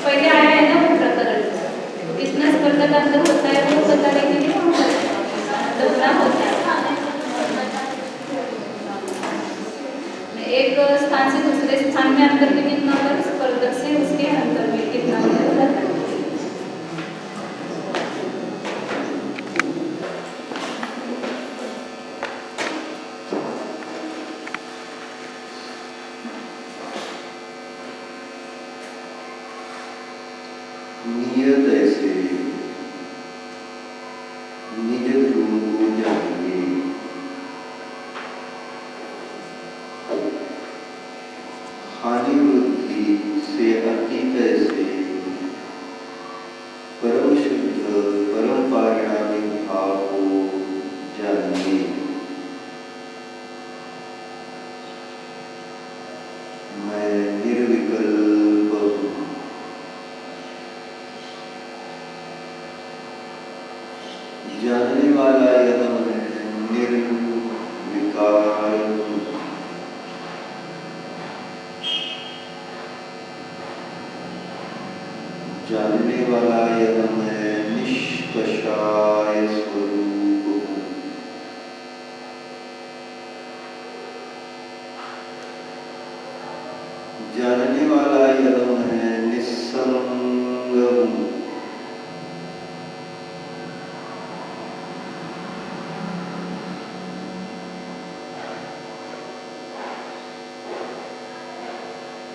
पहले आया है ना वो प्रकरण, कितना स्पर्धा का अंतर होता है वो बताने के लिए दोगुना होता है। एक स्थान से दूसरे स्थान में अंतर में कितना होगा, स्पर्धक से उसके अंतर में कितना होगा। नियत ऐसे निज ध्रुव को जानिए। हानि वृद्धि से अतीत ऐसे परम शुद्ध परम पारिणामिक भाव को जानिए। मैं निर्विकल्प हूँ। जानने वाला यह है निर्विकार हूँ। जानने वाला यह मैं निष्कषाय स्वरूप हूँ। जानने वाला यह मैं निस्संग हूँ।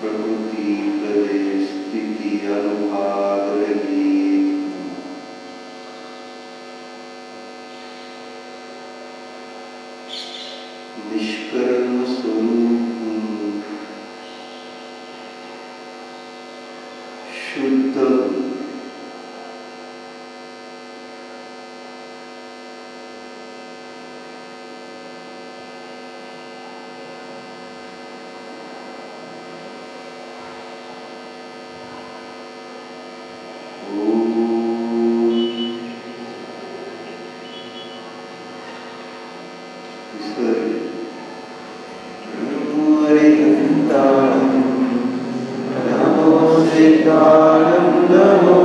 प्रकृति प्रदेश स्थिति अनुभाग रहित हूँ। निष्कर्म स्वरूप हूँ। शुद्ध हूँ। नमो